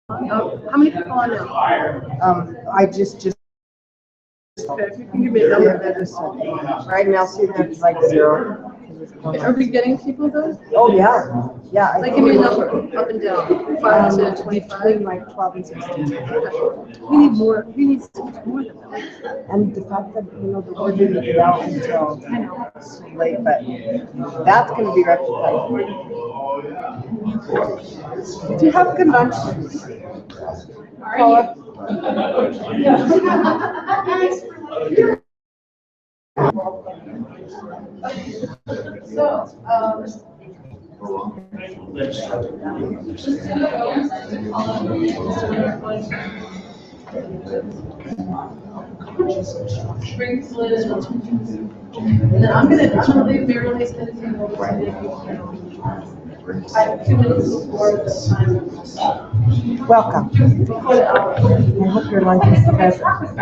How many people on now? I just Okay, if you can give me a number. right now see that's like zero. Are we getting people though? Oh yeah, yeah. I Like, think give me a we're number, up and down, 5 to between 25. like 12 and 16. We need more, we need so much more than that. And the fact that the word didn't get out until late, but that's going to be rectified. Do you have good lunch, Paula? Spring slid and then I'm gonna leave Maryland's editing over Friday. I have 2 minutes before the time. Welcome. I hope your lunch is pleasant.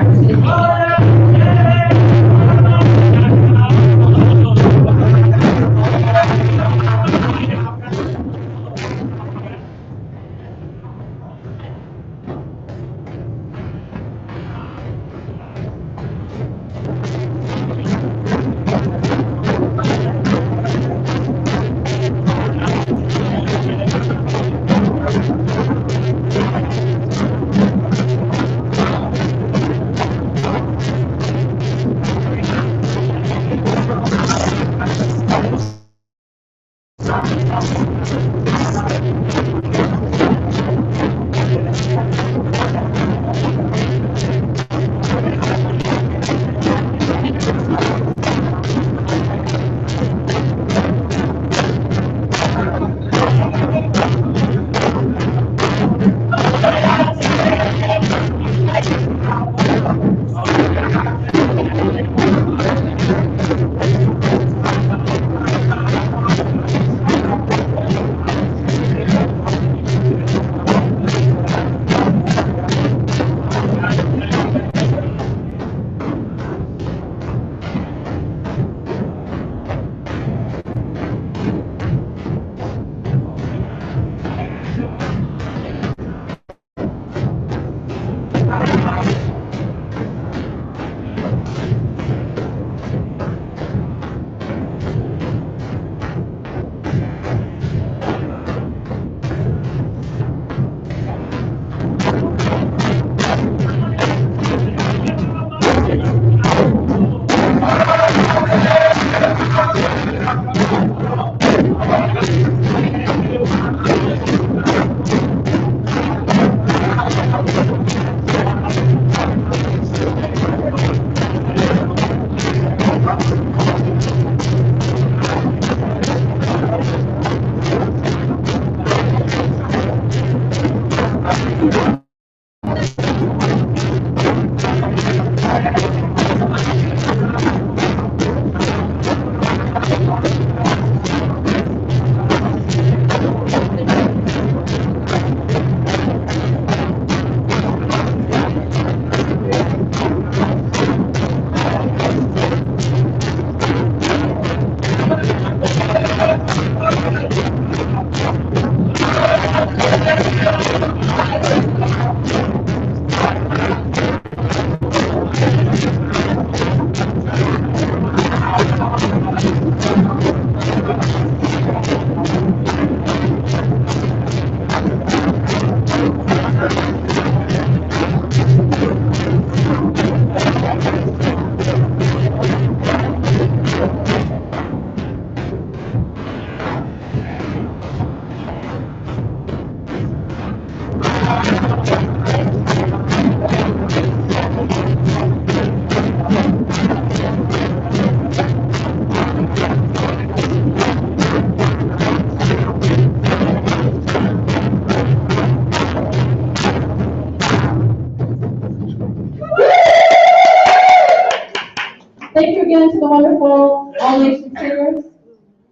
Thank you again to the wonderful All Nation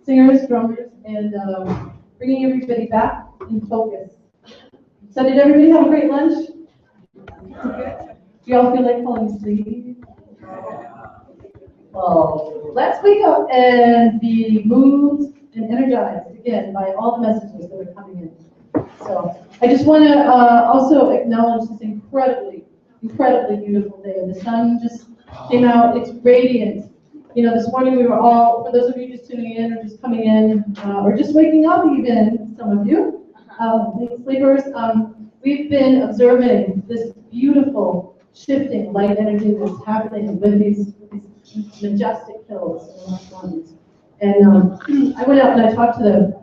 singers, drummers, and bringing everybody back in focus. So did everybody have a great lunch? Do y'all feel like falling asleep? Well, let's wake up and be moved and energized again by all the messages that are coming in. So I just want to also acknowledge this incredibly beautiful day. The sun just came out, it's radiant. You know, this morning we were all, for those of you just tuning in or just coming in, or just waking up even, some of you, late sleepers, we've been observing this beautiful shifting light energy that's happening with these majestic hills and lush mountains. And I went out and I talked to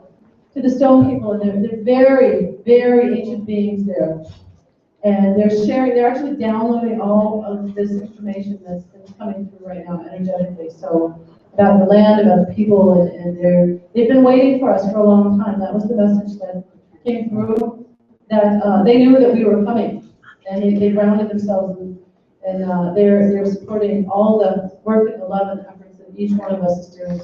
the stone people, and they're very ancient beings there. And they're actually downloading all of this information that's coming through right now energetically. So about the land, about the people, and they've been waiting for us for a long time. That was the message that came through, that they knew that we were coming, and they grounded themselves, and they're supporting all the work and the love and efforts that each one of us is doing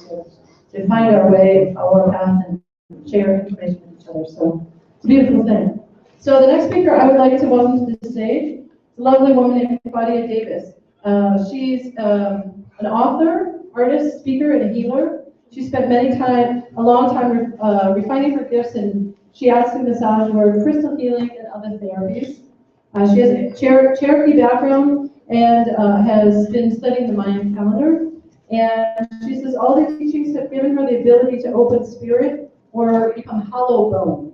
to find our way, follow our path, and share information with each other. So it's a beautiful thing. So the next speaker I would like to welcome to the stage is a lovely woman named Claudia Davis. She's an author, artist, speaker, and a healer. She spent a long time refining her gifts in shiatsu massage work, crystal healing, and other therapies. She has a Cherokee background and has been studying the Mayan calendar. And she says all the teachings have given her the ability to open spirit or become hollow bone.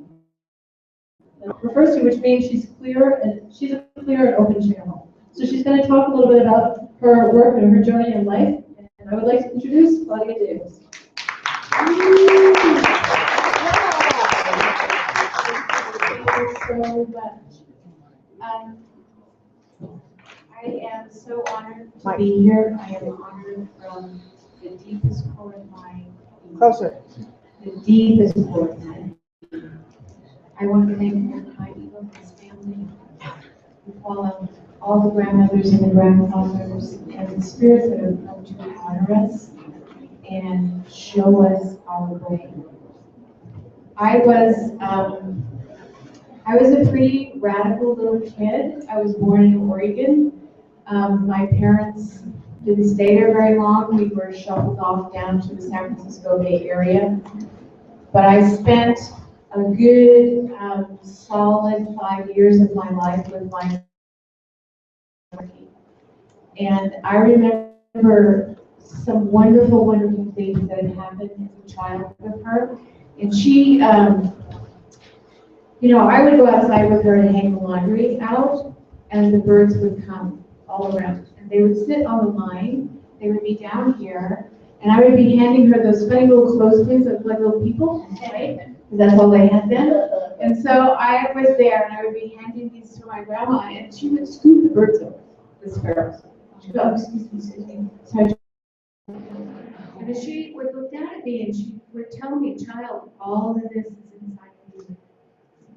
It refers to, which means she's a clear and open channel. So she's going to talk a little bit about her work and her journey in life. And I would like to introduce Claudia Davis. Thank you so much. I am so honored to be here. I am honored from the deepest core of my being. Closer. The deepest core of my being. I want to thank my Eagle, his family, all the grandmothers and the grandfathers, and the spirits that have come to honor us and show us our way. I was a pretty radical little kid. I was born in Oregon. My parents didn't stay there very long. We were shuffled off down to the San Francisco Bay Area. But I spent a good, solid 5 years of my life with my family. And I remember some wonderful, wonderful things that had happened as a child with her. And she, you know, I would go outside with her and hang the laundry out, and the birds would come all around. And they would sit on the line, they would be down here, and I would be handing her those funny little clothespins of like little people, right? Because that's all they had then. And so I was there, and I would be handing these to my grandma, and she would scoop the birds over, the sparrows. She'd go, oh, excuse me. Sorry. And then she would look down at me, and she would tell me, child, all of this is inside of you.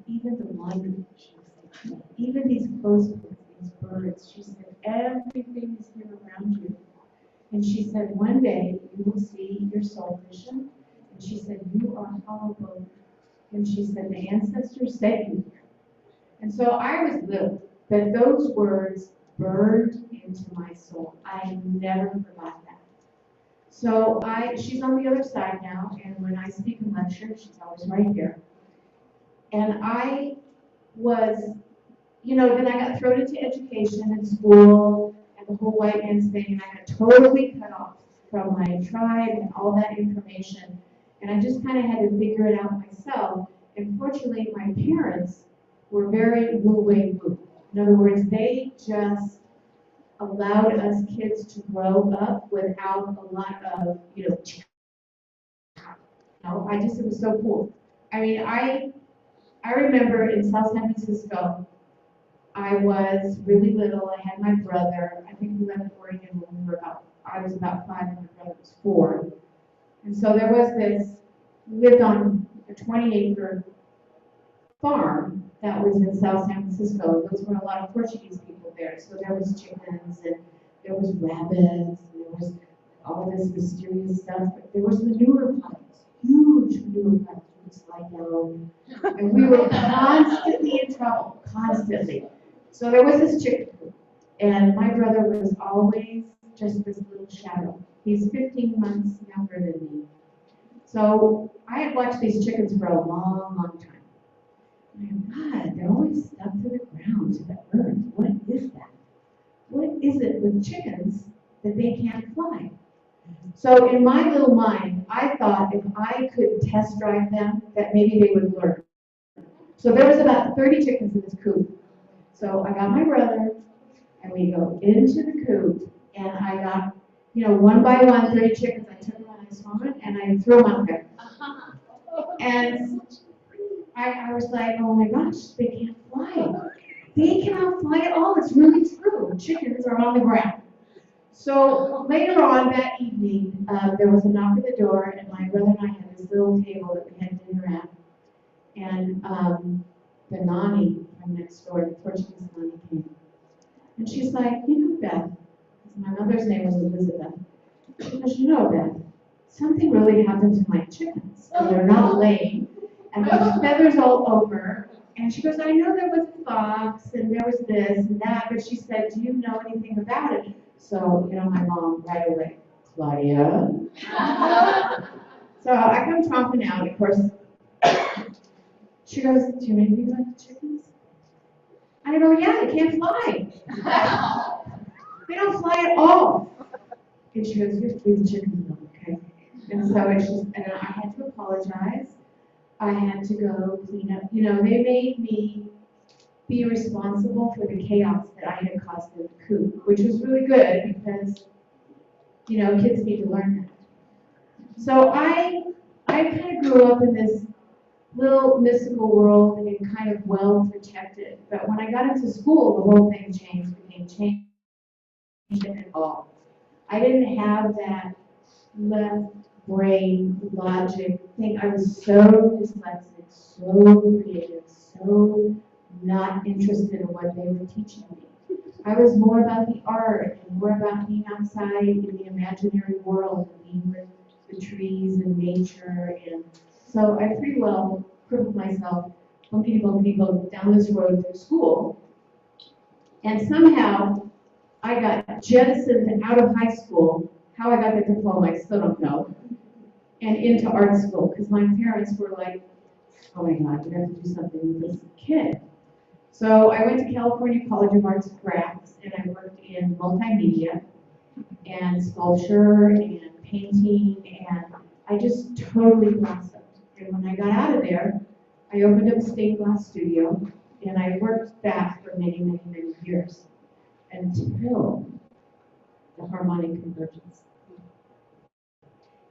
Even the laundry, she said, even these clothespins, these birds, she said, everything is here around you. And she said, one day you will see your soul vision. And she said, you are hollow bone. And she said, the ancestors sent you here. And so I was little, but those words burned into my soul. I never forgot that. So she's on the other side now, and when I speak and lecture, she's always right here. And I was, you know, then I got thrown into education and school and the whole white man's thing, and I got totally cut off from my tribe and all that information. And I just kind of had to figure it out myself. And fortunately, my parents were very wu-wei-wu. In other words, they just allowed us kids to grow up without a lot of, you know, it was so cool. I mean, I remember in South San Francisco, I was really little. I had my brother. I think we left Oregon when I was about 5 and my brother was 4. And so there was we lived on a 20-acre farm that was in South San Francisco. Those were a lot of Portuguese people there. So there was chickens and there was rabbits and there was all this mysterious stuff. But there was manure piles, huge manure piles. And we were constantly in trouble, constantly. So there was this chicken coop, and my brother was always just this little shadow. He's 15 months younger than me. So I had watched these chickens for a long, long time. My God, they're always stuck to the ground, to the earth. What is that? What is it with chickens that they can't fly? So in my little mind, I thought if I could test drive them, that maybe they would learn. So there was about 30 chickens in this coop. So I got my brother, and we go into the coop, and I got, one by one, 30 chickens. I took them and I swung it, and I threw them out there. And I was like, oh my gosh, they can't fly. They cannot fly at all. It's really true. Chickens are on the ground. So later on that evening, there was a knock at the door, and my brother and I had this little table that we had dinner at. And the nanny from next door, the Portuguese nanny, came. And she's like, Beth, because my mother's name was Elizabeth. She goes, Beth, something really happened to my chickens. And they're not laying, and there's feathers all over. And she goes, I know there was a fox, and there was this and that, but she said, do you know anything about it? So, my mom right away, Claudia. So I come tromping out, of course. She goes, do you know anything about the chickens? And I go, yeah, they can't fly. They don't fly at all. And she goes, you're the chickens, okay? And so and I had to apologize. I had to go clean up. They made me be responsible for the chaos that I had caused in the coop, which was really good because, kids need to learn that. So I kind of grew up in this little mystical world and kind of well protected. But when I got into school, the whole thing became changed at all. I didn't have that left brain logic thing. I was so dyslexic, so creative, so not interested in what they were teaching me. I was more about the art and more about being outside in the imaginary world and being with the trees and nature. And so I pretty well crippled myself bumpy down this road through school. And somehow I got jettisoned out of high school. How I got the diploma, I still don't know. And into art school, because my parents were like, oh my God, we have to do something with this kid. So I went to California College of Arts and Crafts, and I worked in multimedia and sculpture and painting, and I just totally blossomed. And when I got out of there, I opened up a stained glass studio, and I worked that for many, many, many years until the harmonic convergence.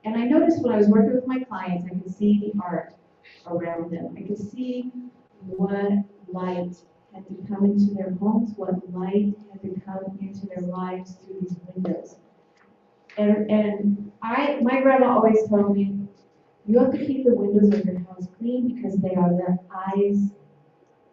And I noticed when I was working with my clients, I could see the art around them. I could see what light had to come into their homes, what light had to come into their lives through these windows. And my grandma always told me, you have to keep the windows of your house clean because they are the eyes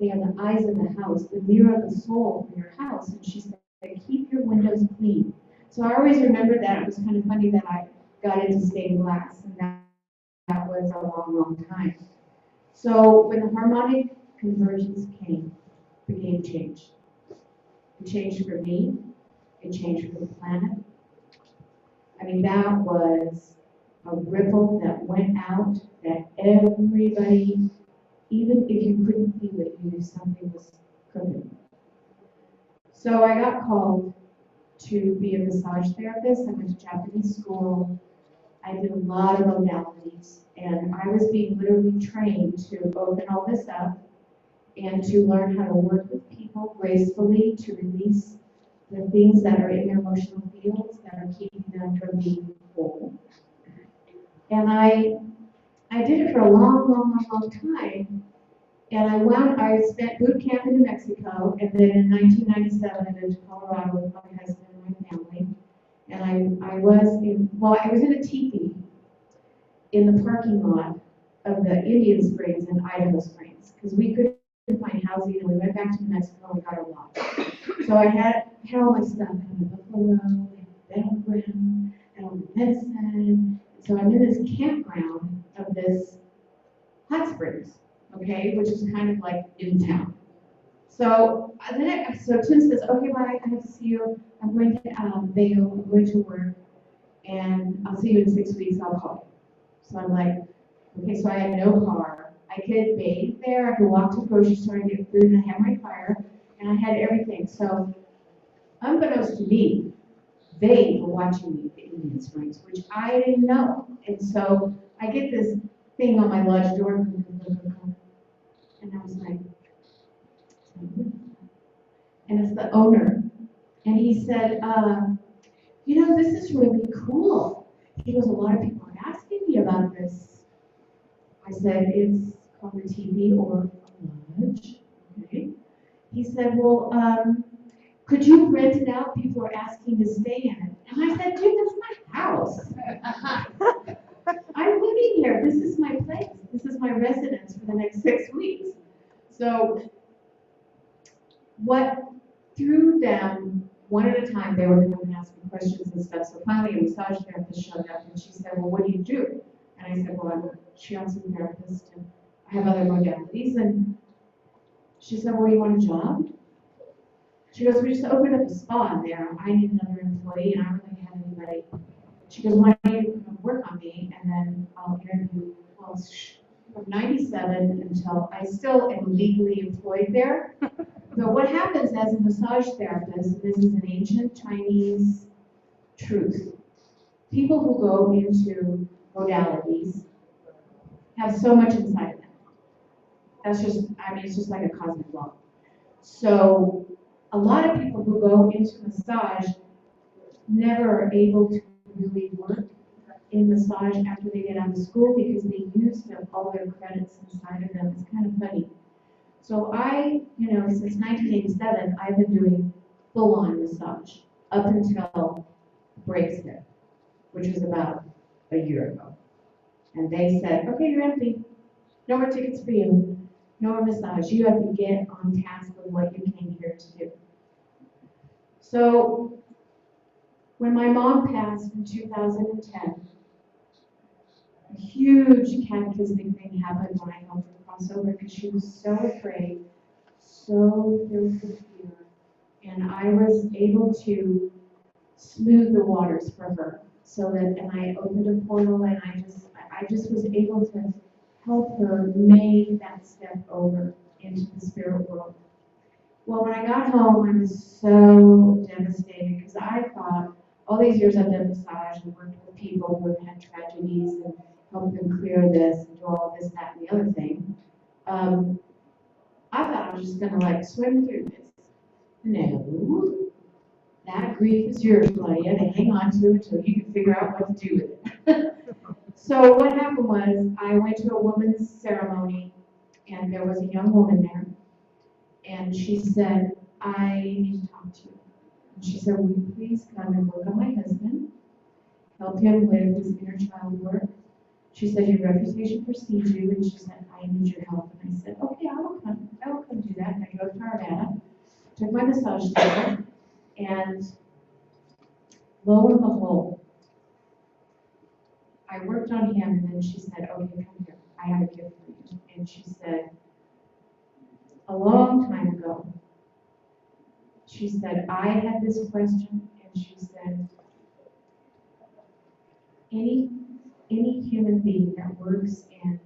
of the house, the mirror of the soul for your house. And she said, keep your windows clean. So I always remembered that. It was kind of funny that I got into stained glass, and that was a long, long time. So when the harmonic convergence came, the game changed. It changed for me. It changed for the planet. I mean, that was a ripple that went out, that everybody, even if you couldn't feel it, you knew something was cooking. So I got called to be a massage therapist. I went to Japanese school. I did a lot of modalities, and I was being literally trained to open all this up and to learn how to work with people gracefully, to release the things that are in their emotional fields that are keeping them from being whole. And I did it for a long, long, long, long time. And I spent boot camp in New Mexico, and then in 1997 I moved to Colorado with my husband and my family. And I was in a teepee in the parking lot of the Indian Springs in Idaho Springs, because we couldn't find housing, and we went back to New Mexico and got a lot. So I had all my stuff, I had my buffalo, I had bed ground, and all my medicine. So I'm in this campground of this hot springs, okay, which is kind of like in town. So Tim says, okay, bye, I have to see you. I'm going to Vail, I'm going to work, and I'll see you in 6 weeks, I'll call you. So I'm like, okay, so I had no car, I could bathe there, I could walk to the grocery store and get food, and I had my fire, and I had everything. So, unbeknownst to me, they were watching me at the Indian Springs, which I didn't know. And so I get this thing on my lodge door, and I was like, and it's the owner. And he said, you know, this is really cool. He goes, a lot of people are asking me about this. I said, it's called the TV or lodge. Okay. He said, well, could you rent it out? People are asking to stay in it. And I said, dude, that's my house. I'm living here. This is my place. This is my residence for the next 6 weeks. So what through them, one at a time, they were coming and asking questions and stuff. So finally, a massage therapist showed up and she said, well, what do you do? And I said, well, I'm a shiatsu therapist and I have other modalities. And she said, well, you want a job? She goes, we just opened up a spa in there. I need another employee and I don't really have anybody. She goes, why don't you come work on me? And then I'll interview, well, from 97 until I still am legally employed there. So what happens as a massage therapist, and this is an ancient Chinese truth, people who go into modalities have so much inside of them. That's just, I mean, it's just like a cosmic law. So a lot of people who go into massage never are able to really work in massage after they get out of school because they used up all their credits inside of them. It's kind of funny. So I, you know, since 1987, I've been doing full-on massage up until Brexit, which was about a year ago. And they said, okay, you're empty. No more tickets for you. No more massage. You have to get on task with what you came here to do. So when my mom passed in 2010, a huge cataclysmic thing happened when I helped her cross over because she was so afraid, so filled with fear. And I was able to smooth the waters for her so that, and I opened a portal and I just was able to help her make that step over into the spirit world. Well, when I got home, I was so devastated because I thought all these years I've done massage and worked with people who have had tragedies and helped them clear this and do all this, that, and the other thing. I thought I was just going to like swim through this. No, that grief is yours, Claudia, to hang on to until you can figure out what to do with it. So what happened was I went to a woman's ceremony and there was a young woman there and she said, I need to talk to you. And she said, will you please come and work on my husband, help him with his inner child work. She said, your reputation precedes you, and she said, I need your help. And I said, okay, I will come do that. And I drove to Arvada, took my massage table, and lo and behold, I worked on him, and then she said, okay, come here, I have a gift for you. And she said, a long time ago, she said, I had this question, and she said, any human being that works in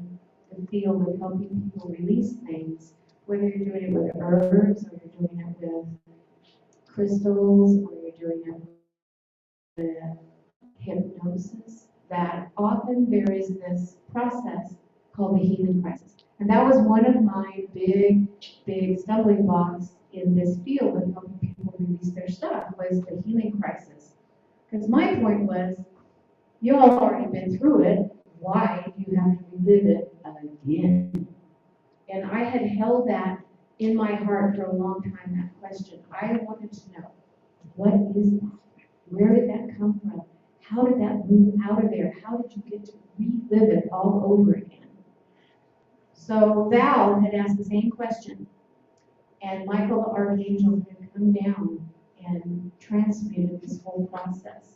the field of helping people release things, whether you're doing it with herbs, or you're doing it with crystals, or you're doing it with hypnosis, that often there is this process called the healing crisis. And that was one of my big stumbling blocks in this field of helping people release their stuff, was the healing crisis. Because my point was, you all already been through it, why do you have to relive it again? And I had held that in my heart for a long time, that question. I wanted to know, what is that? Where did that come from? How did that move out of there? How did you get to relive it all over again? So Val had asked the same question, and Michael the Archangel had come down and transmuted this whole process.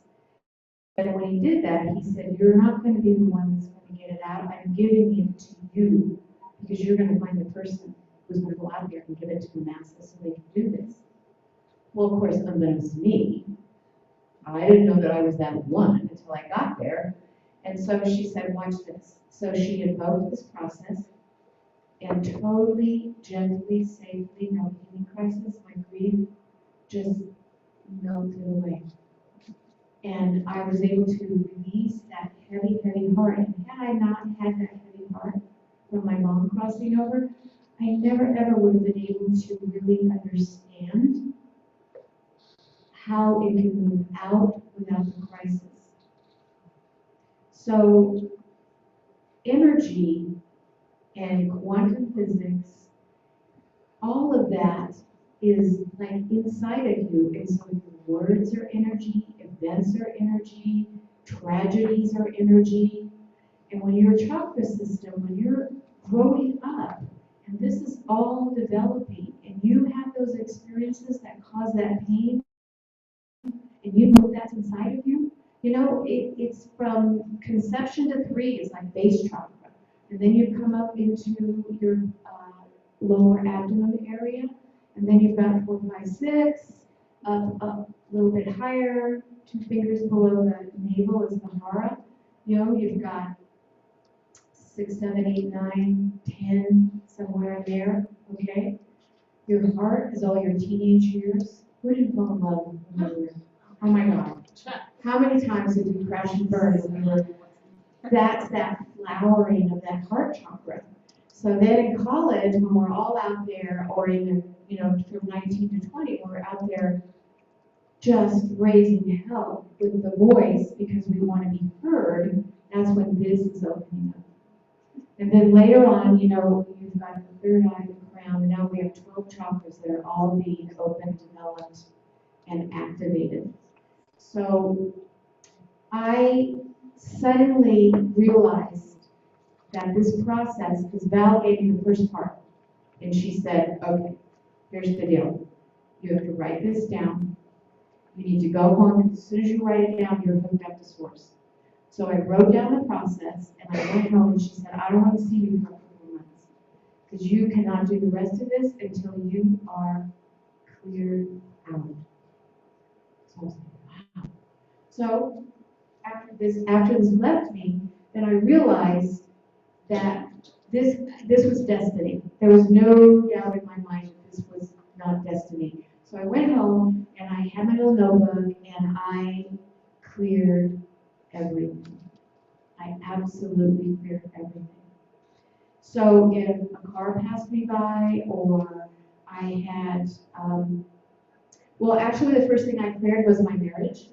But when he did that, he said, you're not going to be the one that's going to get it out. I'm giving it to you because you're going to find the person who's going to go out there and give it to the masses so they can do this. Well, of course, unbeknownst to me, I didn't know that I was that one until I got there. And so she said, watch this. So she invoked this process. and totally, gently, safely, no healing crisis, my grief just melted away. And I was able to release that heavy, heavy heart. And had I not had that heavy heart from my mom crossing over, I never ever would have been able to really understand how it can move out without the crisis. So energy and quantum physics, all of that is like inside of you. And so your words are energy, events are energy, tragedies are energy. And when your chakra system, when you're growing up, and this is all developing, and you have those experiences that cause that pain, and you know that's inside of you, you know, it's from conception to 3 is like base chakra. And then you come up into your lower abdomen area, and then you've got 4, 5, 6, up a little bit higher, 2 fingers below the navel is the hara. You know, you've got 6, 7, 8, 9, 10, somewhere in there, okay? Your heart is all your teenage years. Who didn't fall in love when you were? Oh my God. How many times did you crash and burn when you were? That's that flowering of that heart chakra. So then in college, when we're all out there, or even, you know, from 19 to 20, we're out there just raising hell with the voice because we want to be heard, that's when this is opening up. And then later on, you know, you've got the third eye, the crown, and now we have 12 chakras that are all being opened, developed, and activated. So I suddenly realized that this process, because Val gave me the first part, and she said, okay, here's the deal. You have to write this down. You need to go home, and as soon as you write it down, you're hooked up to source. So I wrote down the process, and I went home, and she said, I don't want to see you for a couple of months, because you cannot do the rest of this until you are cleared out. So I was like, wow. So after this left me, then I realized that this was destiny. There was no doubt in my mind that this was not destiny. So I went home and I had my little notebook and I cleared everything. I absolutely cleared everything. So if a car passed me by or I had, well, actually the first thing I cleared was my marriage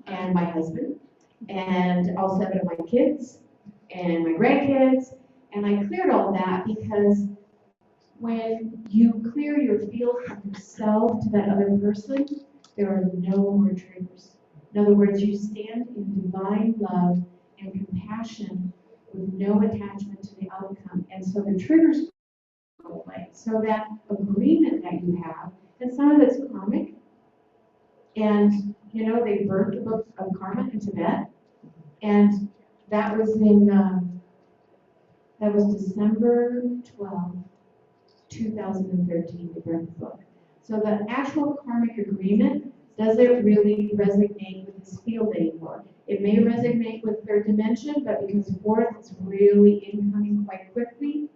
and my husband and all 7 of my kids and my grandkids. And I cleared all that because when you clear your field from yourself to that other person, there are no more triggers. In other words, you stand in divine love and compassion with no attachment to the outcome. And so the triggers go away. So that agreement that you have, and some of it's karmic, and you know, they burnt the book of karma in Tibet, and that was December 12th. 2013, the birth book. So the actual karmic agreement doesn't really resonate with this field anymore. It may resonate with 3rd dimension, but because 4th is really incoming quite quickly,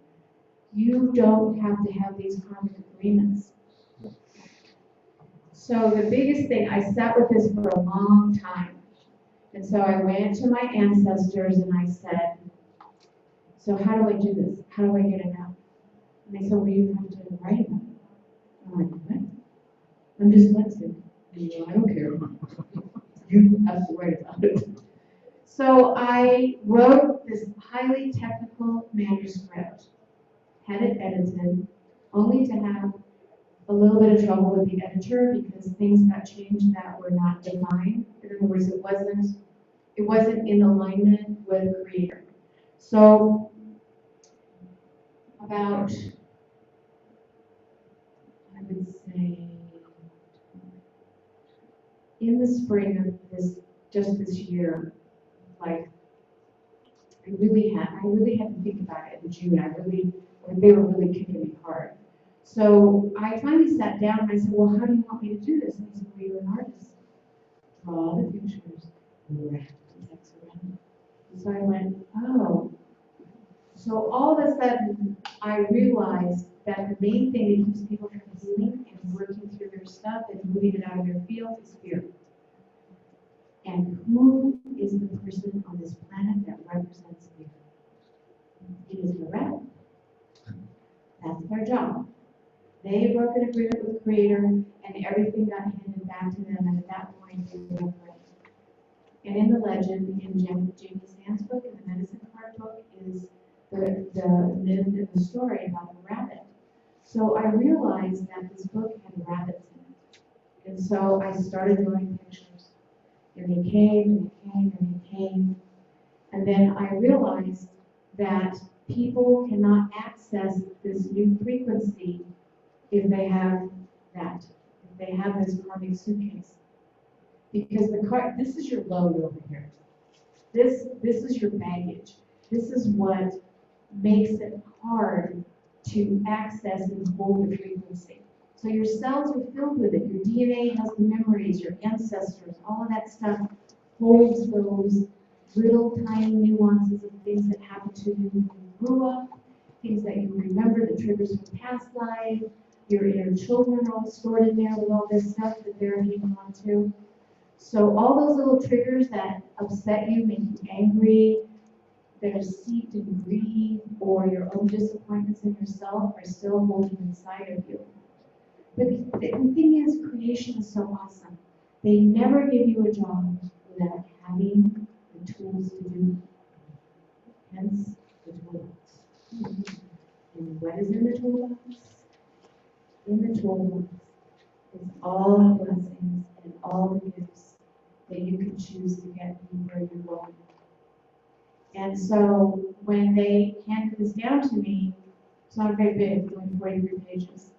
you don't have to have these karmic agreements. So the biggest thing, I sat with this for a long time. And so I went to my ancestors and I said, so how do I do this? How do I get it out? And they said, well, you have to write about it. I'm like, what? I'm dyslexic. And you know, I don't care. You have to write about it. So I wrote this highly technical manuscript, had it edited, only to have a little bit of trouble with the editor because things got changed that were not defined. In other words, it wasn't in alignment with the creator. So about, I would say, in the spring of this year, like, I really had to think about it in June. They were really kicking me hard. So I finally sat down and I said, well, how do you want me to do this? And he said, well, you're an artist. Draw all the pictures, wrap the text around it. And so I went, oh. So all of a sudden, I realized that the main thing that keeps people from healing and working through their stuff and moving it out of their field is fear. And who is the person on this planet that represents fear? It is the rat. That's their job. They broke an agreement with Creator, and everything got handed back to them, and at that point, they were right. And in the legend, in Jamie Sand's book, in the medicine card book, is the myth and the story about the rabbit. So I realized that this book had rabbits in it. And so I started drawing pictures. And they came, and they came, and they came. And then I realized that people cannot access this new frequency if they have that, if they have this karmic suitcase. Because this is your load over here. This is your baggage. This is what makes it hard to access and hold the frequency. So your cells are filled with it. Your DNA has the memories, your ancestors, all of that stuff holds those little tiny nuances of things that happened to you when you grew up, things that you remember, the triggers from past life, your inner children are all stored in there with all this stuff that they're hanging on to. So all those little triggers that upset you, make you angry, that are steeped in greed or your own disappointments in yourself are still holding inside of you. But the thing is, creation is so awesome. They never give you a job without having the tools to do it. Hence, the toolbox. And what is in the toolbox? In the toolbox is all the blessings and all the gifts that you can choose to get where you're going. And so when they handed this down to me, it's not very big, it's only 43 pages.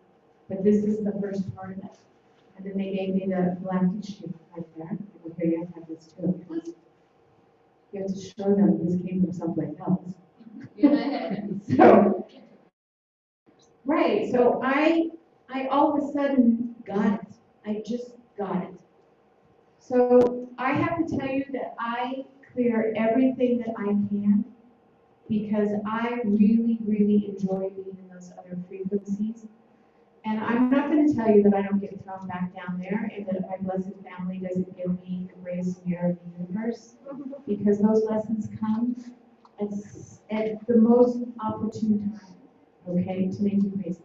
But this is the first part of it. And then they gave me the galactic sheet right there. Okay, you have to have this too. You have to show them this came from someplace else. So, right, so I all of a sudden got it. I just got it. So I have to tell you that I clear everything that I can because I really, really enjoy being in those other frequencies. And I'm not going to tell you that I don't get thrown back down there and that my blessed family doesn't give me the grace and mirror of the universe, because those lessons come at the most opportune time, okay, to make you crazy.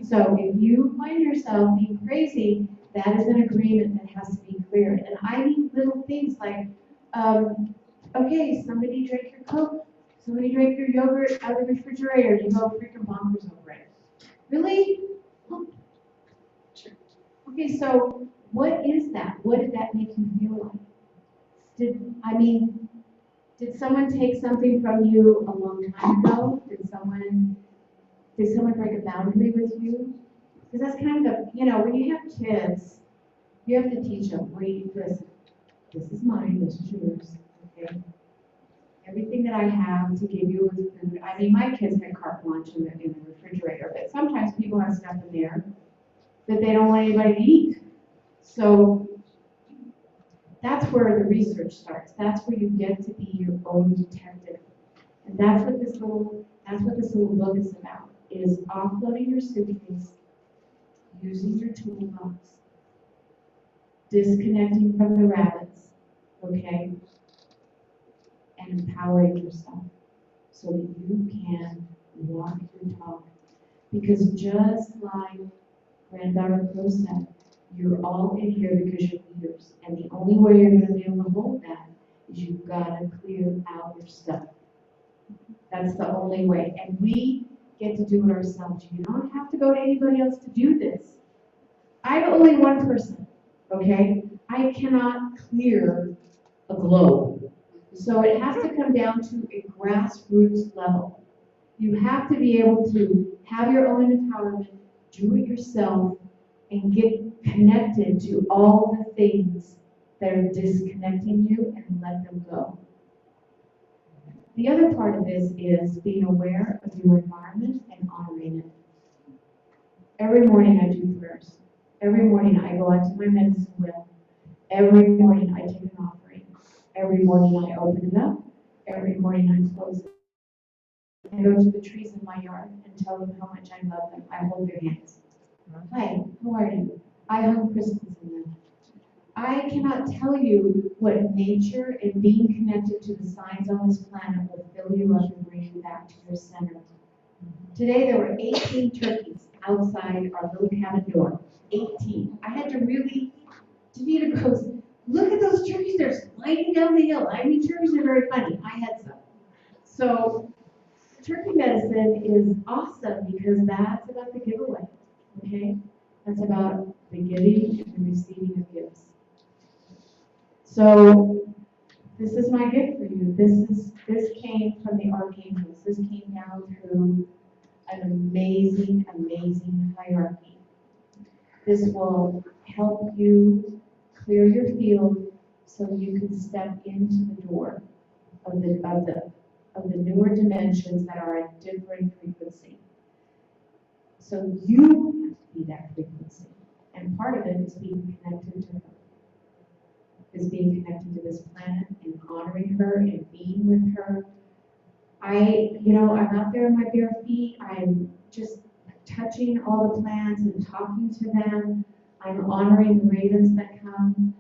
So if you find yourself being crazy, that is an agreement that has to be cleared. And I need little things like, okay, somebody drank your Coke, somebody drank your yogurt out of the refrigerator, you go freaking bonkers over it. Really? Oh. Sure. Okay, so what is that? What did that make you feel like? Did someone take something from you a long time ago? Did someone break a boundary with you? Because that's kind of when you have kids, you have to teach them, wait, listen, this is mine, this is yours, okay? Everything that I have to give you is food. I mean, my kids had carte blanche in the refrigerator, but sometimes people have stuff in there that they don't want anybody to eat. So that's where the research starts. That's where you get to be your own detective. And that's what this little book is about, is offloading your suitcase, using your toolbox, disconnecting from the rabbits, okay, and empowering yourself so that you can walk your talk. Because just like Granddaughter Crow said, you're all in here because you're leaders. And the only way you're going to be able to hold that is you've got to clear out your stuff. That's the only way. And we get to do it ourselves. You don't have to go to anybody else to do this. I'm only one person, okay? I cannot clear a globe. So it has to come down to a grassroots level. You have to be able to have your own empowerment, do it yourself, and get connected to all the things that are disconnecting you and let them go. The other part of this is being aware of your environment and honoring it. Every morning I do prayers. Every morning I go out to my medicine wheel. Every morning I take an offering. Every morning I open it up. Every morning I close it. I go to the trees in my yard and tell them how much I love them. I hold their hands. Hi, how are you? I hung crystals in them. I cannot tell you what nature and being connected to the signs on this planet will fill you up and bring you back to your center. Today there were 18 turkeys outside our little cabin door. 18. I had to really, Davida goes, look at those turkeys, they're sliding down the hill. I mean, turkeys are very funny. I had some. So turkey medicine is awesome because that's about the giveaway, okay? That's about the giving and the receiving of gifts. So this is my gift for you. This came from the archangels. This came down through an amazing, amazing hierarchy. This will help you clear your field so you can step into the door of the newer dimensions that are a different frequency. So you have to be that frequency. And part of it is being connected to her. Is being connected to this planet and honoring her and being with her. I'm out there in my bare feet. I'm just touching all the plants and talking to them. I'm honoring the ravens that come.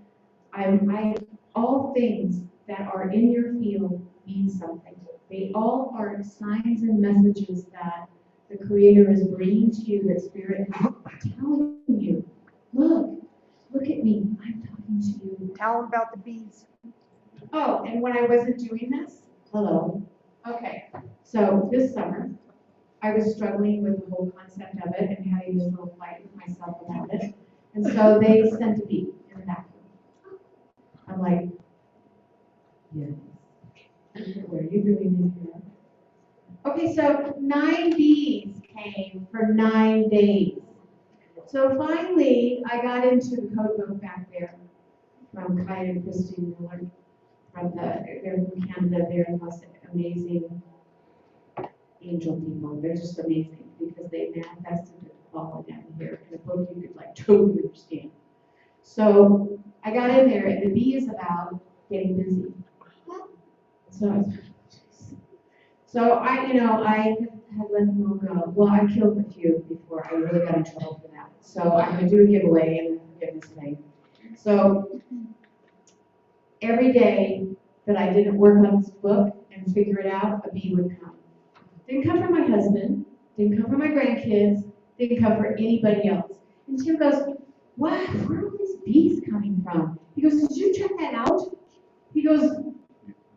All things that are in your field mean something. They all are signs and messages that the Creator is bringing to you, that Spirit is telling you, look at me, I'm talking to you. Tell them about the bees. Oh, and when I wasn't doing this, hello. Okay, so this summer, I was struggling with the whole concept of it and having this little fight with myself about it. And so they sent a bee in the bathroom. I'm like, yes. What are you doing in here? Okay, so 9 bees came for 9 days. So finally, I got into the code book back there from Kai and Christine Miller they're from Canada. They're the most amazing angel people. They're just amazing because they manifested it all down here in a book you could totally understand. So I got in there, and the bee is about getting busy. So I had let them all go. Well, I killed a few before I really got in trouble for that. So I'm going to do a giveaway and a forgiveness thing. So every day that I didn't work on this book and figure it out, a bee would come. Didn't come from my husband, didn't come from my grandkids, didn't come from anybody else. And Tim goes, what? Where are all these bees coming from? He goes, did you check that out? He goes,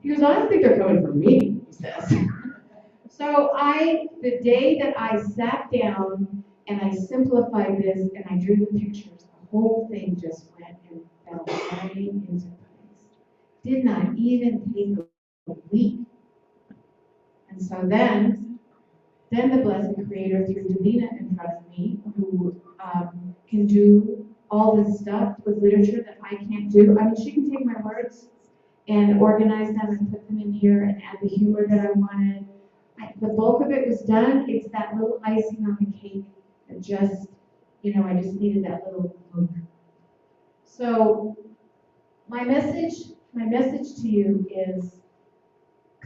I don't think they're coming from me, he says. So the day that I sat down and I simplified this and I drew the pictures, the whole thing just went and fell right into place. Did not even take a week. And so then the Blessed Creator through Davina entrusted me, who can do all this stuff with literature that I can't do. I mean, she can take my words and organize them and put them in here and add the humor that I wanted. The bulk of it was done. It's that little icing on the cake that just, I just needed that little hook. So my message to you is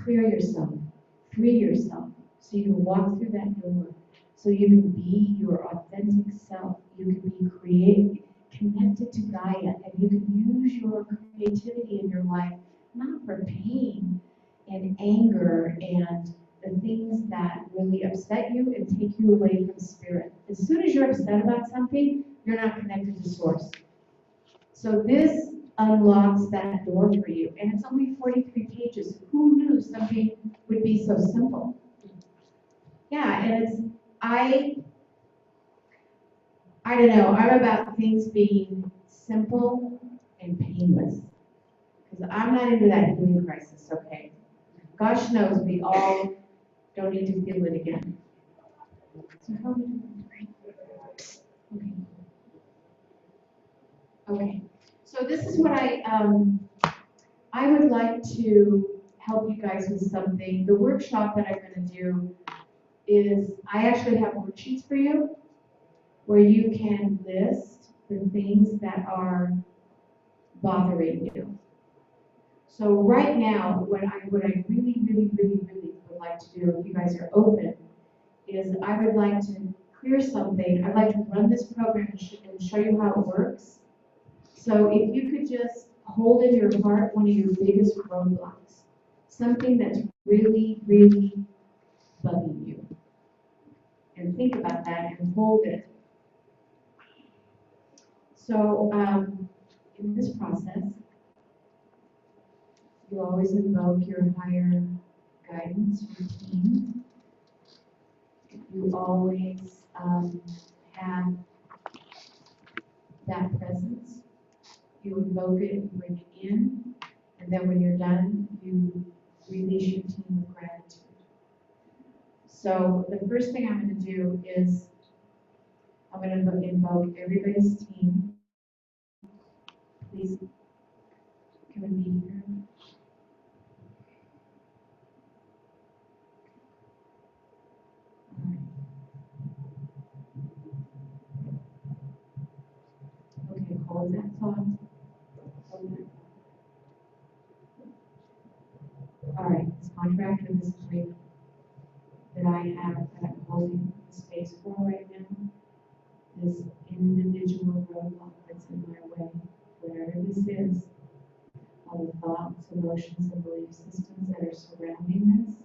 clear yourself, free yourself, so you can walk through that door, so you can be your authentic self. You can be creative, connected to Gaia, and you can use your creativity in your life, not for pain and anger and the things that really upset you and take you away from spirit. As soon as you're upset about something, you're not connected to source. So this unlocks that door for you. And it's only 43 pages. Who knew something would be so simple? Yeah, and I don't know, I'm about things being simple and painless. Because I'm not into that healing crisis, okay? Gosh knows we all don't need to feel it again. So how are we doing? Okay. So this is what I would like to help you guys with something. The workshop that I'm going to do is I actually have worksheets for you where you can list the things that are bothering you. So right now, what I really, like to do, if you guys are open, is I would like to clear something. I'd like to run this program and show you how it works. So if you could just hold in your heart one of your biggest roadblocks, something that's really, really bugging you. And think about that and hold it. So in this process, you always invoke your higher guidance, your team. You always have that presence. You invoke it and bring it in. And then when you're done, you release your team with gratitude. So the first thing I'm going to do is I'm going to invoke everybody's team. Please come and be here. Okay, hold that thought. Hold that. All right, this contract or this agreement that I have, that I'm holding the space for right now, this individual roadblock that's in my way, whatever this is, all the thoughts, emotions, and belief systems that are surrounding this,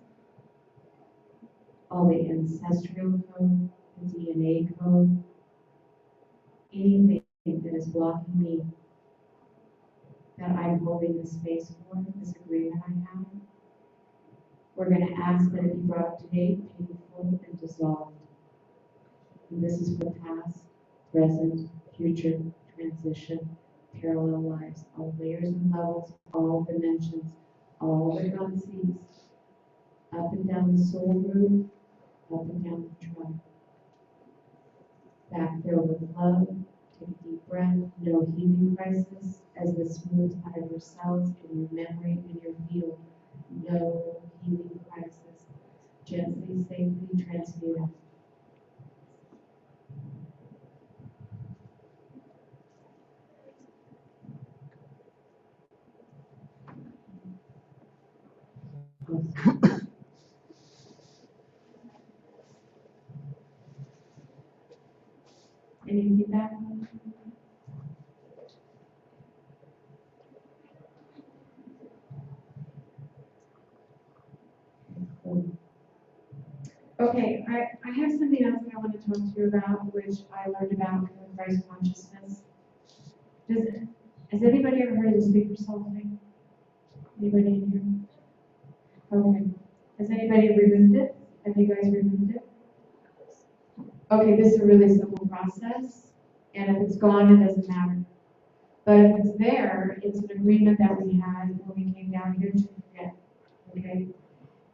all the ancestral code, the DNA code, anything that is blocking me, that I'm holding the space for, this agreement I have, we're going to ask that it be brought up to date, paid full, and dissolved. And this is for past, present, future, transition, parallel lives, all layers and levels, all dimensions, all the galaxies, up and down the soul route, up and down the track. Backfill with love, take a deep breath, no healing crisis, as this moves out of your cells, in your memory, in your field. No healing crisis. Gently, safely transmute it. Any feedback? Okay, I have something else that I want to talk to you about, which I learned about from the Christ consciousness. Has anybody ever heard of the sleeper cell thing? Anybody in here? Okay. Has anybody removed it? Have you guys removed it? Okay, this is a really simple process, and if it's gone, it doesn't matter. But if it's there, it's an agreement that we had when we came down here to forget. Okay?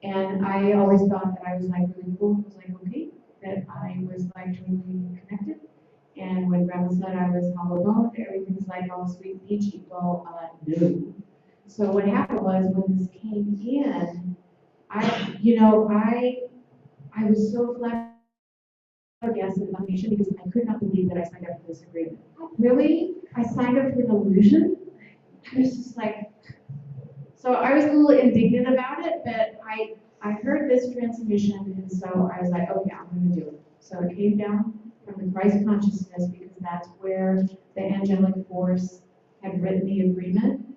And I always thought that I was like really cool. I was like, okay, that I was like totally connected. And when Grandma said I was hollow boned, everything's like all sweet peachy. Well, no. So what happened was when this came in, I was so flabbergasted about the because I could not believe that I signed up for this agreement. Really? I signed up for an illusion? I was just like, so I was a little indignant about it, but I heard this transmission, and so I was like, okay, I'm going to do it. So it came down from the Christ consciousness because that's where the angelic force had written the agreement.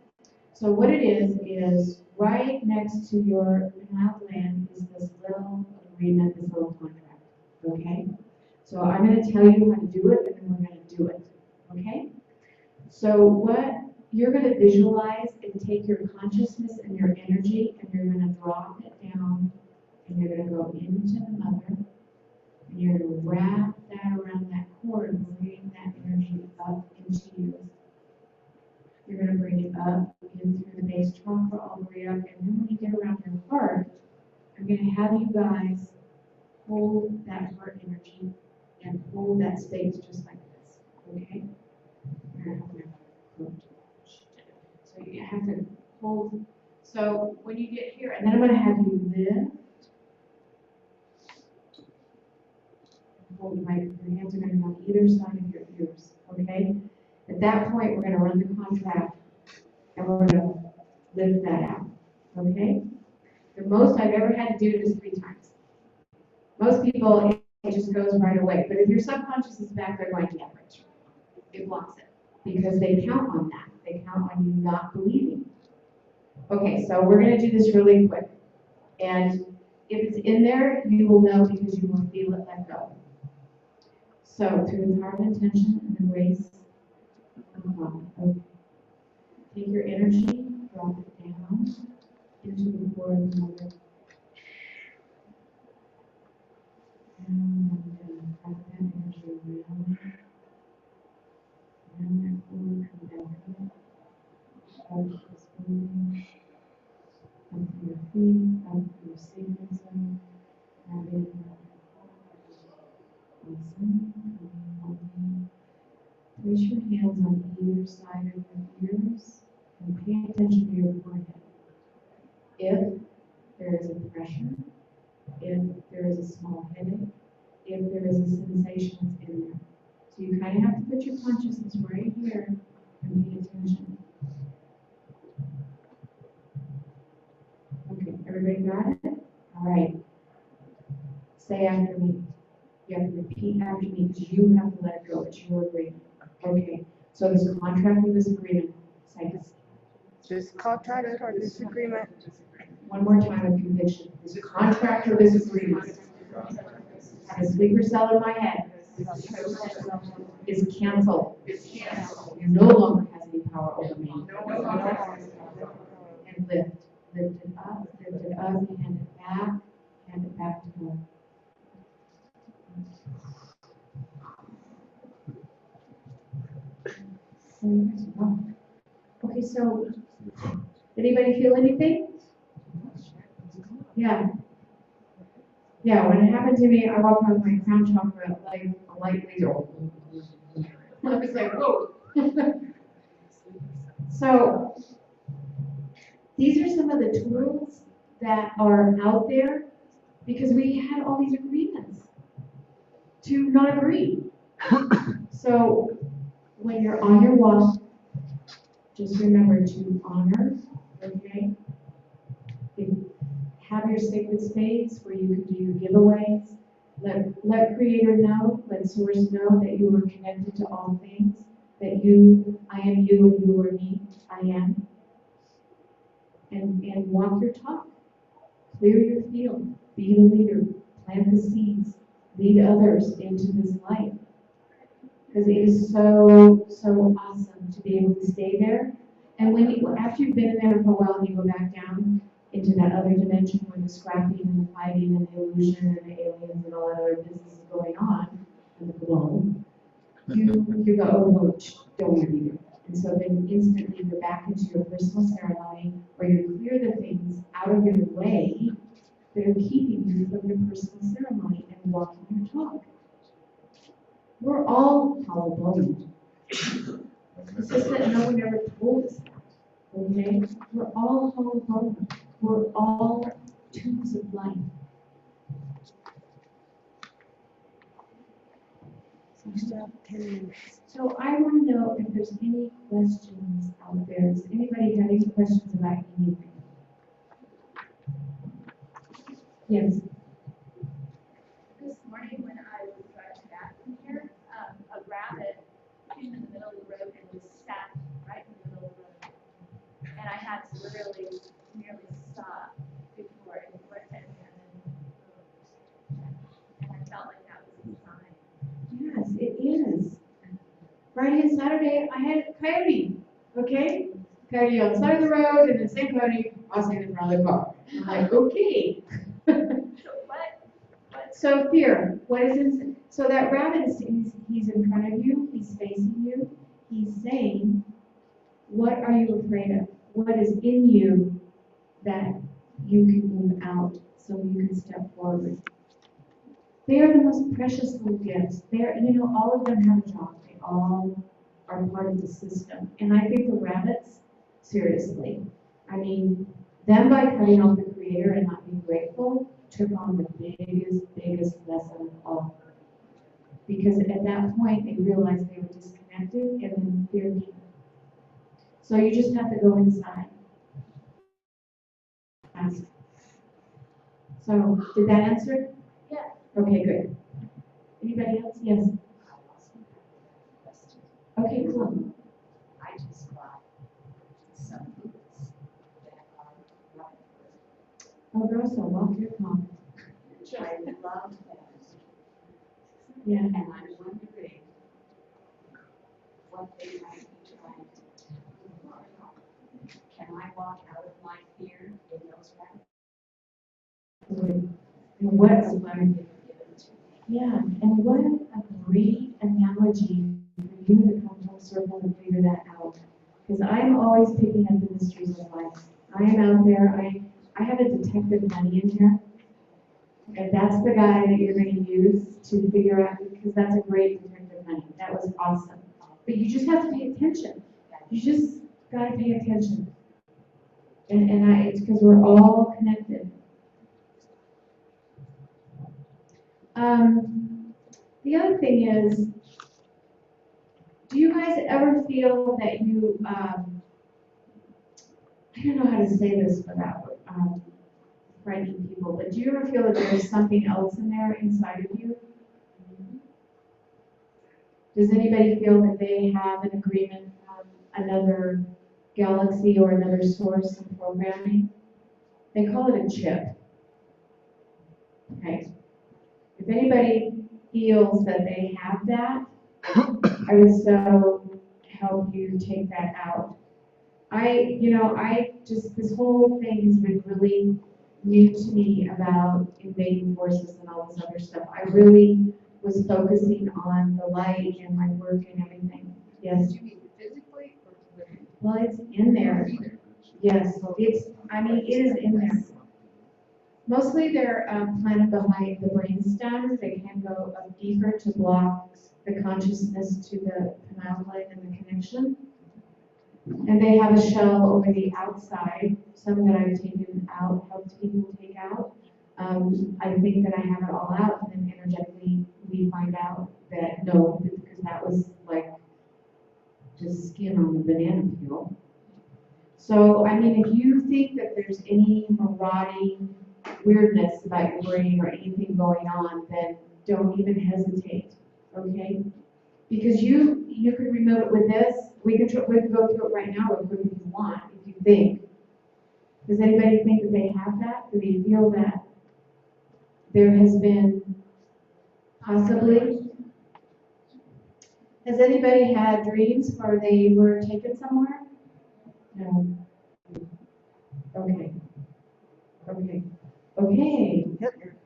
So what it is right next to your pineal gland is this little agreement, this little contract, okay? So I'm going to tell you how to do it, and then we're going to do it, okay? So what you're going to visualize and take your consciousness and your energy, and you're going to drop it down, and you're going to go into the mother, and you're going to wrap that around that cord and bring that energy up into you. You're going to bring it up in through the base chakra all the way up, and then when you get around your heart, I'm going to have you guys hold that heart energy and hold that space just like this, okay? So you have to hold. So when you get here, and then I'm going to have you lift. Hold right. Your hands are going to be on either side of your ears. Okay. At that point, we're going to run the contract, and we're going to lift that out. Okay. The most I've ever had to do it is 3 times. Most people, it just goes right away. But if your subconscious is back, they're going, yeah, right. It blocks it. Because they count on that. They count on you not believing. Okay, so we're going to do this really quick. And if it's in there, you will know because you will feel it let go. So, through the power of intention and the grace of God, okay. Take your energy, drop it down into the core of the mother. And drop that energy around that core, come down to it. Heart is moving. Up to your feet, up to your sacral zone. Grab it. Awesome. Place your hands on either side of your ears and pay attention to your forehead. If there is a pressure, if there is a small headache, if there is a sensation that's in there. So you kind of have to put your consciousness right here and pay attention. Okay, everybody got it? All right. Say after me. You have to repeat after me because you have to let it go. It's your agreement. Okay. So this contract or this agreement, say this. This contract or this agreement? One more time with conviction. This contract or this agreement. I have a sleeper cell in my head. Is canceled. You no longer has any power over me. And lift. Lift it up, hand it back to God. Okay, so anybody feel anything? Yeah. Yeah, when it happened to me, I walked out with my crown chakra like a light laser. I was like, whoa. So these are some of the tools that are out there because we had all these agreements to not agree. So when you're on your walk, just remember to honor, okay? Have your sacred space where you can do your giveaways. Let Creator know, let Source know that you are connected to all things, that I am you and you are me, I am. And walk your talk. Clear your field. Be the leader. Plant the seeds. Lead others into this light. Because it is so, so awesome to be able to stay there. And after you've been in there for a while and you go back down into that other dimension where the scrapping and the fighting and the illusion and the aliens and all that other business is going on in the globe, you go, oh, don't want to be there. And so then instantly you're back into your personal ceremony where you clear the things out of your way that are keeping you from your personal ceremony and walking your talk. We're all hollow boned. It's just that no one ever told us that. Okay? We're all hollow boned. We're all tubes of light. So you still have 10 minutes. So I want to know if there's any questions out there. Does anybody have any questions about anything? Yes. This morning when I was driving back from here, a rabbit came in the middle of the road and was sat right in the middle of the road. And I had to really nearly stop before it went in and I felt like that was a sign. Yes, it is. Friday and Saturday, I had a coyote. Okay? Coyote on the side of the road, and the same coyote crossing in front of the car. I'm like, okay. So what? So fear. What is it? So that rabbit is he's in front of you. He's facing you. He's saying, what are you afraid of? What is in you that you can move out so you can step forward? They are the most precious little gifts. All of them have a job. They all are part of the system. And I think the rabbits, seriously, I mean, them by cutting off the Creator and not being grateful, took on the biggest lesson of all. Because at that point, they realized they were disconnected and then fear came. So you just have to go inside. Ask, So, did that answer? Yeah. Okay, good. Anybody else? Yes. Okay, cool. I just bought some boots that are rubber. Oh, Rosa, walk your talk. I love that. Yeah. And I'm wondering what they might be trying to do. Can I walk out of my fear in those rabbits? And what That's a, what I'm given to me. yeah, and what a great analogy for you to come full circle and figure that out. Because I'm always picking up the mysteries of life. I am out there, I have a detective money in here. And that's the guy that you're going to use to figure out, because that's a great detective money. That was awesome. But you just have to pay attention. You just got to pay attention. And it's because we're all connected. The other thing is, do you guys ever feel that you, I don't know how to say this without frightening people, but do you ever feel that there's something else in there inside of you? Does anybody feel that they have an agreement from another galaxy or another source of programming? They call it a chip. Okay. If anybody feels that they have that, I would so help you take that out. This whole thing has been really new to me about invading forces and all this other stuff. I really was focusing on the light and my work and everything. Yes. Do you mean physically or literally? Well, it's in there. Yes, it is in there. Mostly they're planted behind the brainstem. They can go up deeper to block the consciousness to the pineal gland and the connection. And they have a shell over the outside, some that I've taken out, helped people take out. I think that I have it all out, and then energetically we find out that no, because that was like just skin on the banana peel. So, I mean, if you think that there's any marauding weirdness about your brain or anything going on, then don't even hesitate, okay? Because you could remove it with this. We could go through it right now real quick if you want, if you think. Does anybody think that they have that? Do they feel that there has been possibly? Has anybody had dreams where they were taken somewhere? No. Okay. Okay. Okay.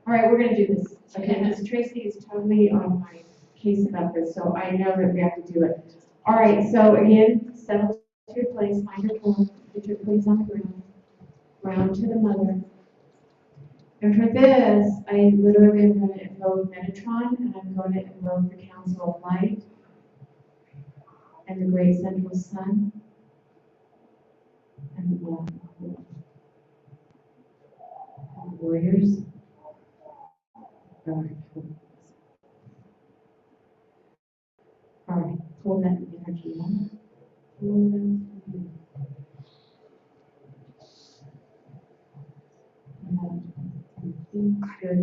All right, we're gonna do this. Okay, Miss Tracy is totally on my case about this, so I know that we have to do it. All right, so again, settle to your place, find your form, put your place on the ground, round to the mother. And for this, I literally am going to invoke Metatron, and I'm going to invoke the Council of Light and the Great Central Sun and the Black Hole. Warriors. All right, pull that energy in. Pull it in. Good.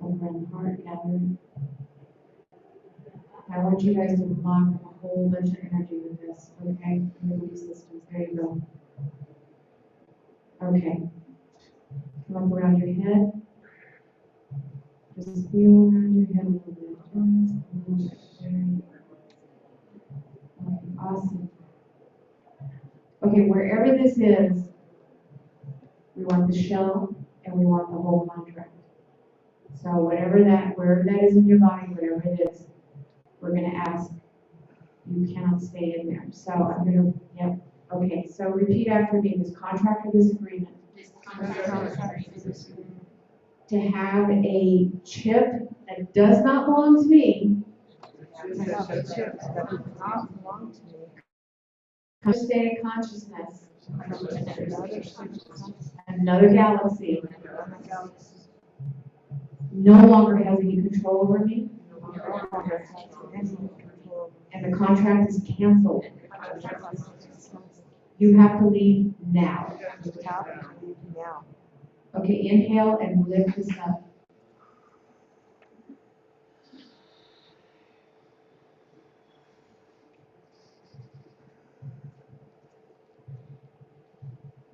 Over in the heart gathering. I want you guys to block a whole bunch of energy with this, okay? In your belief systems. There you go. Okay. Come up around your head. Just feel around your head a little bit. Just a little bit. Okay, awesome. Okay, wherever this is, we want the shell and we want the whole contract. So wherever that is in your body, whatever it is, we're going to ask. You cannot stay in there. So I'm going to, yep. Okay, so repeat after me. This contract or this agreement. To have a chip that does not belong to me. State of consciousness. Another galaxy. No longer has any control over me. And the contract is canceled. You have to leave now. Now. Okay, inhale and lift this up.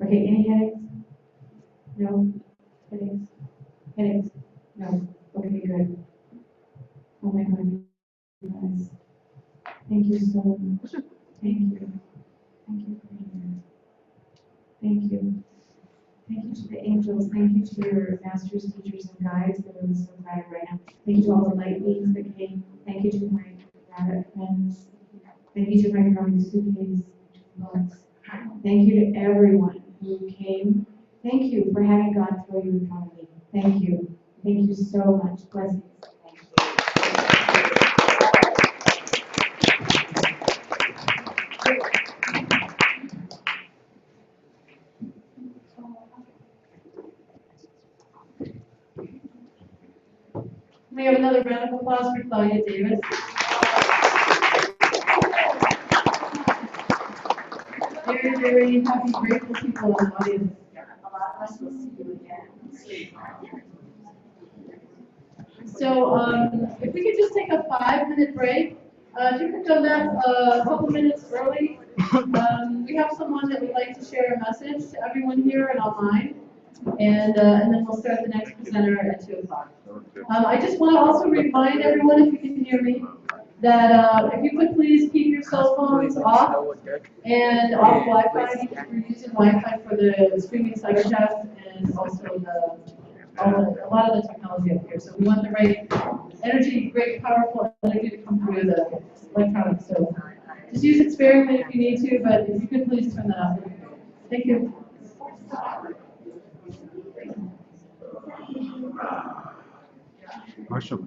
Okay, any headaches? No? Headaches? Headaches? No? Okay, good. Oh my God, you guys. Thank you so much. Thank you. Thank you for being here. Thank you. Thank you to the angels. Thank you to your masters, teachers, and guides that are so proud right now. Thank you to all the light beings that came. Thank you to my rabbit friends. Thank you to my crummy suitcase books. Thank you to everyone who came. Thank you for having God throw you in front of me. Thank you. Thank you so much. Blessings. We have another round of applause for Claudia Davis. Very, very happy, grateful people in the audience. A lot of us will see you again. So, if we could just take a 5-minute break, if you could come back a couple minutes early. We have someone that would like to share a message to everyone here and online. And then we'll start the next presenter at 2 o'clock. I just want to also remind everyone, if you can hear me, that if you could please keep your cell phones off and off Wi-Fi, because we're using Wi-Fi for the streaming cyber chat and also a lot of the technology up here. So we want the right energy, great powerful energy to come through the electronics. So just use it sparingly if you need to, but if you could please turn that off. Thank you. Marshall.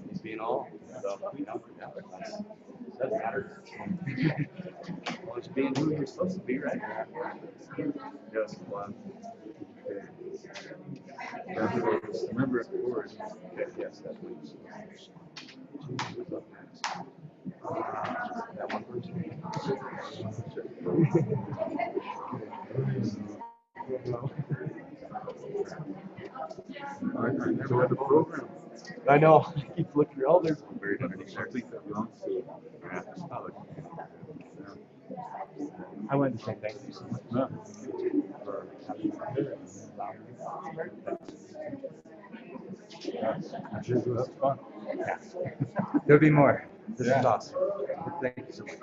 He's being all, so, you know, doesn't matter. Well, it's being who you're supposed to be, right? Yes, one. Remember at forward. Yes, that's what that one person. I never had the program. I know. I keep looking at all there's buried underneath there. I went to say thank you so much for having me here and allowing me. That's fun. Yeah. There'll be more. This is awesome. Thank you so much.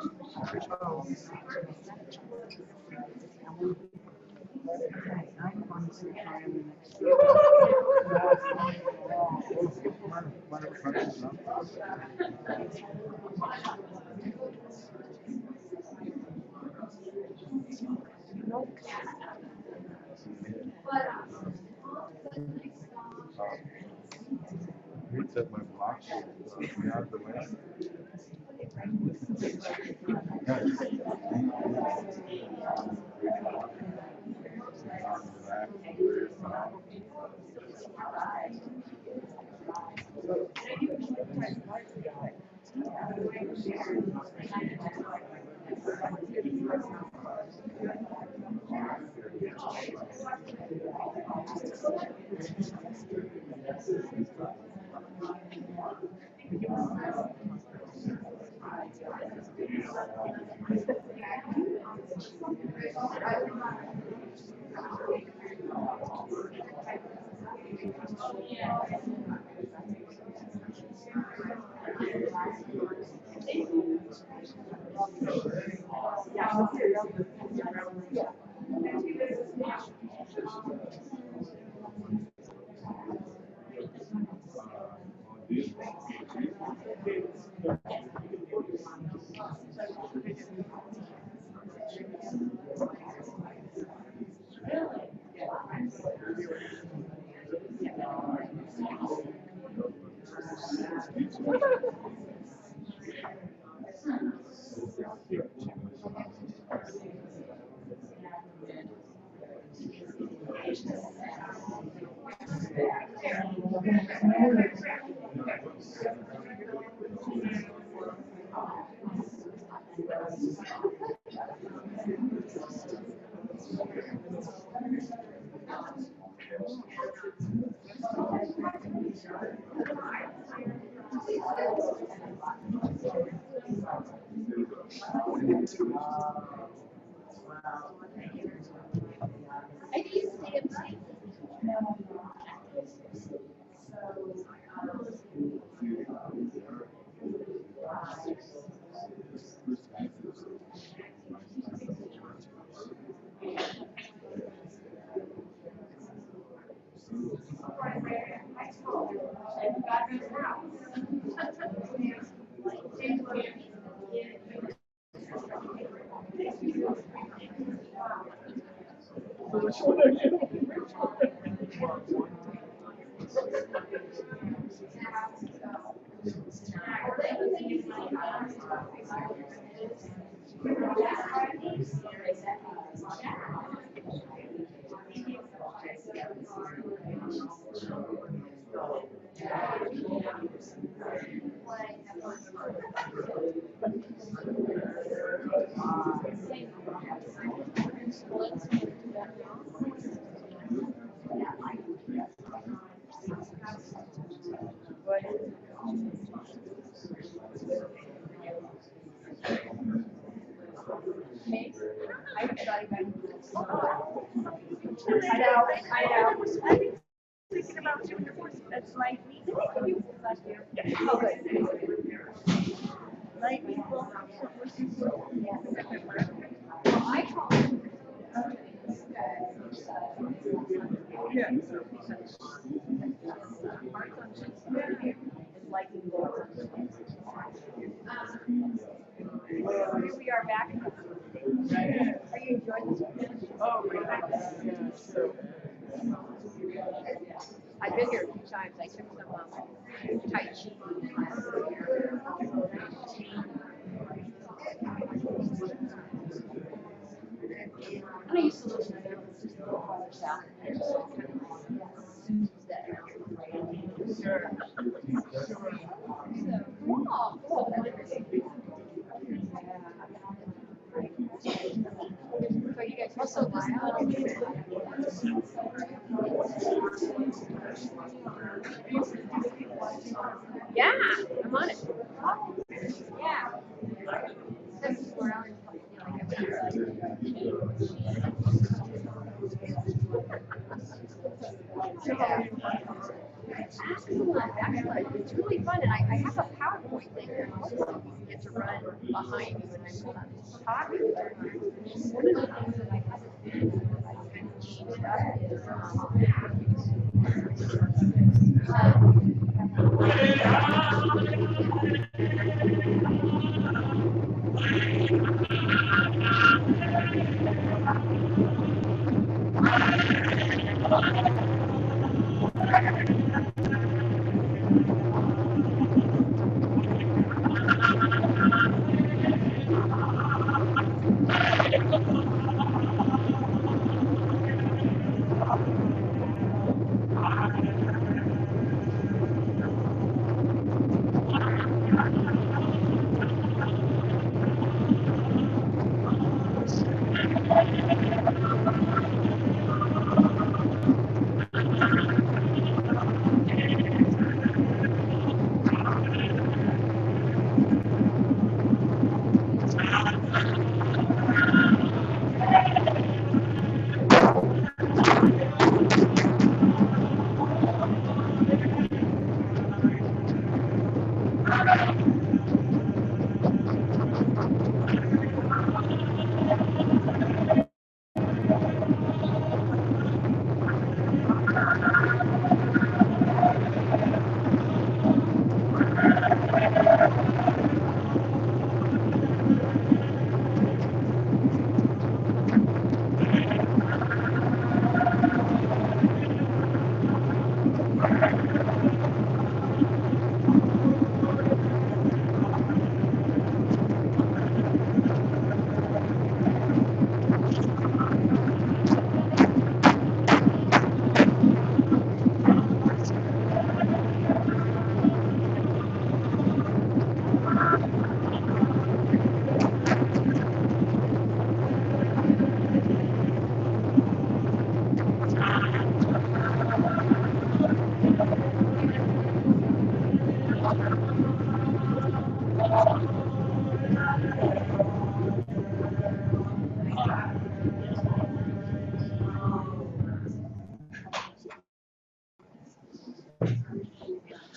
You said my block was out of the way. I do stay up late. I know. I've been thinking about doing your horse. That's like me. Oh, good. Like people. I call it. Yeah. Here we are back. Are you enjoying this? Oh, yeah. So. I've been here a few times. I took some Tai Chi. And I used to live in the Netherlands, just a little farther south. I just kind of that area. Sure. So, cool. So you guys also yeah, I'm on it. Yeah. 74 hours. Excellent. It's really fun, and I have a PowerPoint thing here. Hopefully you can get to run behind you and I'm talking. One of the things that I have to do that I kind of changed up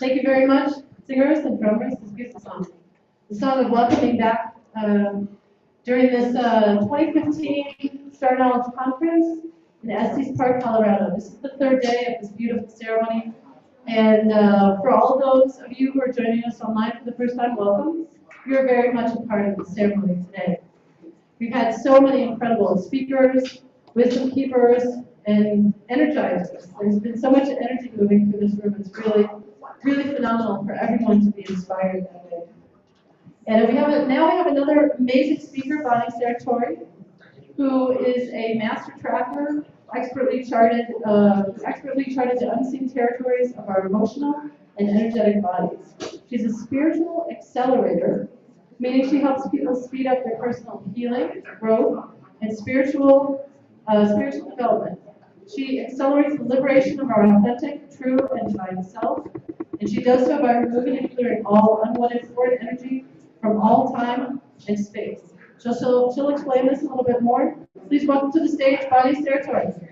Thank you very much, singers and drummers. This beautiful song. The song of welcoming back during this 2015 Star Knowledge Conference in Estes Park, Colorado. This is the third day of this beautiful ceremony. And for all those of you who are joining us online for the first time, welcome. You're very much a part of the ceremony today. We've had so many incredible speakers, wisdom keepers, and energizers. There's been so much energy moving through this room. It's really, really phenomenal for everyone to be inspired that way. And now we have another amazing speaker, Bonnie Sartori, who is a master tracker, expertly charted the unseen territories of our emotional and energetic bodies. She's a spiritual accelerator, meaning she helps people speed up their personal healing, growth, and spiritual development. She accelerates the liberation of our authentic, true, and divine self, and she does so by removing and clearing all unwanted foreign energy from all time and space. She'll explain this a little bit more. Please welcome to the stage, Bonnie Sartori.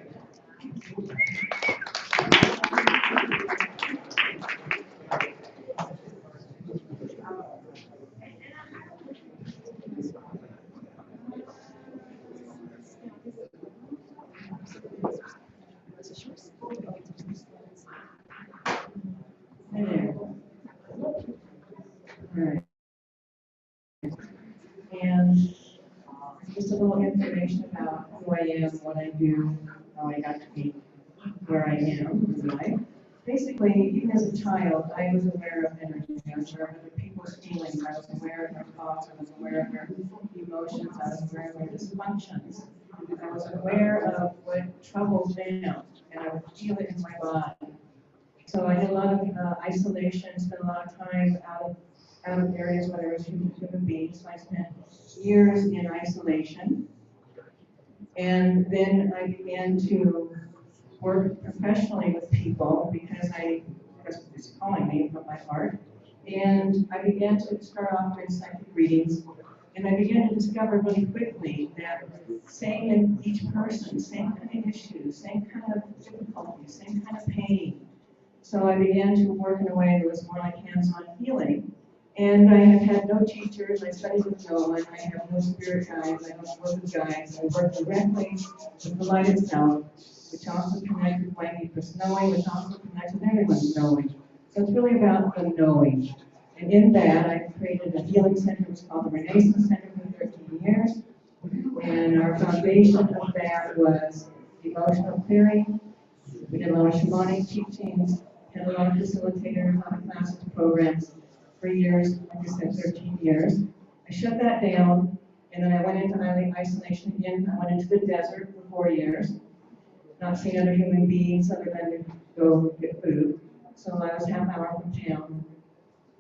Right. And just a little information about who I am, what I do, how I got to be where I am in life. Basically, even as a child, I was aware of energy. I was aware of other people's feelings. I was aware of their thoughts. I was aware of their emotions. I was aware of their dysfunctions. I was aware of what troubled them, and I would feel it in my body. So I did a lot of isolation, spent a lot of time out of areas where there was human beings. So I spent years in isolation. And then I began to work professionally with people because it's calling me from my heart. And I began to start off doing psychic readings. And I began to discover really quickly that same in each person, same kind of issues, same kind of difficulties, same kind of pain. So I began to work in a way that was more like hands-on healing. And I have had no teachers. I studied with no one. I have no spirit guides. I don't work with guides. I work directly with the light itself, which also connects with my deepest knowing, which also connects with everyone's knowing. So it's really about the knowing. And in that, I created a healing center. It was called the Renaissance Center for 13 years. And our foundation of that was emotional clearing. We did a lot of shamanic teachings, had a lot of facilitators, a lot of classes, programs. 3 years, like I said, 13 years. I shut that down, and then I went into isolation again. I went into the desert for 4 years, not seeing other human beings other than to go get food. So I was half an hour from town.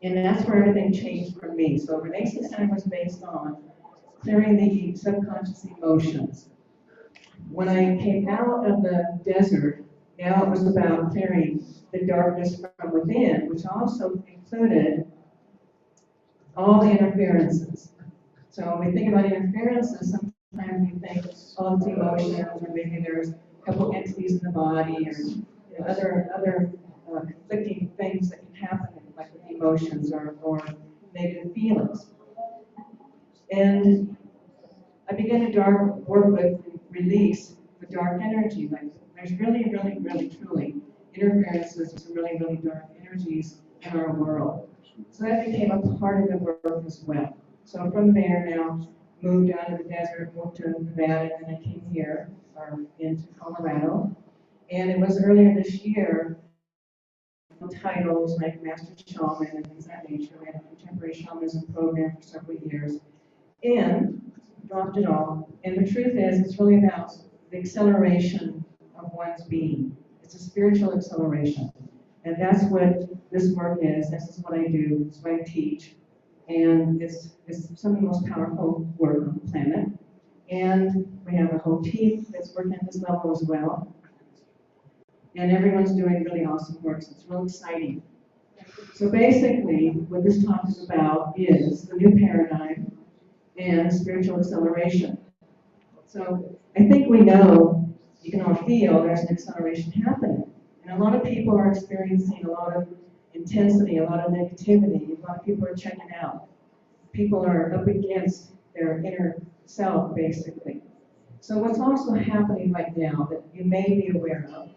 And that's where everything changed for me. So Renaissance Center was based on clearing the subconscious emotions. When I came out of the desert, now it was about clearing the darkness from within, which also included all the interferences. So when we think about interferences, sometimes we think, oh, it's emotions, or maybe there's a couple entities in the body, or other conflicting things that can happen, like with emotions or negative feelings. And I began to work with release the dark energy. Like there's really, really, really, truly interferences with some really, really dark energies in our world. So that became a part of the work as well. So from there now, moved out of the desert, moved to Nevada, and then I came here, or into Colorado. And it was earlier this year, titles like Master Shaman and things of that nature. We had a contemporary shamanism program for several years. And dropped it all. And the truth is, it's really about the acceleration of one's being. It's a spiritual acceleration. And that's what this work is. This is what I do. It's what I teach. And it's some of the most powerful work on the planet. And we have a whole team that's working at this level as well. And everyone's doing really awesome work, so it's real exciting. So basically, what this talk is about is the new paradigm and spiritual acceleration. So I think we know, you can all feel there's an acceleration happening. And a lot of people are experiencing a lot of intensity, a lot of negativity, a lot of people are checking out. People are up against their inner self, basically. So what's also happening right now that you may be aware of,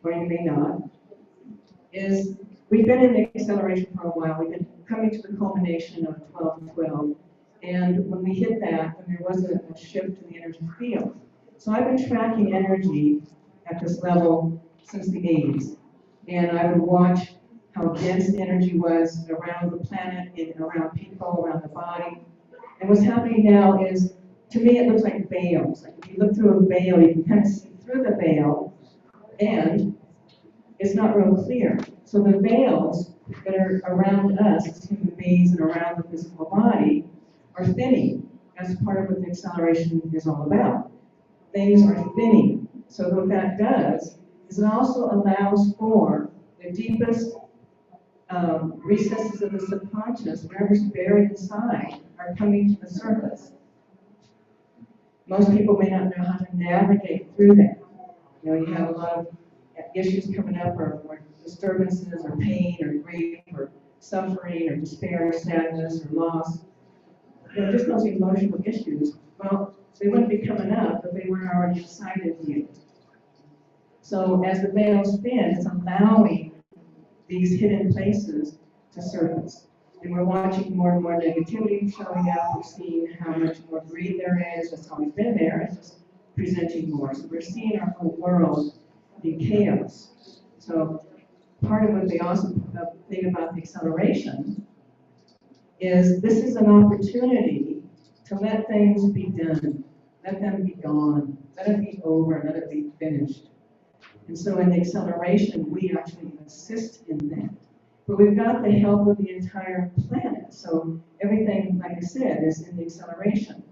or you may not, is we've been in the acceleration for a while. We've been coming to the culmination of 12-12. And when we hit that, then there was a shift in the energy field. So I've been tracking energy at this level since the 80s. And I would watch how dense energy was around the planet, and around people, around the body. And what's happening now is, to me, it looks like veils. Like if you look through a veil, you can kind of see through the veil, and it's not real clear. So the veils that are around us as human beings and around the physical body are thinning. That's part of what the acceleration is all about. Things are thinning. So what that does is it also allows for the deepest recesses of the subconscious, whatever's buried inside, are coming to the surface. Most people may not know how to navigate through that. You know, you have a lot of issues coming up, or disturbances, or pain, or grief, or suffering, or despair, or sadness, or loss. You know, just those emotional issues. Well, they wouldn't be coming up if they weren't already inside of you. So as the veils thin, it's allowing these hidden places to surface. And we're watching more and more negativity showing up. We're seeing how much more greed there is. It's always been there. It's just presenting more. So we're seeing our whole world in chaos. So part of what the awesome thing about the acceleration is this is an opportunity to let things be done. Let them be gone. Let it be over. Let it be finished. And so in the acceleration, we actually assist in that. But we've got the help of the entire planet. So everything, like I said, is in the acceleration.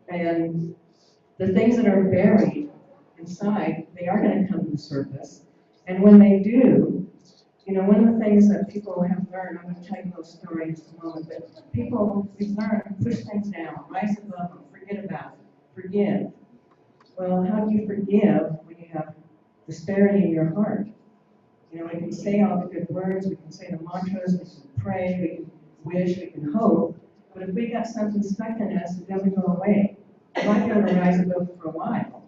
And the things that are buried inside, they are going to come to the surface. And when they do, you know, one of the things that people have learned, I'm going to tell you a little story in just a moment, but people, we've learned to push things down, rise above them, forget about it, forgive. Well, how do you forgive when you have disparity in your heart? You know, we can say all the good words, we can say the mantras, we can pray, we can wish, we can hope, but if we got something stuck in us, it doesn't go away. It might be able to rise above it for a while,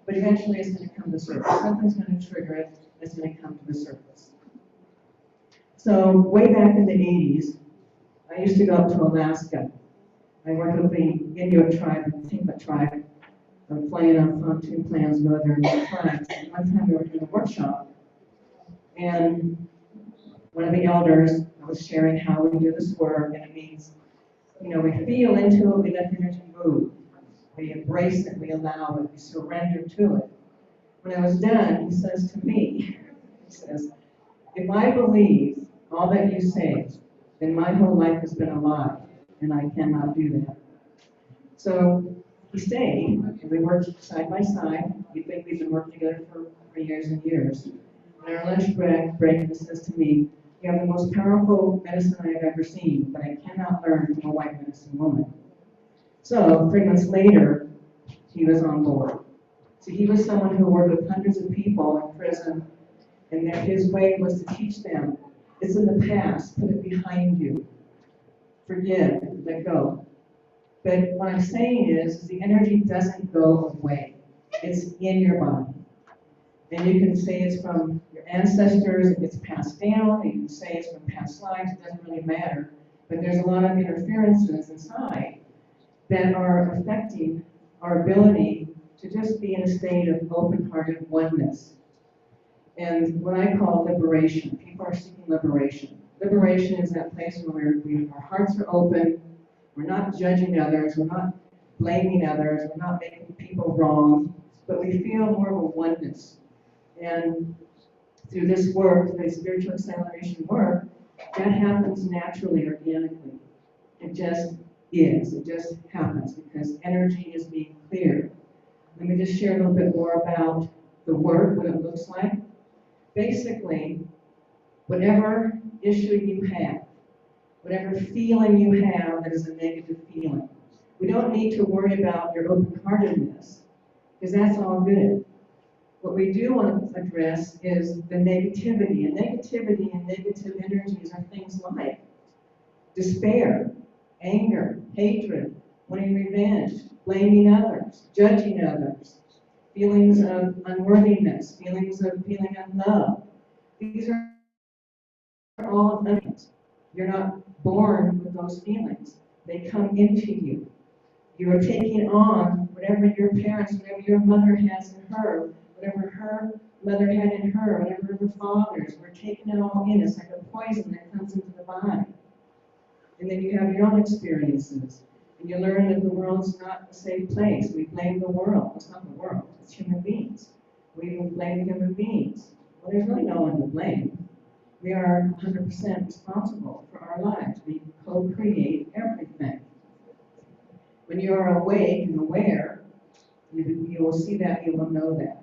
but eventually it's going to come to the surface. Something's going to trigger it, it's going to come to the surface. So way back in the 80s, I used to go up to Alaska. I worked with the Inuit tribe, the Tlingit tribe. I'm flying on pontoon plans with other tribes. And one time we were doing a workshop, and one of the elders was sharing how we do this work, and it means, you know, we feel into it, we let the energy move. We embrace it, we allow it, we surrender to it. When I was done, he says to me, he says, if I believe all that you say, then my whole life has been a lie, and I cannot do that. So he stayed, and we worked side by side. You'd think we've been working together for years and years. And our lunch break, he says to me, you have the most powerful medicine I have ever seen, but I cannot learn from a white medicine woman. So 3 months later, he was on board. So he was someone who worked with hundreds of people in prison, and that his way was to teach them, it's in the past, put it behind you. Forgive, let go. But what I'm saying is the energy doesn't go away. It's in your body. And you can say it's from your ancestors, it gets passed down, you can say it's from past lives, it doesn't really matter. But there's a lot of interferences inside that are affecting our ability to just be in a state of open-hearted oneness. And what I call liberation. People are seeking liberation. Liberation is that place where our hearts are open, we're not judging others, we're not blaming others, we're not making people wrong, but we feel more of a oneness. And through this work, the spiritual acceleration work, that happens naturally, organically. It just is. It just happens because energy is being cleared. Let me just share a little bit more about the work, what it looks like. Basically, whatever issue you have, whatever feeling you have that is a negative feeling, we don't need to worry about your open-heartedness, because that's all good. What we do want to address is the negativity. And negativity and negative energies are things like despair, anger, hatred, wanting revenge, blaming others, judging others, feelings of unworthiness, feelings of feeling unloved. These are all things. You're not born with those feelings. They come into you. You are taking on whatever your parents, whatever your mother has in her, whatever her mother had in her, whatever her father's. We're taking it all in. It's like a poison that comes into the body. And then you have your own experiences. And you learn that the world's not a safe place. We blame the world. It's not the world. It's human beings. We blame human beings. Well, there's really no one to blame. We are 100% responsible for our lives. We co-create everything. When you are awake and aware, you will see that, you will know that.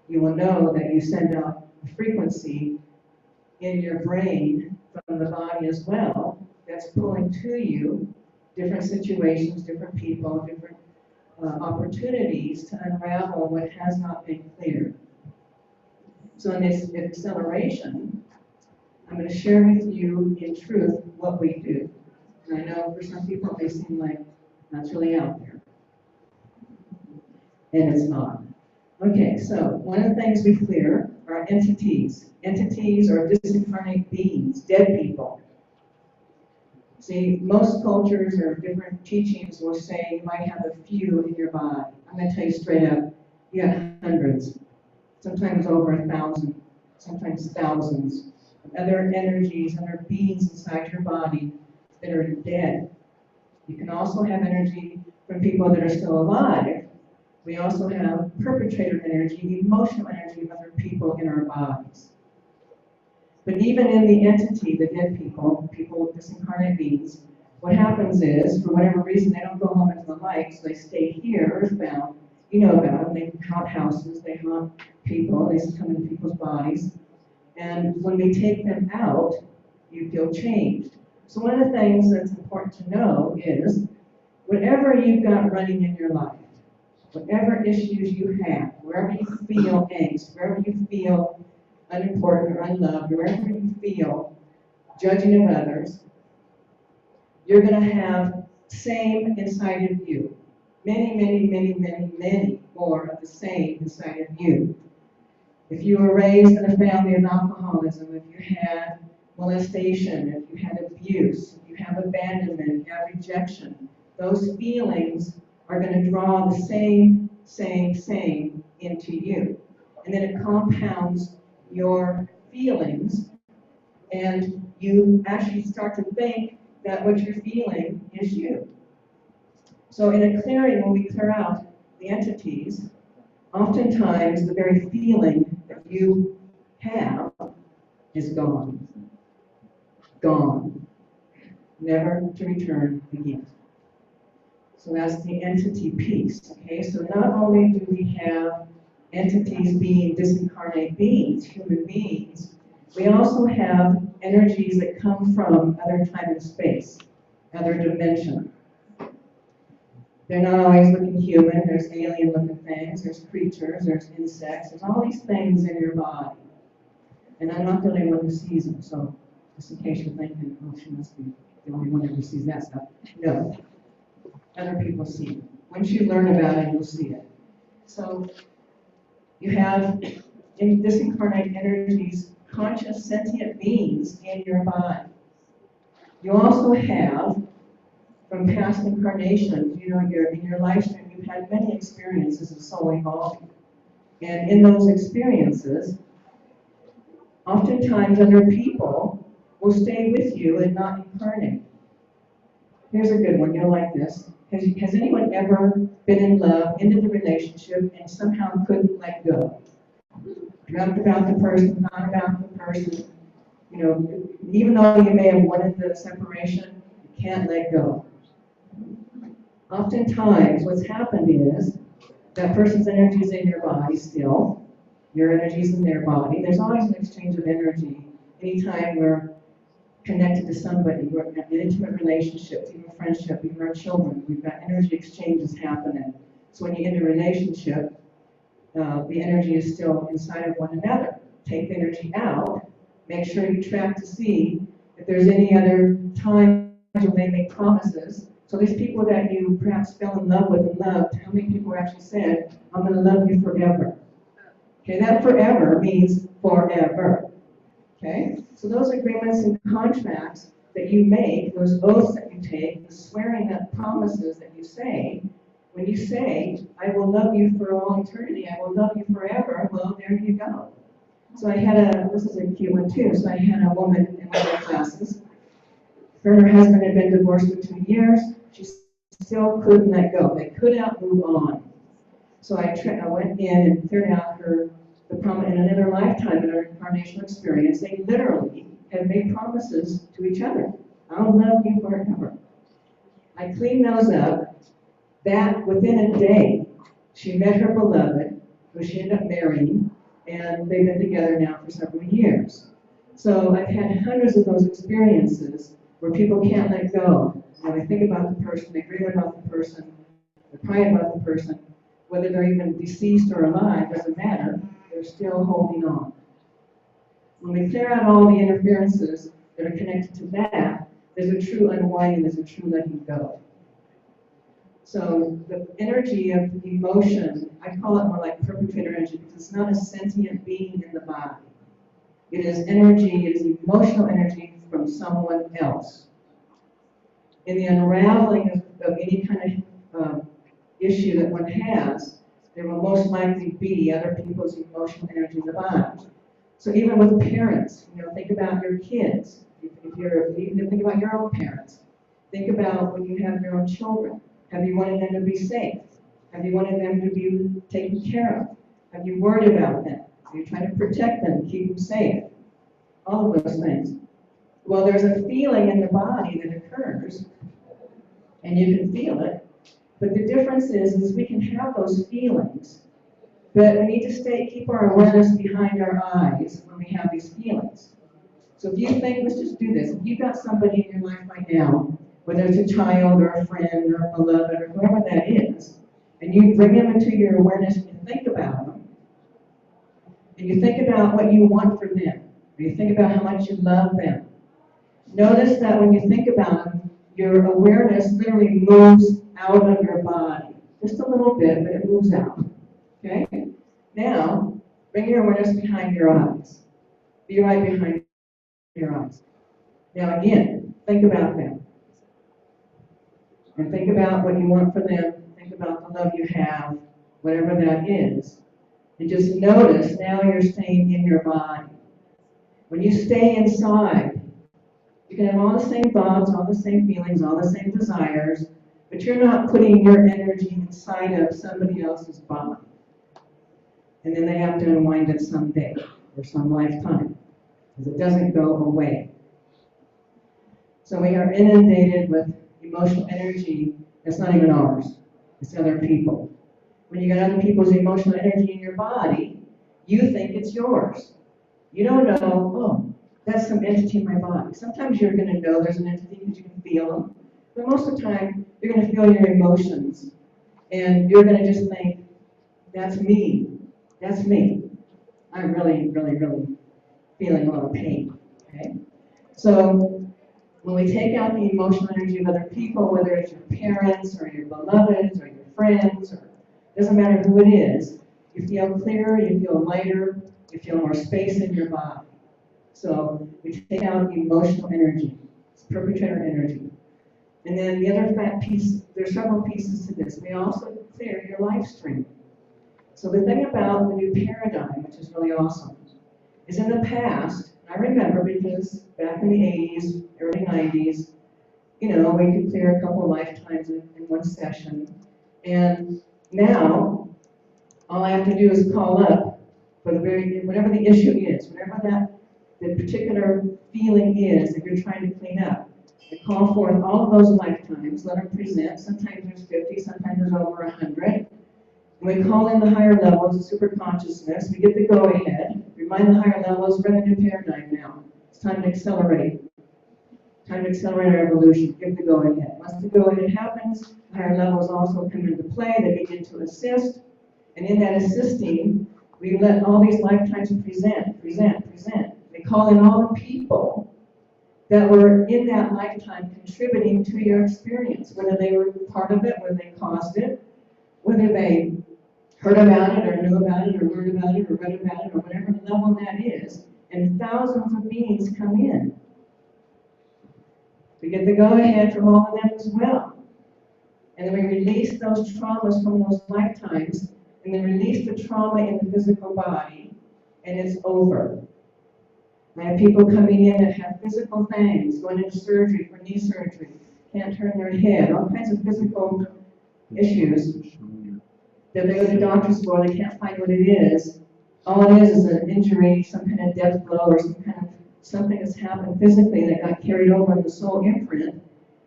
You will know that you send out a frequency in your brain from the body as well that's pulling to you different situations, different people, different opportunities to unravel what has not been cleared. So in this acceleration, I'm going to share with you in truth what we do. And I know for some people it may seem like that's really out there. And it's not. Okay, so one of the things we clear are entities. Entities are disincarnate beings, dead people. See, most cultures or different teachings will say you might have a few in your body. I'm going to tell you straight up, you have hundreds, sometimes over 1,000, sometimes thousands of other energies, other beings inside your body that are dead. You can also have energy from people that are still alive. We also have perpetrator energy, emotional energy of other people in our bodies. But even in the entity, the dead people, people with disincarnate beings, what happens is, for whatever reason, they don't go home into the light, so they stay here, earthbound. You know about them. They haunt houses, they haunt people, they come into people's bodies. And when we take them out, you feel changed. So one of the things that's important to know is, whatever you've got running in your life, whatever issues you have, wherever you feel angst, wherever you feel unimportant or unloved, wherever you feel judging of others, you're going to have same inside of you. Many, many, many, many, many more of the same inside of you. If you were raised in a family of alcoholism, if you had molestation, if you had abuse, if you have abandonment, you have rejection, those feelings are going to draw the same into you. And then it compounds your feelings, and you actually start to think that what you're feeling is you. So in a clearing, when we clear out the entities, oftentimes the very feeling that you have is gone. Gone. Never to return again. So that's the entity piece, okay? So not only do we have entities being disincarnate beings, human beings, we also have energies that come from other time and space, other dimension. They're not always looking human. There's alien looking things, there's creatures, there's insects, there's all these things in your body. And I'm not the only one who sees them, so just in case you're thinking, oh, she must be the only one who sees that stuff. No. Other people see it. Once you learn about it, you'll see it. So you have in disincarnate energies, conscious sentient beings in your body. You also have, from past incarnations, you know, in your lifetime, you've had many experiences of soul evolving. And in those experiences, oftentimes other people will stay with you and not incarnate. Here's a good one, you'll like this. Has anyone ever been in love, ended the relationship, and somehow couldn't let go? Dreamt about the person, thought about the person. You know, even though you may have wanted the separation, you can't let go. Oftentimes, what's happened is that person's energy is in your body still. Your energy is in their body. There's always an exchange of energy. Anytime we're connected to somebody, we're in an intimate relationship, even friendship, even our children, we've got energy exchanges happening. So when you end a relationship, the energy is still inside of one another. Take the energy out, make sure you track to see if there's any other times when they make promises. So these people that you perhaps fell in love with and loved, how many people actually said, I'm going to love you forever? Okay, that forever means forever. Okay, so those agreements and contracts that you make, those oaths that you take, the swearing up promises that you say, when you say, I will love you for all eternity, I will love you forever, well, there you go. So I had this is a cute one too, so I had a woman in one of my classes. Her and her husband had been divorced for 2 years. She still couldn't let go. They could not move on. So I went in and cleared out the promise in another lifetime, in her incarnational experience. They literally had made promises to each other. I'll love you forever. I cleaned those up. That within a day, she met her beloved, who she ended up marrying, and they've been together now for several years. So I've had hundreds of those experiences where people can't let go. They think about the person, they dream about the person, they cry about the person, whether they're even deceased or alive, doesn't matter, they're still holding on. When we clear out all the interferences that are connected to that, there's a true unwinding, there's a true letting go. So the energy of emotion, I call it more like perpetrator energy because it's not a sentient being in the body. It is energy, it is emotional energy from someone else. In the unraveling of any kind of issue that one has, there will most likely be other people's emotional energy in the body. So even with parents, think about your kids. Even think about your own parents. Think about when you have your own children. Have you wanted them to be safe? Have you wanted them to be taken care of? Have you worried about them? Are you trying to protect them, keep them safe? All of those things. Well, there's a feeling in the body that occurs, and you can feel it. But the difference is we can have those feelings, but we need to keep our awareness behind our eyes when we have these feelings. So if you think, let's just do this. If you've got somebody in your life right now, whether it's a child or a friend or a beloved or whoever that is, and you bring them into your awareness and you think about them, and you think about what you want for them, or you think about how much you love them, notice that when you think about them, your awareness literally moves out of your body. Just a little bit, but it moves out. Okay? Now, bring your awareness behind your eyes. Be right behind your eyes. Now again, think about them. And think about what you want for them. Think about the love you have, whatever that is. And just notice now you're staying in your body. When you stay inside, you can have all the same thoughts, all the same feelings, all the same desires, but you're not putting your energy inside of somebody else's body. And then they have to unwind it someday or some lifetime, because it doesn't go away. So we are inundated with emotional energy that's not even ours. It's other people. When you got other people's emotional energy in your body, you think it's yours. You don't know, oh, that's some entity in my body. Sometimes you're going to know there's an entity because you can feel them. But most of the time, you're going to feel your emotions. And you're going to just think, that's me. That's me. I'm really, really, really feeling a lot of pain. Okay? So when we take out the emotional energy of other people, whether it's your parents or your beloveds or your friends, or it doesn't matter who it is, you feel clearer, you feel lighter, you feel more space in your body. So we take out the emotional energy, it's perpetrator energy. And then the other fat piece, there's several pieces to this. We also clear your life stream. So the thing about the new paradigm, which is really awesome, is in the past, I remember because back in the 80s, early 90s, we could clear a couple of lifetimes in one session. And now, all I have to do is call up for whatever the issue is, whatever the particular feeling is that you're trying to clean up. I call forth all of those lifetimes, let them present. Sometimes there's 50, sometimes there's over 100. And we call in the higher levels of super consciousness. We get the go-ahead. Remind the higher levels, we're in the new paradigm now. It's time to accelerate. Time to accelerate our evolution. Give the go-ahead. Once the go-ahead happens, higher levels also come into play. They begin to assist. And in that assisting, we let all these lifetimes present. They call in all the people that were in that lifetime contributing to your experience, whether they were part of it, whether they caused it, whether they heard about it or knew about it or learned about it or read about it or whatever level that is. And thousands of beings come in. We get the go-ahead from all of them as well. And then we release those traumas from those lifetimes, and then release the trauma in the physical body, and it's over. I have people coming in that have physical things, going into surgery for knee surgery, can't turn their head, all kinds of physical issues that they go to doctors for, they can't find what it is. All it is an injury, some kind of death blow, or some kind of something that's happened physically that got carried over in the soul imprint.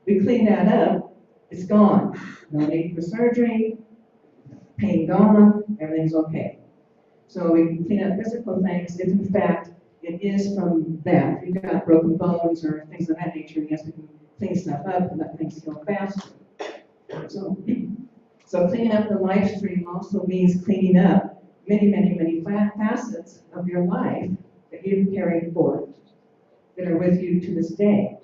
We clean that up, it's gone. No need for surgery, pain gone, everything's okay. So we can clean up physical things if in fact it is from that. If you've got broken bones or things of that nature, yes, we can clean stuff up and let things heal faster. So cleaning up the life stream also means cleaning up many facets of your life that you've carried forth, that are with you to this day.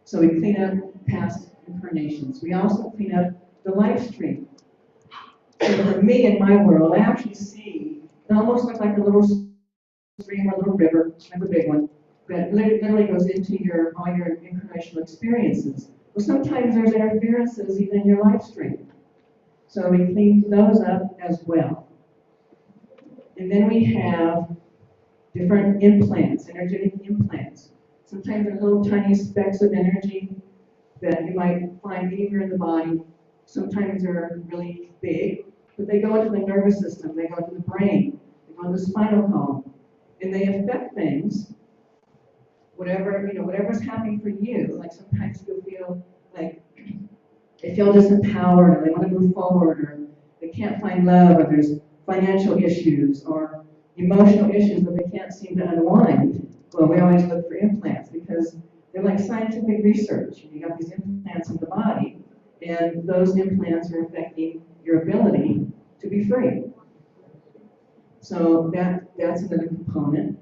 So we clean up past incarnations. We also clean up the life stream. So for me, in my world, I actually see it almost looks like a little stream or a little river, like a big one, that literally goes into all your incarnational experiences. Well, sometimes there's interferences even in your life stream. So we clean those up as well. And then we have different implants, energetic implants. Sometimes they're little tiny specks of energy that you might find anywhere in the body. Sometimes they're really big, but they go into the nervous system, they go into the brain, they go into the spinal column, and they affect things. Whatever's happening for you. Like sometimes you'll feel like they feel disempowered, or they want to move forward, or they can't find love, or there's financial issues, or emotional issues that they can't seem to unwind. Well, we always look for implants because they're like scientific research. You got these implants in the body, and those implants are affecting your ability to be free. So that's another component.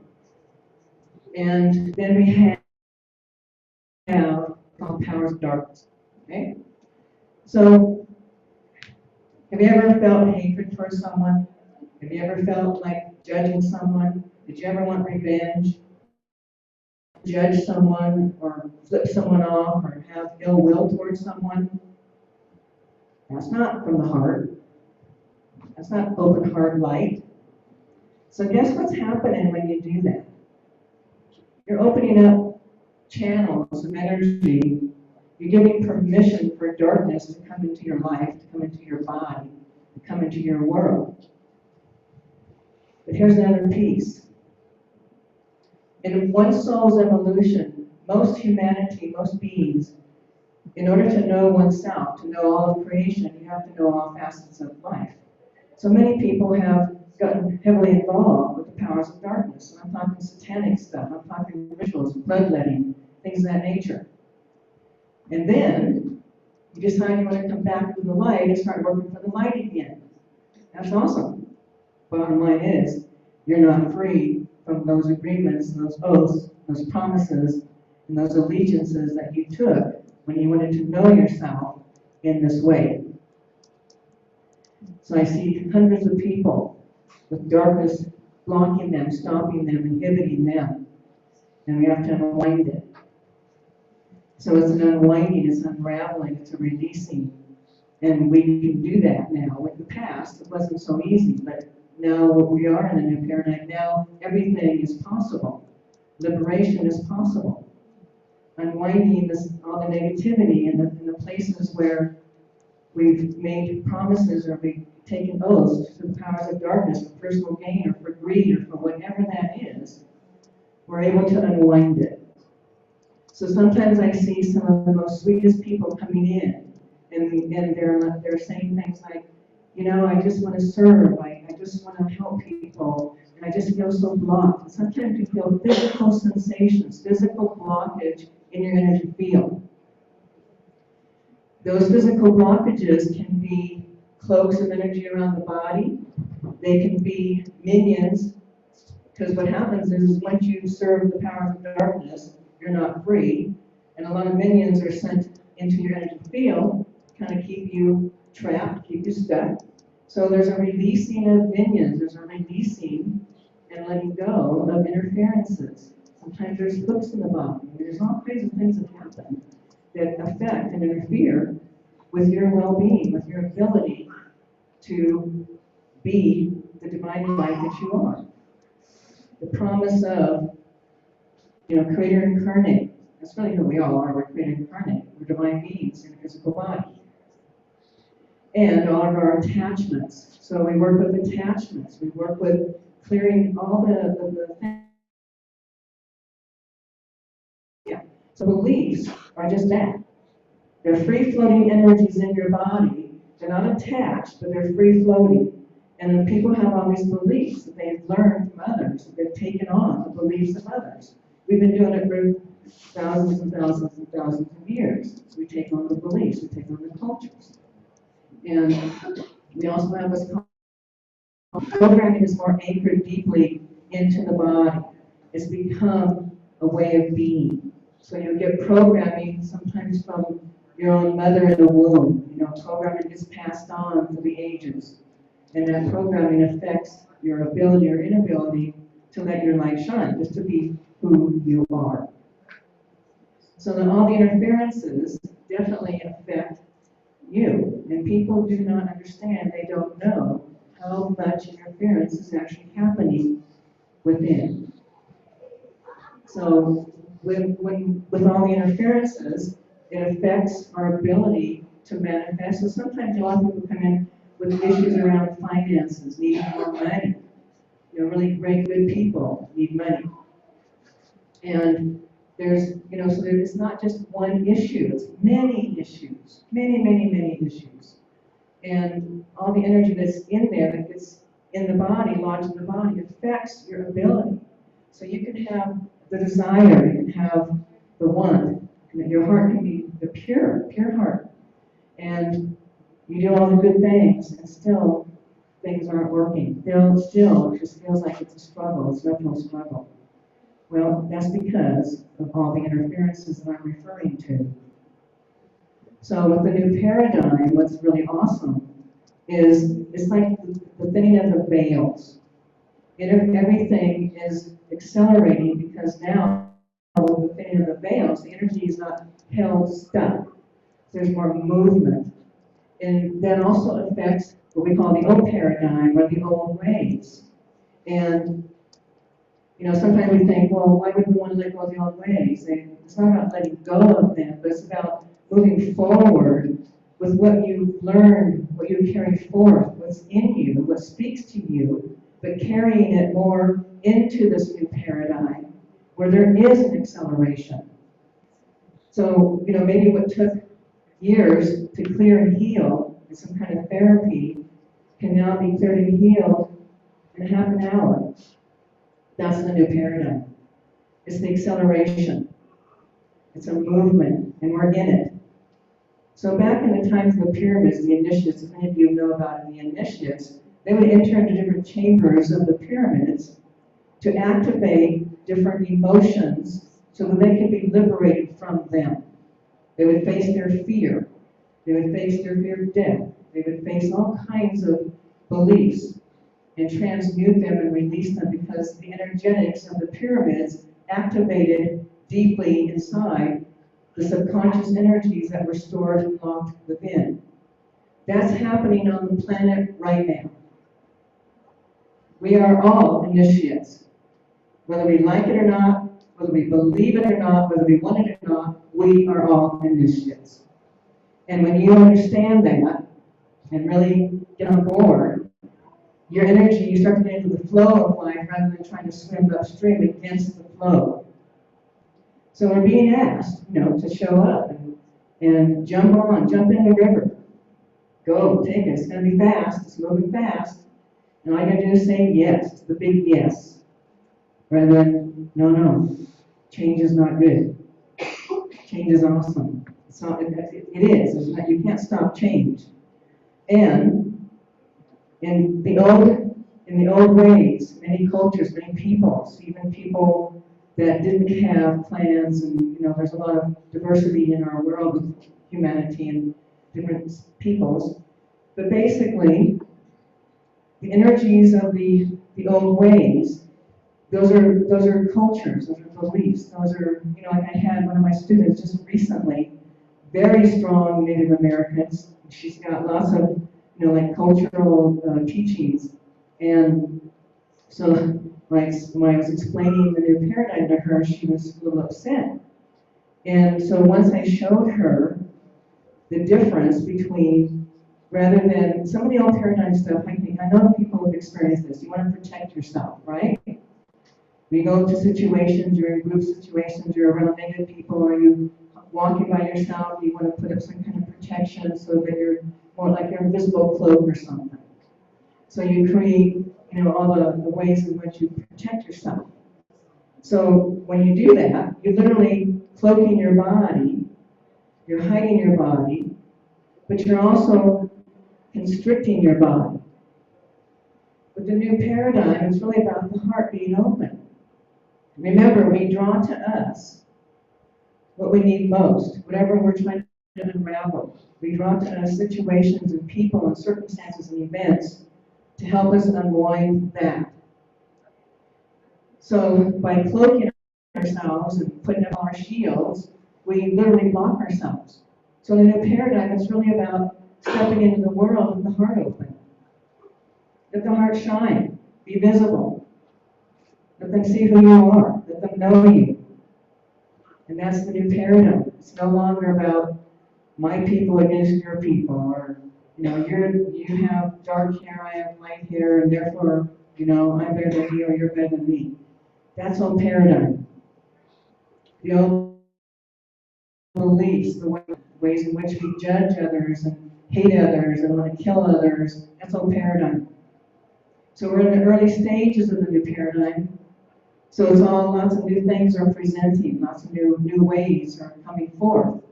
And then we have powers of darkness. Okay? So, have you ever felt hatred towards someone? Have you ever felt like judging someone? Did you ever want revenge? Judge someone or flip someone off or have ill will towards someone? That's not from the heart. That's not open heart light. So guess what's happening when you do that? You're opening up channels of energy. You're giving permission for darkness to come into your life, to come into your body, to come into your world. But here's another piece. In one soul's evolution, most humanity, most beings, in order to know oneself, to know all of creation, you have to know all facets of life. So many people have gotten heavily involved with the powers of darkness. And I'm talking satanic stuff, I'm talking rituals, bloodletting, things of that nature. And then you decide you want to come back to the light and start working for the light again. That's awesome. Bottom line is, you're not free from those agreements, those oaths, those promises, and those allegiances that you took when you wanted to know yourself in this way. So I see hundreds of people with darkness blocking them, stopping them, inhibiting them, and we have to unwind it. So it's an unwinding, it's unraveling, it's a releasing, and we can do that now. In the past, it wasn't so easy, but now we are in a new paradigm. Now everything is possible. Liberation is possible. Unwinding all the negativity in the places where we've made promises or we've taken oaths to the powers of darkness for personal gain or for greed or for whatever that is, we're able to unwind it. So sometimes I see some of the most sweetest people coming in, and they're saying things like, I just want to serve, I just want to help people, and I just feel so blocked. And sometimes you feel physical sensations, physical blockage in your energy field. Those physical blockages can be cloaks of energy around the body. They can be minions, because what happens is once you serve the powers of darkness, you're not free. And a lot of minions are sent into your energy field, kind of keep you trapped, keep you stuck. So there's a releasing of minions, there's a releasing and letting go of interferences. Sometimes there's hooks in the body. There's all kinds of things that happen that affect and interfere with your well-being, with your ability to be the divine light that you are. The promise of, creator incarnate. That's really who we all are. We're creator incarnate. We're divine beings in a physical body. And all of our attachments. So we work with attachments. We work with clearing all the things. Yeah. So beliefs are just that. They're free-floating energies in your body. They're not attached, but they're free-floating. And then people have all these beliefs that they've learned from others, that they've taken on the beliefs of others. We've been doing it for thousands and thousands and thousands of years. So we take on the beliefs, we take on the cultures. And we also have what's called programming is more anchored deeply into the body. It's become a way of being. So you get programming sometimes from your own mother in the womb. Programming gets passed on through the ages. And that programming affects your ability or inability to let your light shine, just to be who you are. So then all the interferences definitely affect you. And people do not understand, they don't know how much interference is actually happening within. So with all the interferences, it affects our ability to manifest. So sometimes a lot of people come in with issues around finances, needing more money. Really great, good people need money. And there's, so it's not just one issue, it's many issues, many issues. And all the energy that's in there, that gets in the body, lodged in the body, affects your ability. So you can have the desire, you can have the want, your heart can be the pure heart. And you do all the good things, and still things aren't working. Still, it just feels like it's a struggle, it's an uphill struggle. Well, that's because of all the interferences that I'm referring to. So with the new paradigm, what's really awesome is it's like the thinning of the veils. Everything is accelerating because now, with the thinning of the veils, the energy is not held stuck. There's more movement. And that also affects what we call the old paradigm or the old ways. And sometimes we think, well, why would we want to let go of the old ways? And it's not about letting go of them, but it's about moving forward with what you've learned, what you carry forth, what's in you, what speaks to you, but carrying it more into this new paradigm where there is an acceleration. So, maybe what took years to clear and heal with some kind of therapy can now be cleared and healed in half an hour. That's the new paradigm. It's the acceleration. It's a movement, and we're in it. So back in the times of the pyramids, the initiates, if any of you know about the initiates, they would enter into different chambers of the pyramids to activate different emotions so that they could be liberated from them. They would face their fear. They would face their fear of death. They would face all kinds of beliefs and transmute them and release them because the energetics of the pyramids activated deeply inside the subconscious energies that were stored and locked within. That's happening on the planet right now. We are all initiates. Whether we like it or not, whether we believe it or not, whether we want it or not, we are all initiates. And when you understand that and really get on board, your energy, you start to get into the flow of life rather than trying to swim upstream against the flow. So we're being asked, to show up and jump in the river. Go, take it. It's going to be fast. It's moving fast. And all you got to do is say yes. It's the big yes. Rather than, no. Change is not good. Change is awesome. It is. You can't stop change. And In the old ways, many cultures, many peoples, even people that didn't have plans, and there's a lot of diversity in our world with humanity and different peoples. But basically, the energies of the old ways, those are cultures, those are beliefs, those are, like I had one of my students just recently, very strong Native Americans. She's got lots of, like cultural teachings. And so, like, when I was explaining the new paradigm to her, she was a little upset. And so once I showed her the difference between, rather than some of the old paradigm stuff, I know people have experienced this. You want to protect yourself, right? You go to situations, you're in group situations, you're around negative people, or you walking by yourself, you want to put up some kind of protection so that you're more like your invisible cloak or something. So you create, all the ways in which you protect yourself. So when you do that, you're literally cloaking your body, you're hiding your body, but you're also constricting your body. With the new paradigm, it's really about the heart being open. Remember, we draw to us what we need most, whatever we're trying to unravel. We draw to us situations and people and circumstances and events to help us unwind that. So by cloaking ourselves and putting up our shields, we literally block ourselves. So in the new paradigm, it's really about stepping into the world with the heart open. Let the heart shine, be visible. Let them see who you are. Let them know you. And that's the new paradigm. It's no longer about my people against your people, or you have dark hair, I have light hair, and therefore, I'm better than you or you're better than me. That's old paradigm. The old beliefs, the ways in which we judge others and hate others and want to kill others, that's old paradigm. So we're in the early stages of the new paradigm. So it's all, lots of new things are presenting, lots of new ways are coming forth.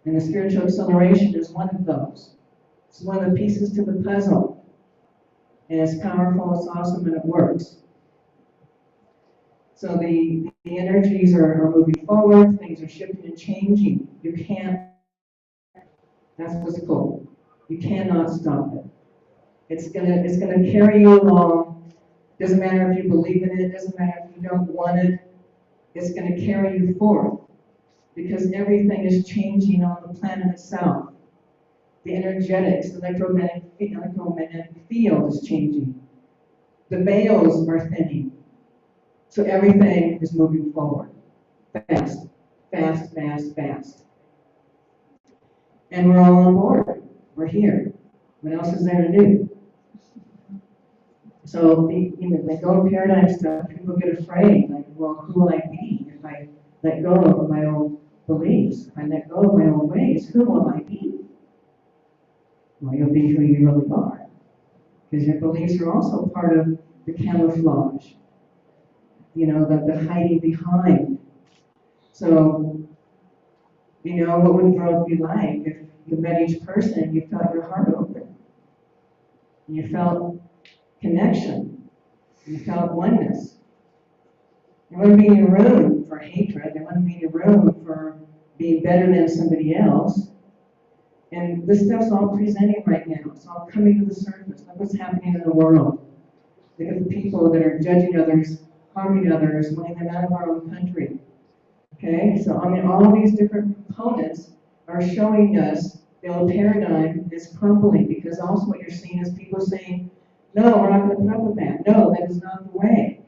And the spiritual acceleration is one of those. It's one of the pieces to the puzzle. And it's powerful, it's awesome, and it works. So the energies are moving forward, things are shifting and changing. You can't, that's what's cool. You cannot stop it. It's gonna carry you along. Doesn't matter if you believe in it, doesn't matter if you don't want it, it's gonna carry you forth. Because everything is changing on the planet itself. The energetics, the electromagnetic field is changing. The veils are thinning. So everything is moving forward. Fast, fast, fast, fast. And we're all on board. We're here. What else is there to do? So the old paradigm stuff, people get afraid. Like, well, who will I be if I let go of my old beliefs? If I let go of my old ways, who will I be? Well, you'll be who you really are. Because your beliefs are also part of the camouflage. The hiding behind. So, what would growth be like if you met each person and you felt your heart open? And you felt connection. You felt oneness. There wouldn't be any room for hatred. There wouldn't be any room for being better than somebody else. And this stuff's all presenting right now. It's all coming to the surface. Look what's happening in the world. Look at the people that are judging others, harming others, wanting them out of our own country. Okay? So, all these different components are showing us the old paradigm is crumbling, because also what you're seeing is people saying, no, we're not going to put up with that. No, that is not the way.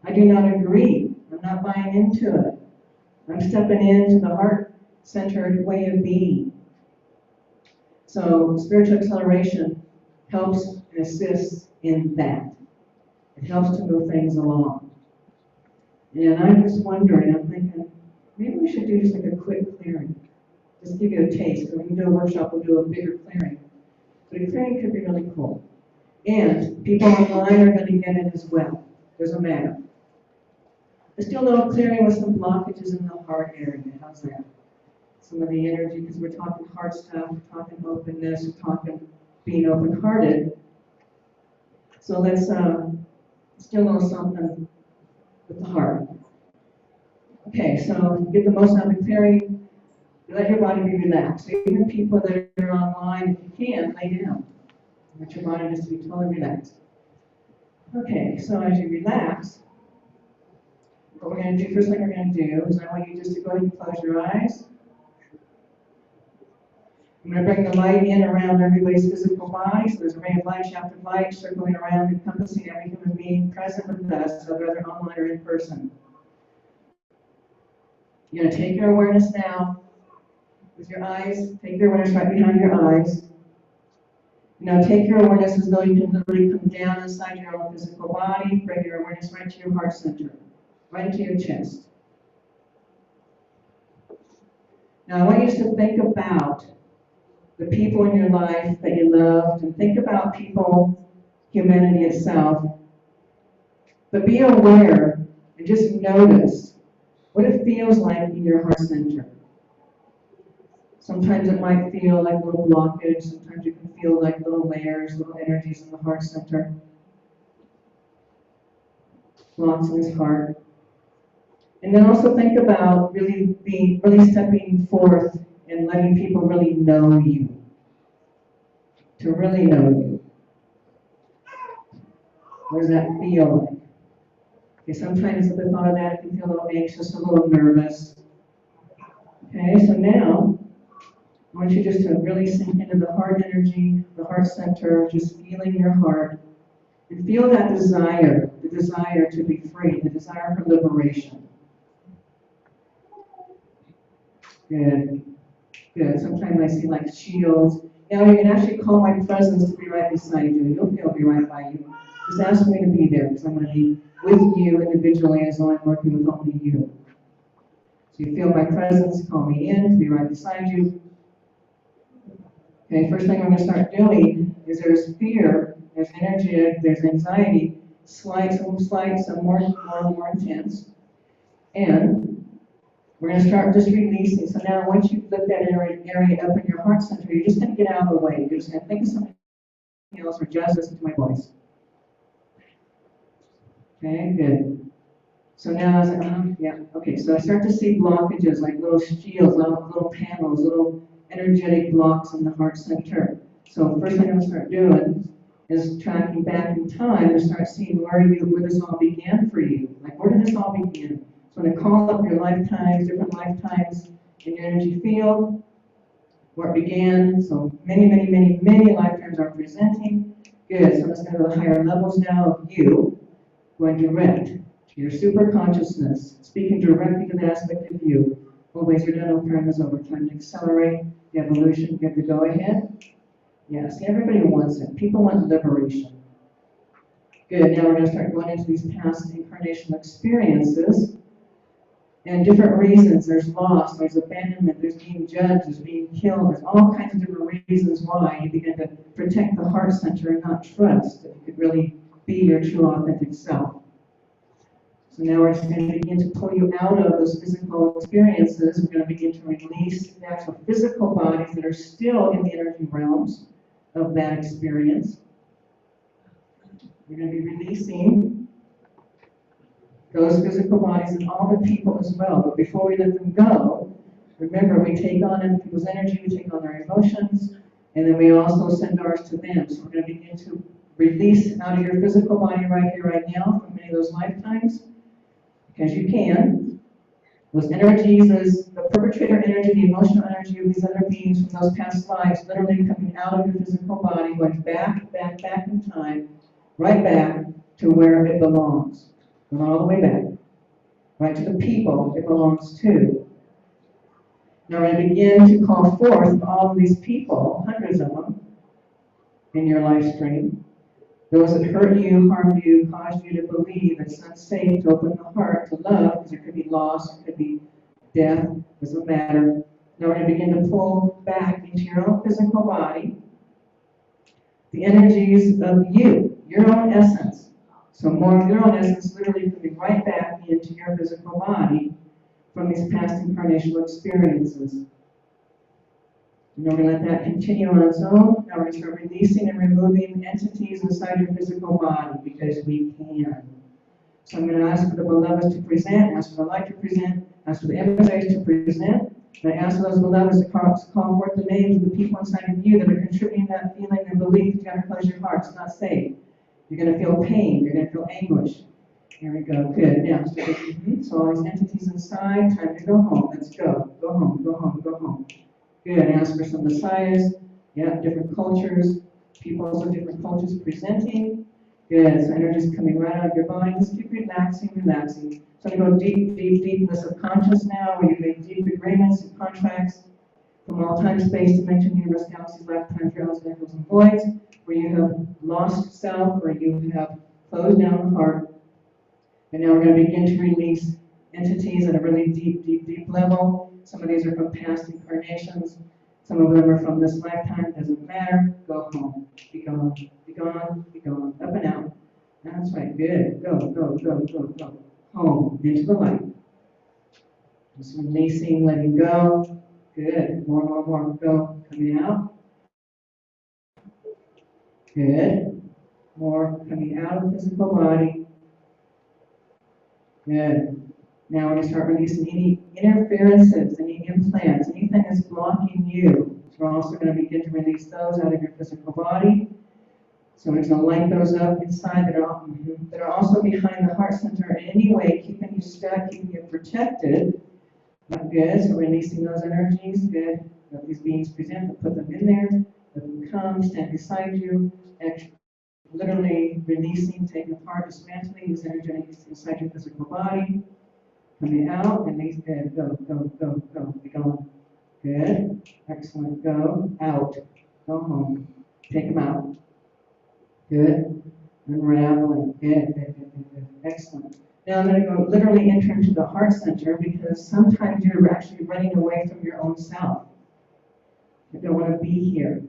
I do not agree. I'm not buying into it. I'm stepping into the heart-centered way of being. So spiritual acceleration helps and assists in that. It helps to move things along. And I'm just wondering, I'm thinking, maybe we should do just like a quick clearing. Just give you a taste. Because when we do a workshop, we'll do a bigger clearing. But a clearing could be really cool. And people online are going to get it as well. Doesn't matter. Let's do a little clearing with some blockages in the heart area. How's that? Some of the energy, because we're talking heart stuff, we're talking openness, we're talking being open-hearted. So let's do a little something with the heart. Okay, so get the most out of the clearing. Let your body be relaxed. So even people that are online, if you can, lay down. Let your body just be totally relaxed. Okay, so as you relax, what we're going to do, first thing we're going to do is I want you just to go ahead and close your eyes. I'm going to bring the light in around everybody's physical body. So there's a ray of light, shaft of light, circling around, encompassing every human being present with us, whether online or in person. You're going to take your awareness now with your eyes. Take your awareness right behind your eyes. Now take your awareness as though you can literally come down inside your own physical body. Bring your awareness right to your heart center, right into your chest. Now I want you to think about the people in your life that you loved, and think about people, humanity itself. But be aware and just notice what it feels like in your heart center. Sometimes it might feel like a little blockage. Sometimes you can feel like little layers, little energies in the heart center. Blocks in his heart. And then also think about really stepping forth and letting people really know you. To really know you. What does that feel like? Okay, sometimes at the thought of that, you can feel a little anxious, a little nervous. Okay, so now, I want you just to really sink into the heart energy, the heart center, just feeling your heart, and feel that desire, the desire to be free, the desire for liberation. Good, good. Sometimes I see like shields. Now you can actually call my presence to be right beside you. You'll feel me right by you. Just ask me to be there because I'm going to be with you individually as though I'm working with only you. So you feel my presence, call me in to be right beside you. Okay, first thing I'm going to start doing is there's fear, there's energy, there's anxiety, some more intense. And we're going to start just releasing. So now once you've lit that area up in your heart center, you're just going to get out of the way. You're just going to think of something else or just listen to my voice. Okay, good. So now I was like, yeah, okay. So I start to see blockages like little shields, little panels, little energetic blocks in the heart center. So first thing I'm going to start doing is tracking back in time and start seeing where this all began for you. Like, where did this all begin? So I'm going to call up your lifetimes, different lifetimes in your energy field, where it began. So many lifetimes are presenting. Good. So I'm just going to go to the higher levels now of you, going direct to your super consciousness, speaking directly to the aspect of you. Always, your dental time is over. Time to accelerate the evolution. Give the go ahead. Yes, everybody wants it. People want liberation. Good. Now we're going to start going into these past incarnational experiences. And different reasons. There's loss, there's abandonment, there's being judged, there's being killed. There's all kinds of different reasons why you begin to protect the heart center and not trust that you could really be your true authentic self. So now we're just going to begin to pull you out of those physical experiences. We're going to begin to release the actual physical bodies that are still in the energy realms of that experience. We're going to be releasing those physical bodies and all the people as well. But before we let them go, remember, we take on other people's energy, we take on their emotions, and then we also send ours to them. So we're going to begin to release out of your physical body right here, right now, from many of those lifetimes, because you can. Those energies, the perpetrator energy, the emotional energy of these other beings from those past lives, literally coming out of your physical body, going back in time, right back to where it belongs. Going all the way back, right to the people it belongs to. Now we're going to begin to call forth all of these people, hundreds of them, in your life stream. Those that hurt you, harmed you, caused you to believe it's unsafe to open the heart to love, because there could be loss, it could be death, doesn't matter. Now we're going to begin to pull back into your own physical body the energies of you, your own essence. So more of your own essence literally coming right back into your physical body from these past incarnational experiences. And we're going to let that continue on its own. Now we're going to start releasing and removing entities inside your physical body because we can. So I'm going to ask for the beloveds to present, ask for the light to present, ask for the emissaries to present. And I ask those beloveds to call forth the names of the people inside of you that are contributing that feeling and belief that you have to close your heart. It's not safe. You're going to feel pain. You're going to feel anguish. Here we go. Good. Now, so all these entities inside, time to go home. Let's go. Go home, go home, go home. Good. Ask for some messiahs. Yeah, different cultures. Peoples of different cultures presenting. Good. So energy's coming right out of your body. Just keep relaxing, relaxing. So I'm going to go deep, deep, deep in the subconscious now, where you make deep agreements and contracts from all time, space, dimension, universe, galaxies, lifetimes, realities, echoes, and voids, where you have lost self, where you have closed down the heart. And now we're going to begin to release entities at a really deep, deep, deep level. Some of these are from past incarnations. Some of them are from this lifetime. Doesn't matter. Go home. Be gone. Be gone. Be gone. Up and out. That's right. Good. Go, go, go, go, go. Home. Into the light. Just releasing, letting go. Good. More, more, more. Go. Coming out. Good. More coming out of the physical body. Good. Now we're going to start releasing any interferences, any implants, anything that's blocking you. So we're also going to begin to release those out of your physical body. So we're going to light those up inside that are also behind the heart center in any way, keeping you stuck, keeping you protected. Good. So releasing those energies. Good. Let these beings present, put them in there. Let them come, stand beside you. Literally releasing, taking apart, dismantling these energies inside your physical body. Coming out, release, good, go, go, go, go, be gone. Good, excellent, go, out, go home, take them out. Good, unraveling, good, good, good, good, good, excellent. Now I'm going to go literally enter into the heart center because sometimes you're actually running away from your own self. You don't want to be here.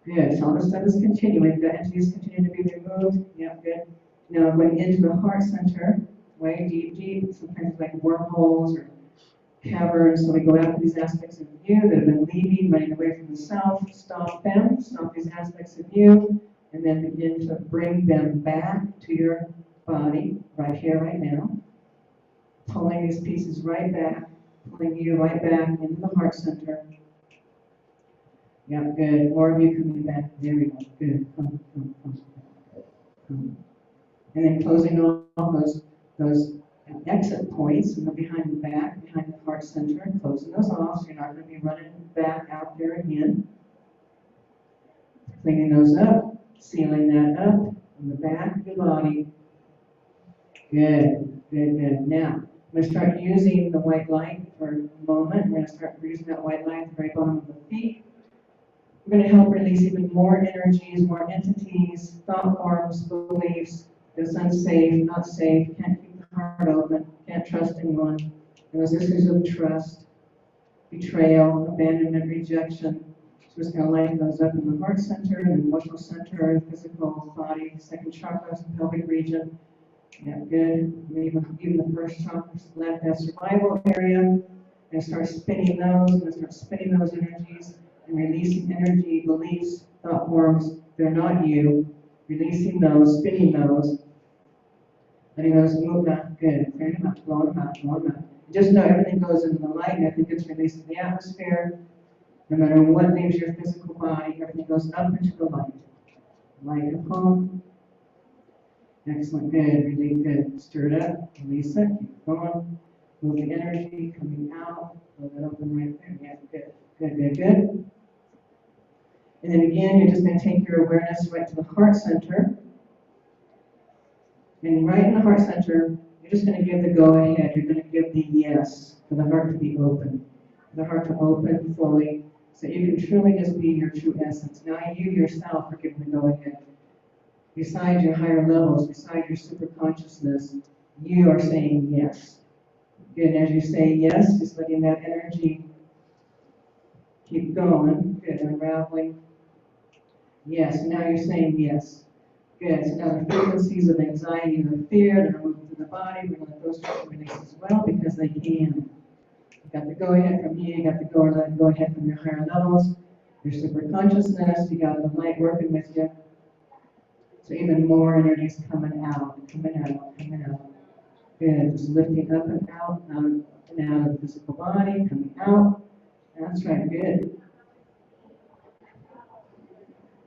Good, so all this stuff is continuing. The entities continue to be removed. Yeah, good. Now I'm going into the heart center, way deep, deep. Sometimes like wormholes or caverns. So we go after these aspects of you that have been leaving, running away from the self. Stop them, stop these aspects of you, and then begin to bring them back to your body, right here, right now. Pulling these pieces right back, pulling you right back into the heart center. Yeah, good. More of you coming back. There we go. Good. Come. And then closing off those exit points and behind the back, behind the heart center, closing those off so you're not going to be running back out there again. Cleaning those up, sealing that up in the back of the body. Good, good, good. Now, I'm going to start using the white light for a moment. We're going to start using that white light at the very bottom of the feet. We're going to help release even more energies, more entities, thought forms, beliefs. It's unsafe, not safe, can't keep the heart open, can't trust anyone. And those issues of trust, betrayal, abandonment, rejection. So we're just going to lighten those up in the heart center, and the emotional center, physical body, second chakra, pelvic region. Yeah, good. Even the first chakra, left, that survival area. And start spinning those, and start spinning those energies. And releasing energy, beliefs, thought forms, they're not you. Releasing those, spinning those, letting those move out. Good. Clearing them out, blowing them out, blowing them out. Just know everything goes into the light, and everything gets released in the atmosphere. No matter what leaves your physical body, everything goes up into the light. Light of home. Excellent. Good. Really good. Stir it up. Release it. Keep going. Move the energy coming out. Hold it open right there. Yeah. Good. Good. Good. Good. And then again, you're just going to take your awareness right to the heart center. And right in the heart center, you're just going to give the go-ahead. You're going to give the yes for the heart to be open. For the heart to open fully so you can truly just be your true essence. Now you yourself are giving the go-ahead. Beside your higher levels, beside your super consciousness, you are saying yes. Good. And as you say yes, just letting that energy keep going. Good. Unraveling. Yes, and now you're saying yes. Good. So now the frequencies of anxiety and fear that are moving through the body, we're going to let those start to release as well because they can. got the go-ahead from you, you got the go-ahead from your higher levels, your super consciousness, you got the light working with you. So even more energy's coming out, coming out, coming out. Good, just lifting up and out and out of the physical body, coming out. That's right, good.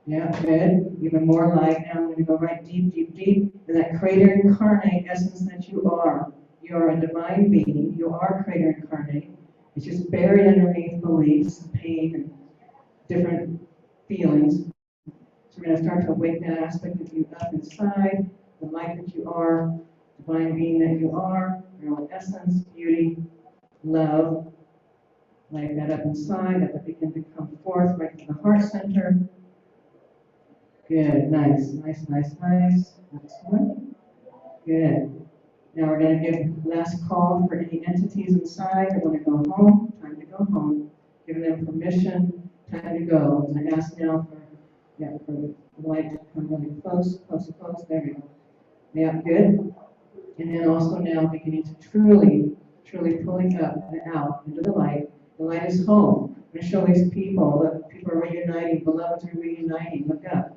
Yeah, good. Even more light. Now I'm going to go right deep, deep, deep in that creator incarnate essence that you are. You are a divine being. You are creator incarnate. It's just buried underneath beliefs, pain, and different feelings. So we're going to start to wake that aspect of you up inside, the light that you are, divine being that you are, your own essence, beauty, love. Light that up inside, let that begin to come forth right from the heart center. Good, nice, nice, nice, nice. Excellent. Good. Now we're going to give last call for any entities inside that want to go home. Time to go home. Giving them permission. Time to go. And I ask now for the light to come really close, close, close. There we go. Yeah, good. And then also now beginning to truly pulling up and out into the light. The light is home. I'm going to show these people that people are reuniting, beloveds are reuniting. Look up.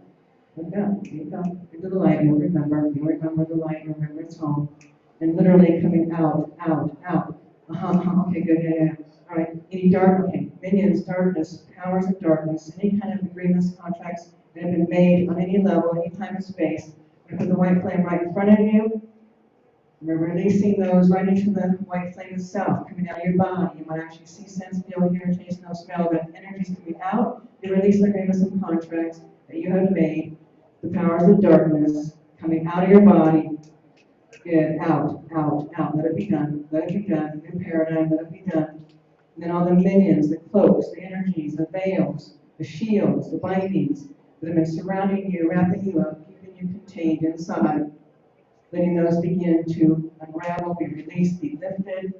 Look up. Look up into the light. You'll remember the light. You'll remember it's home. And literally coming out, out, out. Okay, good, yeah. All right. Any dark, okay. Minions, darkness, powers of darkness, any kind of agreements, contracts that have been made on any level, any time and space. I'm going to put the white flame right in front of you. We're releasing those right into the white flame itself, coming out of your body. You might actually see, sense, feel, hear, taste, no, smell, but energy's coming out. You release the agreements and contracts that you have made, the powers of darkness coming out of your body. Good, out, out, out. Let it be done. Let it be done. New paradigm, let it be done. And then all the minions, the cloaks, the energies, the veils, the shields, the bindings that have been surrounding you, wrapping you up, keeping you contained inside. Letting those begin to unravel, be released, be lifted,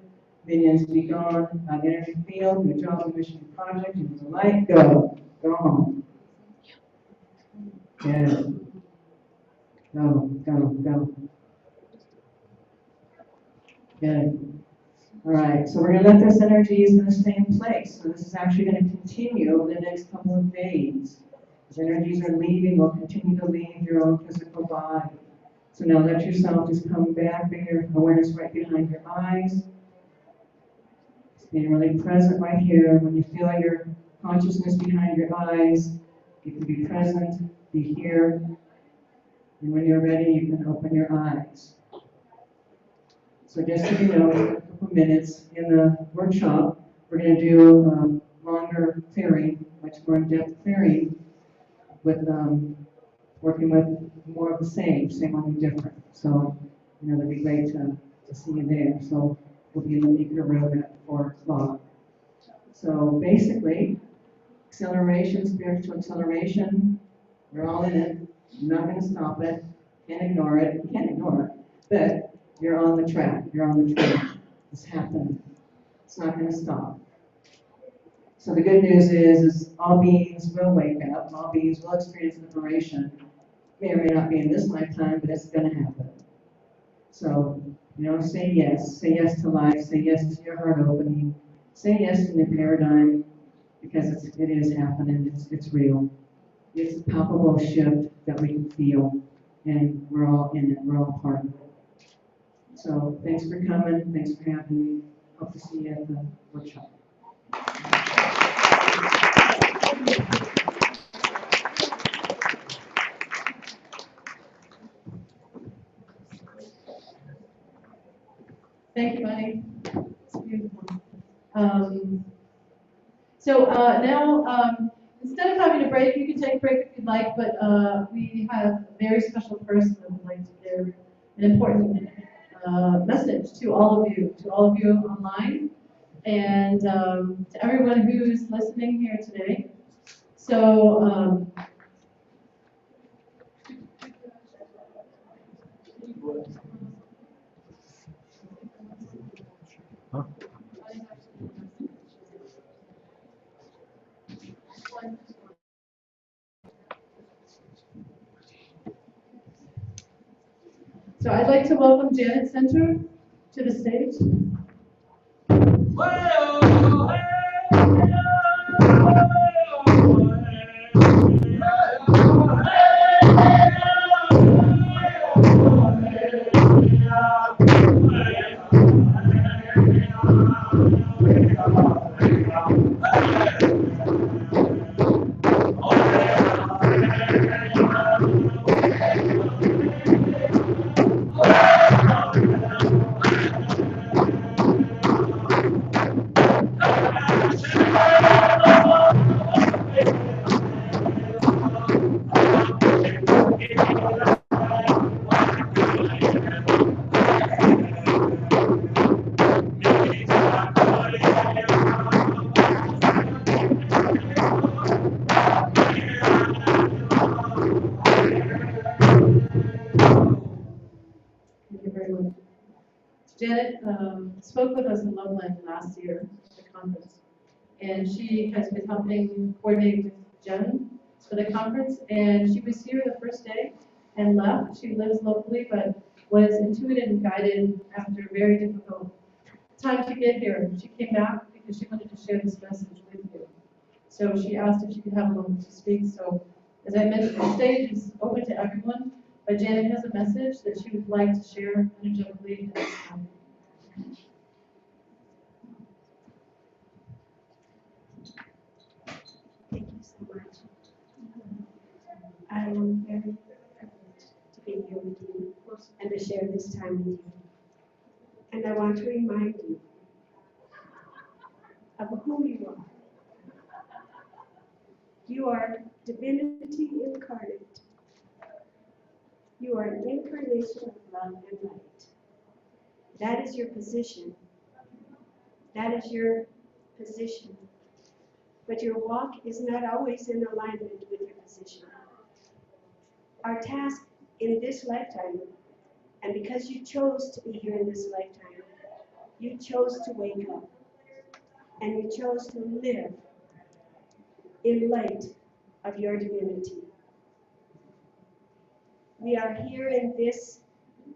minions be gone, the energy field, your job, your mission, your project, into the light, go home. Good. Go. Good. All right, so we're going to let this energy is going to stay in place. So this is actually going to continue over the next couple of days. As energies are leaving, will continue to leave your own physical body. So now let yourself just come back, bring your awareness right behind your eyes. Just being really present right here. When you feel your consciousness behind your eyes, you can be present, be here. And when you're ready, you can open your eyes. So just so you know, in a couple minutes in the workshop, we're going to do longer clearing, much more in-depth clearing with working with more of the same only different. So, that'd be great to see you there. So we'll be in the Meeker Room at 4 o'clock. So basically, acceleration, spiritual acceleration, we're all in it. You're not going to stop it. Can't ignore it. You can't ignore it. But you're on the track. You're on the track. It's happening. It's not going to stop. So the good news is all beings will wake up. All beings will experience liberation. May or may not be in this lifetime, but it's going to happen. So, say yes. Say yes to life. Say yes to your heart opening. Say yes to new paradigm, because it is happening. It's real. It's a palpable shift that we can feel, and we're all in it. We're all part of it. So thanks for coming. Thanks for having me. Hope to see you at the workshop. Thank you, Bunny. It's beautiful. Now, instead of having a break, you can take a break if you'd like, but we have a very special person that would like to give an important message to all of you online, and to everyone who's listening here today. So, I'd like to welcome Janet Center to the stage. Whoa! very much. Janet spoke with us in Loveland last year at the conference, and she has been helping coordinate with Jen for the conference, and she was here the first day and left. She lives locally, but was intuited and guided after a very difficult time to get here. She came back because she wanted to share this message with you. So she asked if she could have a moment to speak. So as I mentioned, the stage is open to everyone, but Janet has a message that she would like to share energetically at this time. Thank you so much. I am very privileged to be here with you and to share this time with you. And I want to remind you of who you are. You are divinity incarnate. You are an incarnation of love and light. That is your position. That is your position. But your walk is not always in alignment with your position. Our task in this lifetime, and because you chose to be here in this lifetime, you chose to wake up, and you chose to live in light of your divinity. We are here in this,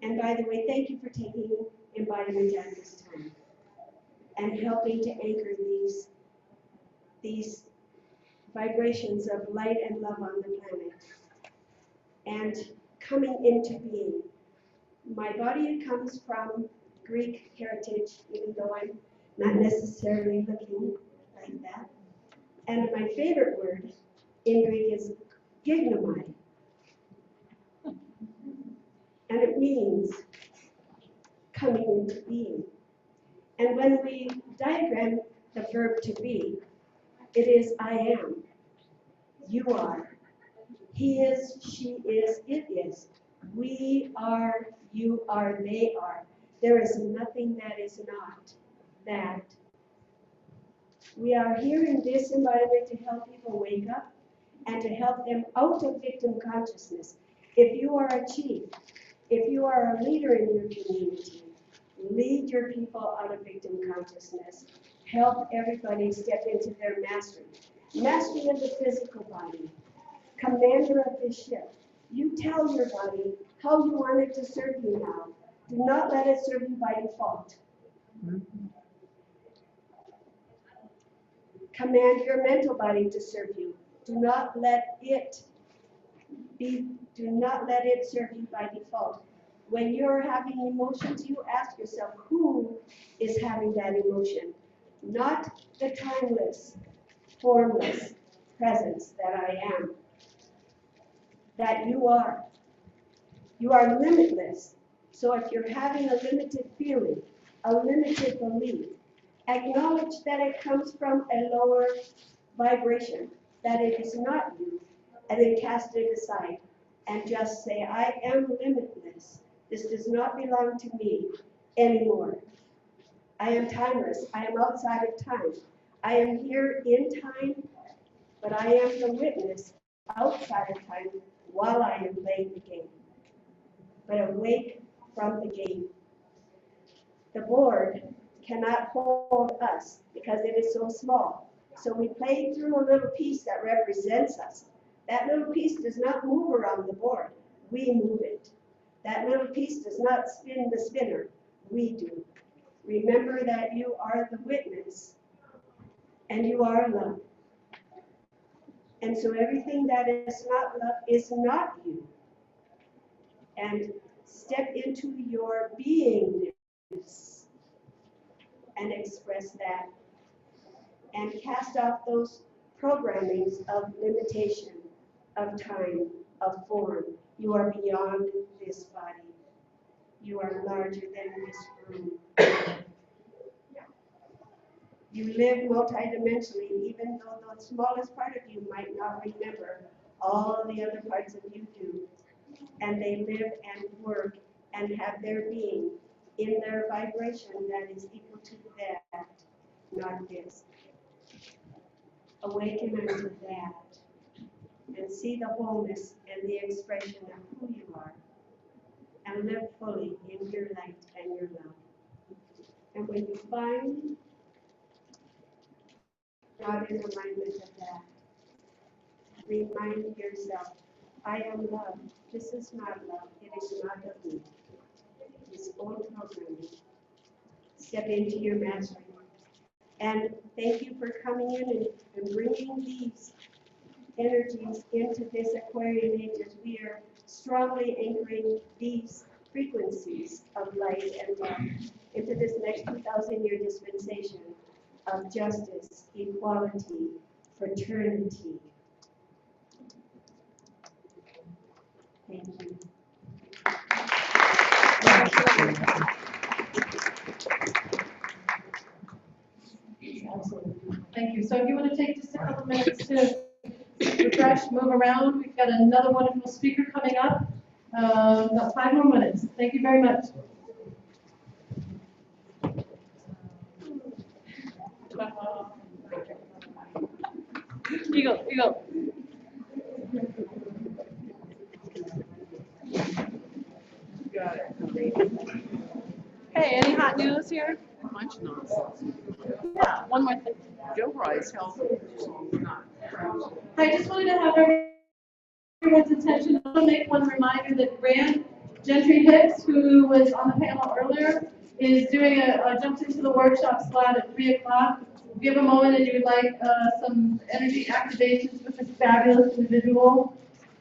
and by the way, thank you for taking embodiment at this time and helping to anchor these vibrations of light and love on the planet and coming into being. My body comes from Greek heritage, even though I'm not necessarily looking like that. And my favorite word in Greek is gignomai. And it means coming into being. And when we diagram the verb to be, it is I am, you are, he is, she is, it is, we are, you are, they are. There is nothing that is not that. We are here in this embodiment to help people wake up and to help them out of victim consciousness. If you are a chief, if you are a leader in your community, lead your people out of victim consciousness. Help everybody step into their mastery. Mastery of the physical body. Commander of this ship. You tell your body how you want it to serve you now. Do not let it serve you by default. Command your mental body to serve you. Do not let it serve you by default. When you're having emotions, you ask yourself, who is having that emotion? Not the timeless, formless presence that I am, that you are. You are limitless. So if you're having a limited feeling, a limited belief, acknowledge that it comes from a lower vibration, that it is not you, and then cast it aside and just say, I am limitless. This does not belong to me anymore. I am timeless. I am outside of time. I am here in time, but I am the witness outside of time while I am playing the game. But awake from the game. The board cannot hold us because it is so small. So we play through a little piece that represents us. That little piece does not move around the board. We move it. That little piece does not spin the spinner. We do. Remember that you are the witness and you are love. And so everything that is not love is not you. And step into your beingness and express that. And cast off those programmings of limitation, of time, of form. You are beyond this body. You are larger than this room. You live multidimensionally, even though the smallest part of you might not remember, all the other parts of you do. And they live and work and have their being in their vibration that is equal to that, not this. Awaken unto that and see the wholeness and the expression of who you are. and live fully in your light and your love. And when you find God in alignment of that, remind yourself, I am love. This is not love. It is not of me. It's own programming. Step into your mastery. And thank you for coming in and bringing these energies into this Aquarian age as we are strongly anchoring these frequencies of light and love into this next 2,000-year dispensation of justice, equality, fraternity. Thank you. Thank you. So if you want to take just a couple minutes to refresh, move around, we've got another wonderful speaker coming up. About 5 more minutes. Thank you very much. Eagle, eagle. Hey, any hot news here? Much nonsense. Yeah, one more thing. Joe Rice health. I just wanted to have everyone's attention. I want to make one reminder that Grant Gentry Hicks, who was on the panel earlier, is doing jumped into the workshop slot at 3 o'clock. If you have a moment and you would like some energy activations with this fabulous individual,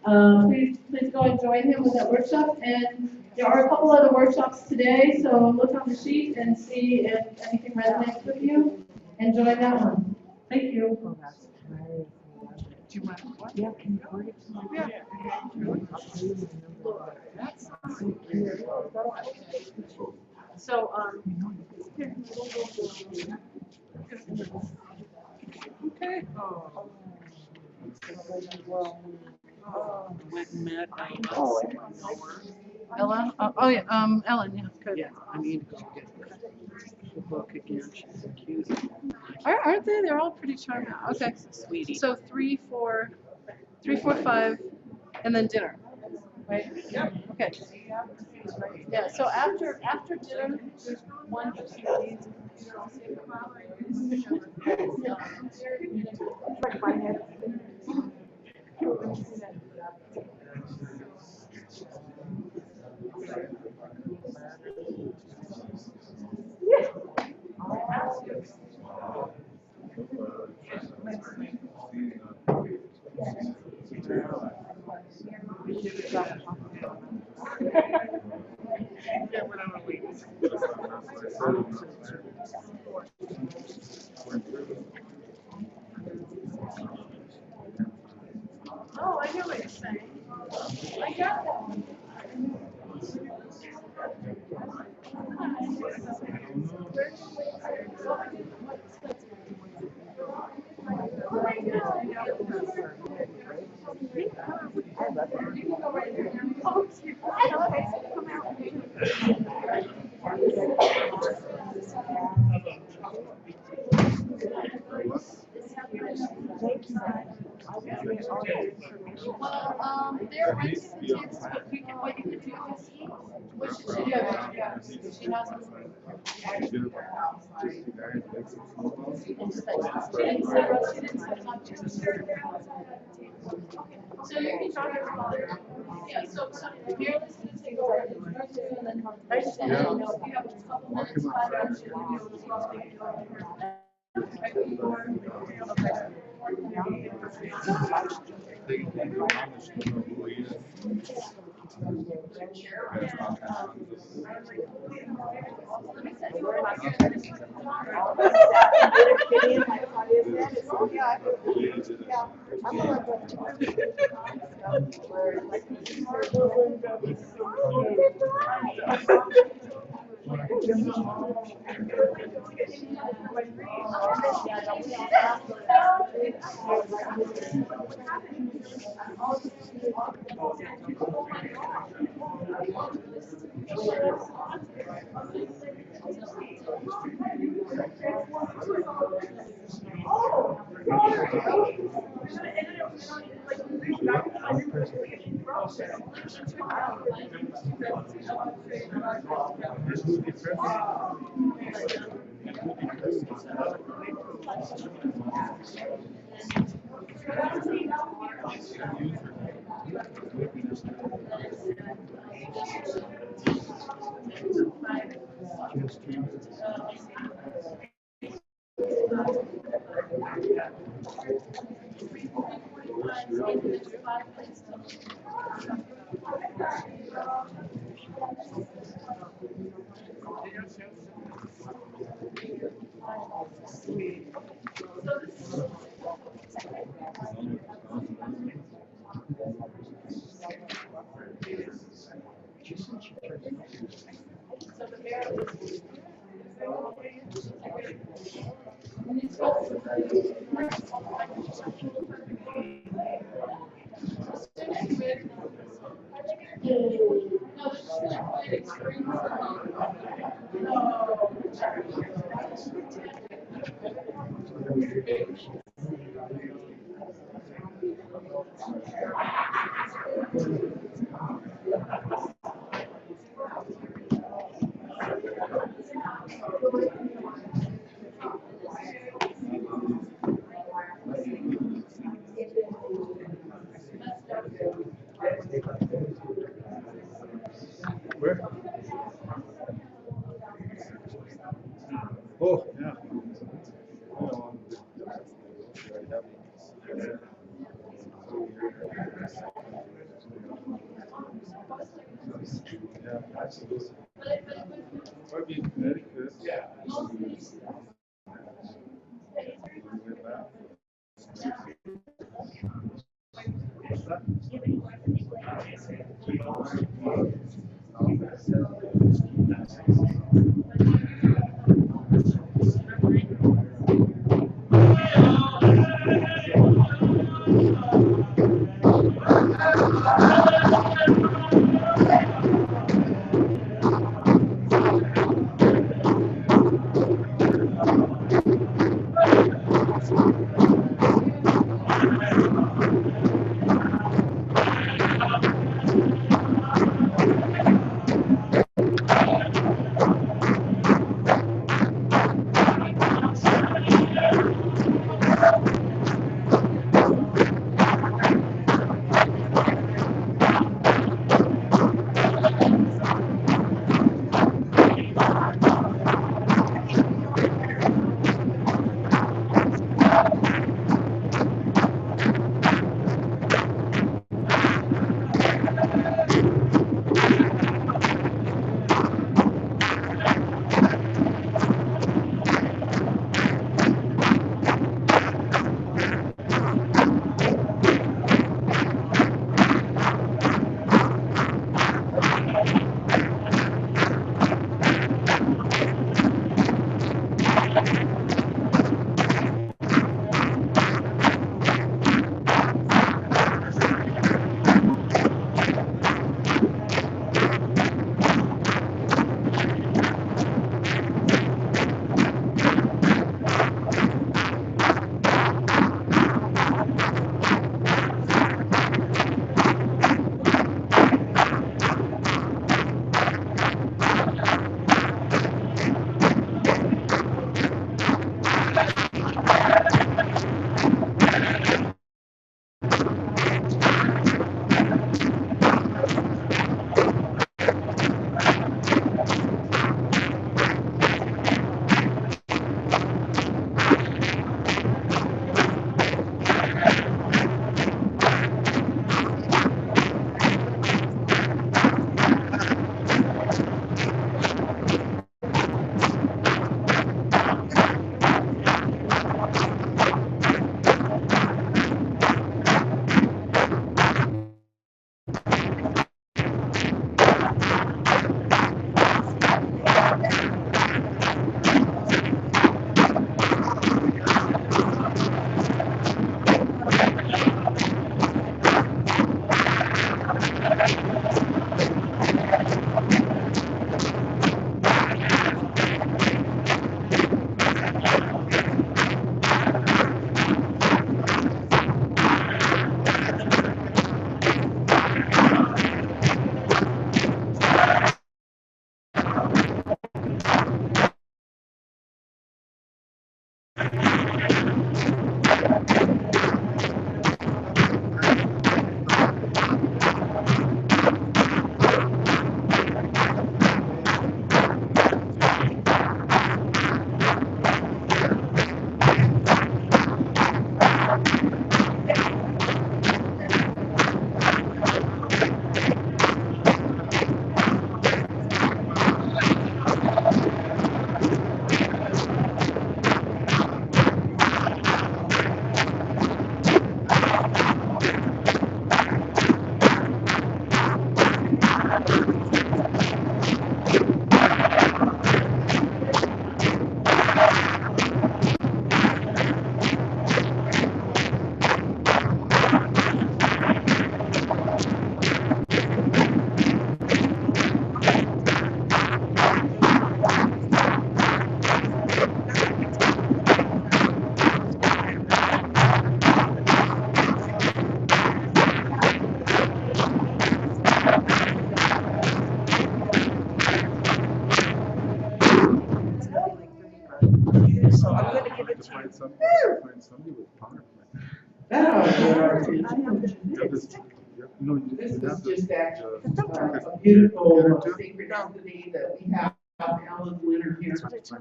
please go and join him with that workshop. And there are a couple other workshops today, so look on the sheet and see if anything resonates with you, and join that one. Thank you. Do you want what? Yeah, can you forward it to my? Yeah. So, Okay. Went and met Ella? Oh, yeah, Ellen, yeah, good. Yeah, I need to go get the book again. She's cute. Aren't they? They're all pretty charming. Okay. Sweetie. So 3, 4, 5, and then dinner, right? Yeah. Okay. Yeah. So after dinner, there's 1 to 2 days. Like my head. Oh, I know what you're saying. I got that one. Well, they're renting the tickets, but what you could do is, what should she do? Yeah, she has them. So you can talk about it. Yeah, so Marilyn's gonna take over, and then I just want to know if you have a couple minutes, 5 minutes, you can do it as well. Where? Oh, yeah. Yeah, absolutely. Would be very good. Yeah. Just find somebody with power. That ought to get our I attention. have to You have this, no, you This have is to. just actually Okay. a beautiful synchronicity that we have Alan Winter here.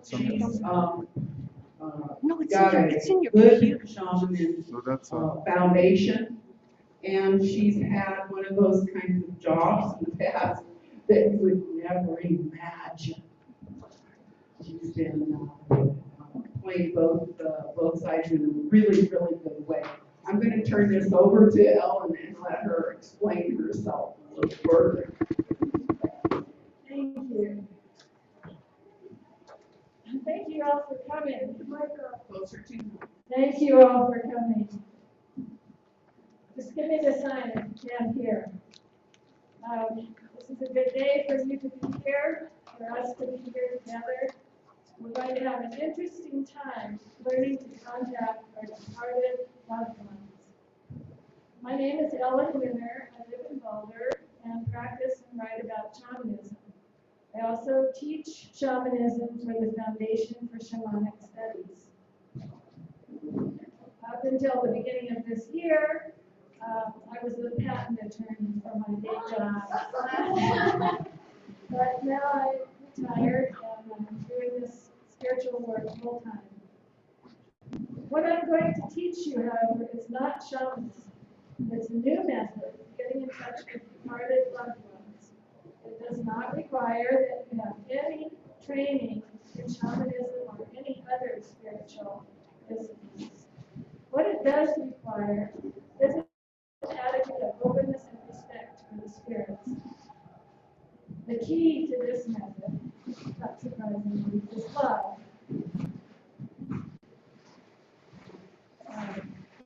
She's, No, it's got it's in a your good computer. shaman So that's, foundation. And she's had one of those kinds of jobs in the past that you would never imagine. She's been playing both sides in a really, really good way. I'm going to turn this over to Ellen and let her explain herself a little further. Thank you. And thank you all for coming. Closer to you. Thank you all for coming. Just give me the sign if you can't hear. This is a good day for you to be here, for us to be here together. We're going to have an interesting time learning to contact our departed loved ones. My name is Ellen Winner. I live in Boulder and practice and write about shamanism. I also teach shamanism for the Foundation for Shamanic Studies. Up until the beginning of this year, I was a patent attorney for my day job. But now I'm retired and I'm doing this spiritual work full time. What I'm going to teach you, however, is not shamanism. It's a new method of getting in touch with departed loved ones. It does not require that you have any training in shamanism or any other spiritual disciplines. What it does require is an attitude of openness and respect for the spirits. The key to this method, not surprisingly, is love.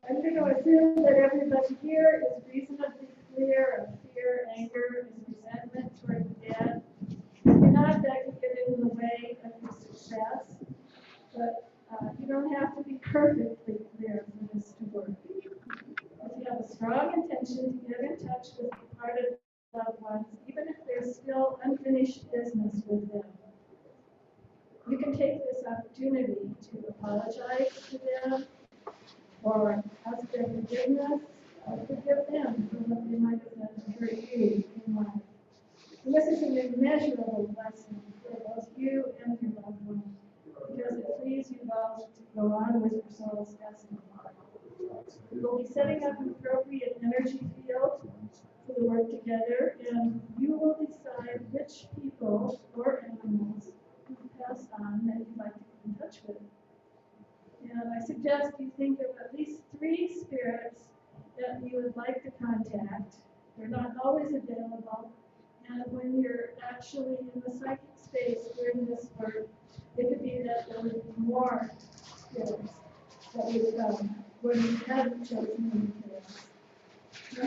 I'm going to assume that everybody here is reasonably clear of fear, anger, and resentment toward the dead. If you're not, that can get in the way of your success. But you don't have to be perfectly clear for this to work. If you have a strong intention to get in touch with departed loved ones, even if there's still unfinished business with them, you can take this opportunity to apologize to them or ask their forgiveness or forgive them for what they might have done to hurt you in life. And this is an immeasurable blessing for both you and your loved ones, because it frees you both to go on with your soul's destiny. We'll be setting up an appropriate energy field for the work together, and you will decide which people or animals you've passed on that you'd like to get in touch with. And I suggest you think of at least 3 spirits that you would like to contact. They're not always available, and when you're actually in the psychic space during this work, it could be that there would be more spirits that would come when you haven't chosen any spirits.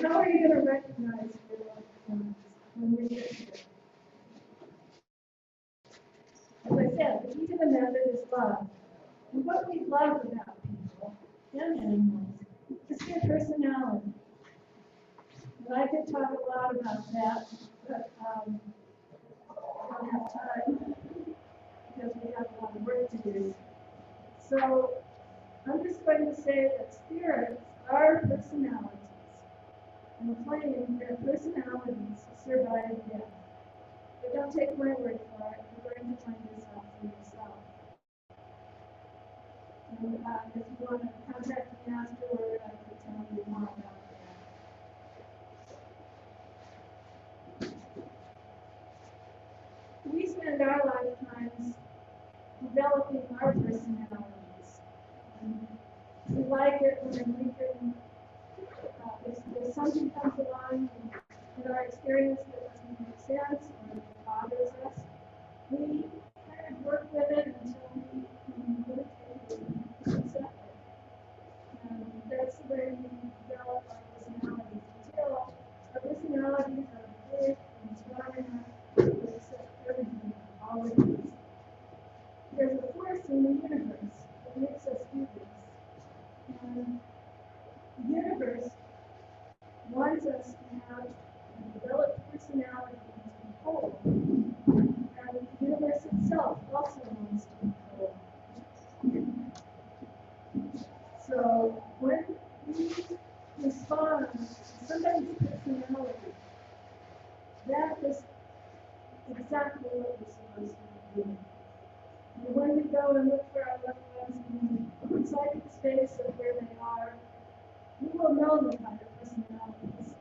Now, how are you going to recognize your loved ones when we get here? As I said, the key to the method is love. And what we love about people and animals is their personality. And I could talk a lot about that, but I don't have time because we have a lot of work to do. So I'm just going to say that spirits are personalities, and claim their personalities survive death. But don't take my word for it. You're going to find this out for yourself. And if you want to contact me afterward, I could tell you more about that. We spend our lifetimes developing our personalities. And we like it when we can, if something comes along in our experience that doesn't make sense or bothers us, we kind of work with it until we can really accept it. And that's the way we develop our personalities until our personalities are big and strong enough to accept everything, all it is. There's a force in the universe that makes us do this. And the universe wants us to have a developed personality to be whole. And the universe itself also wants to be whole. go and look for our loved ones in the psychic space of where they are, we will know them by their personalities.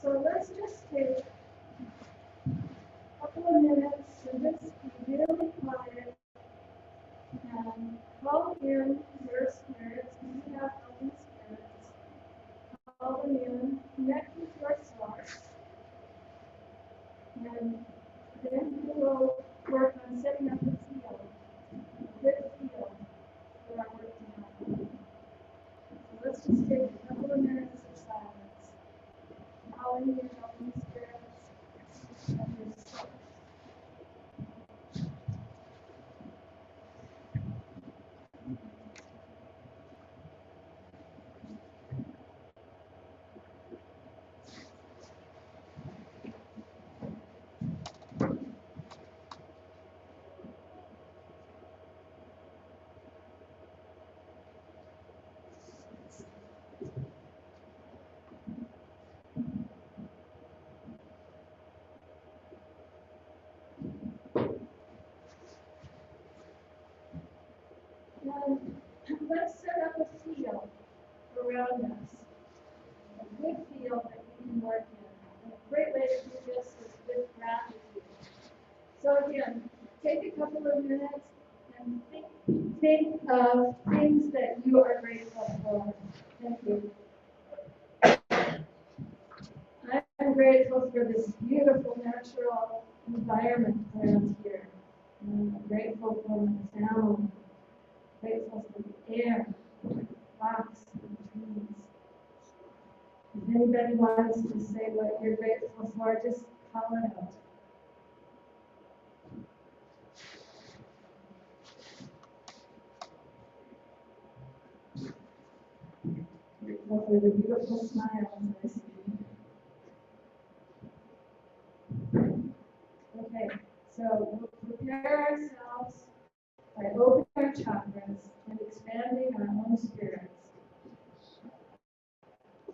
So let's just take a couple of minutes and just be really quiet and call in your spirits. We have helping spirits. Call them in, connect with your source, and then we will work on setting up a field, a good field for our work to happen. So let's just take a couple of minutes of silence. Calling in your helping spirits and your source. And let's set up a field around us, a good field that we can work in. And a great way to do this is with gratitude. So again, take a couple of minutes and think of things that you are grateful for. Thank you. I'm grateful for this beautiful natural environment around here. And I'm grateful for my family. Grateful for the air, rocks, and trees. If anybody wants to say what you're grateful for, just call it out. Grateful for the beautiful smiles I see. Okay, so we'll prepare ourselves by opening our chakras and expanding our own spirits.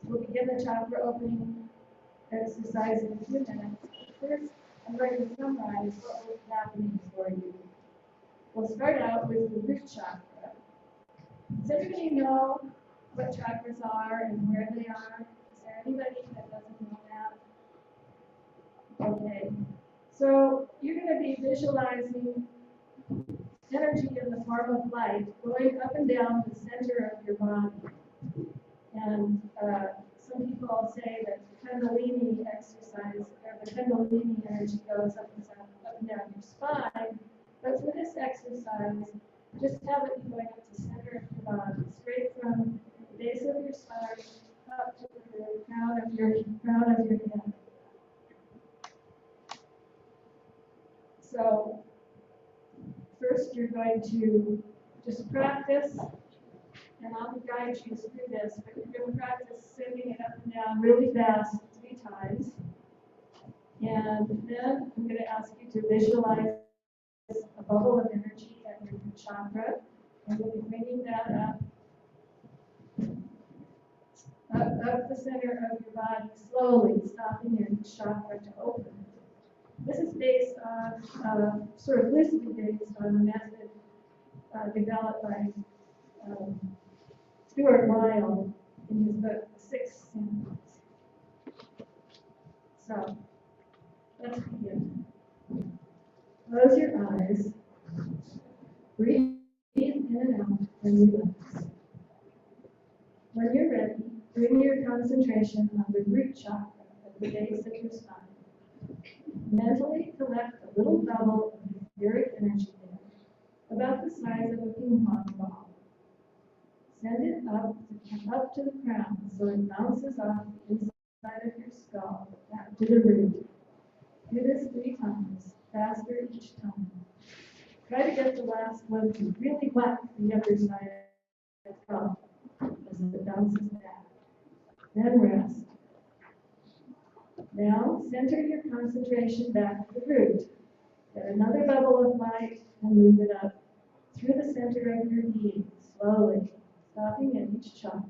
We'll begin the chakra opening exercise in a few minutes. First, I'm going to summarize what was happening for you. We'll start out with the root chakra. Does everybody know what chakras are and where they are? Is there anybody that doesn't know that? Okay. So you're going to be visualizing energy in the form of light going up and down the center of your body. And some people say that Kundalini exercise, or the Kundalini energy goes up and down your spine. But for this exercise, just have it going up the center of your body, straight from the base of your spine up to the crown of your head. So first you're going to just practice, and I'll guide you through this, but you're going to practice sending it up and down really fast 3 times. And then I'm going to ask you to visualize a bubble of energy at your root chakra, and we'll be bringing that up the center of your body slowly, stopping your chakra to open. This is based on, sort of loosely based on a method developed by Stuart Lyle in his book, The Sixth Sense. So, let's begin. Close your eyes. Breathe in and out and relax. When you're ready, bring your concentration on the root chakra at the base of your spine. Mentally collect a little bubble of etheric energy there, about the size of a ping pong ball. Send it up to the crown so it bounces off the inside of your skull back to the root. Do this 3 times, faster each time. Try to get the last one to really whack the other side of the skull as it bounces back. Then rest. Now, center your concentration back at the root. Get another bubble of light and move it up through the center of your being, slowly, stopping at each chakra.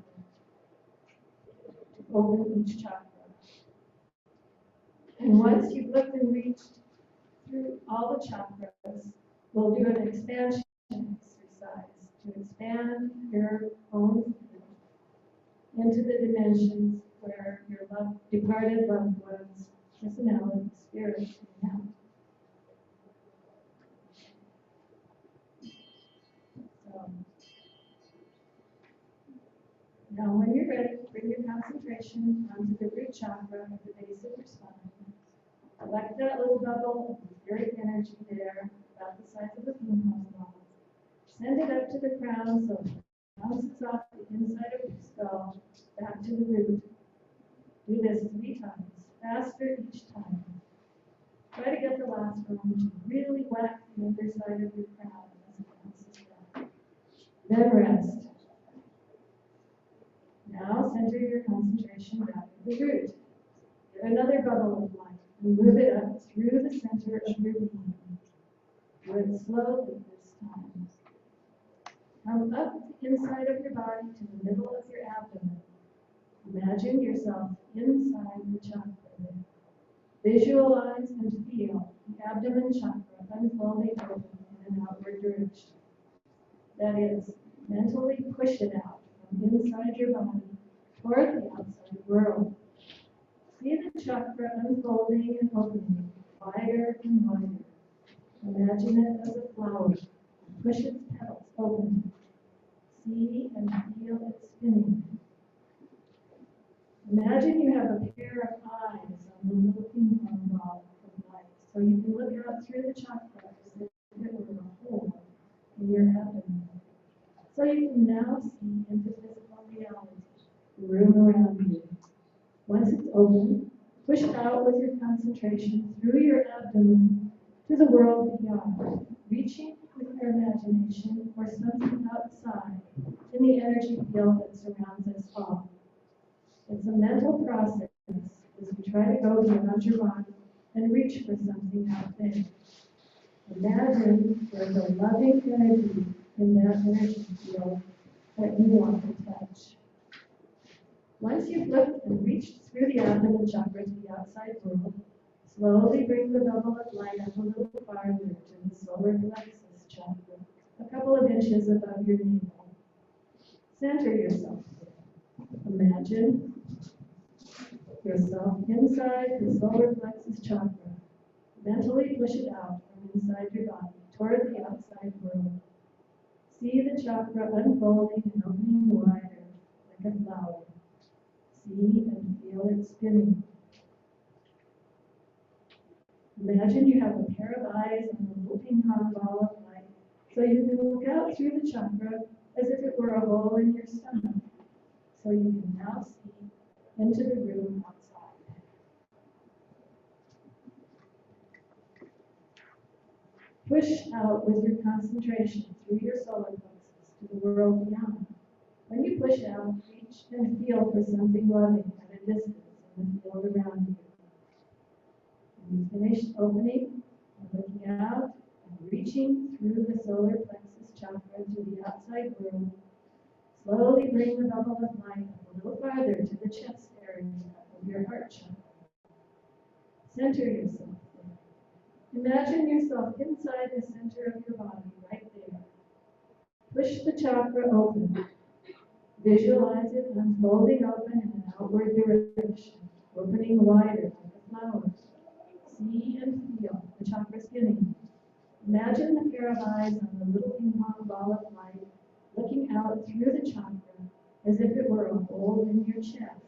To open each chakra. And once you've looked and reached through all the chakras, we'll do an expansion exercise to expand your own field into the dimensions where your departed loved ones, personality, spirit, hang out. So, now when you're ready, bring your concentration onto the root chakra at the base of your spine. Collect that little bubble of etheric energy there, about the size of a ping pong ball. Send it up to the crown so it bounces off the inside of your skull back to the root. Do this 3 times, faster each time. Try to get the last one to really whack the underside of your crown as it bounces back. Then rest. Now center your concentration back at the root. Get another bubble of light and move it up through the center of your being. Do it slowly this time. Come up the inside of your body to the middle of your abdomen. Imagine yourself inside the chakra. Visualize and feel the abdomen chakra unfolding open in an outward direction. That is, mentally push it out from inside your body toward the outside world. See the chakra unfolding and opening wider and wider. Imagine it as a flower. Push its petals open. See and feel it spinning. Imagine you have a pair of eyes on the little ping pong ball of light, so you can look out through the chakra as if it were a hole in your abdomen. So you can now see into physical reality, the room around you. Once it's open, push out with your concentration through your abdomen to the world beyond, reaching with your imagination for something outside in the energy field that surrounds us all. It's a mental process as we try to go beyond your body and reach for something out there. Imagine there's a loving energy in that energy field that you want to touch. Once you've looked and reached through the abdomen chakra to the outside world, slowly bring the bubble of light up a little farther to the solar plexus chakra, a couple of inches above your navel. Center yourself there. Imagine yourself inside the solar plexus chakra. Mentally push it out from inside your body toward the outside world. See the chakra unfolding and opening wider like a flower. See and feel it spinning. Imagine you have a pair of eyes on a little ping pong ball of light, so you can look out through the chakra as if it were a hole in your stomach. So you can now see into the room outside. Push out with your concentration through your solar plexus to the world beyond. When you push out, reach and feel for something loving at a distance in the field around you. When you finish opening and looking out and reaching through the solar plexus chakra to the outside world, slowly bring the bubble of light up a little farther to the chest area of your heart chakra. Center yourself there. Imagine yourself inside the center of your body, right there. Push the chakra open. Visualize it unfolding open in an outward direction, opening wider like a flower. See and feel the chakra spinning. Imagine the pair of eyes on the little ping pong ball of light, looking out through the chakra as if it were a hole in your chest.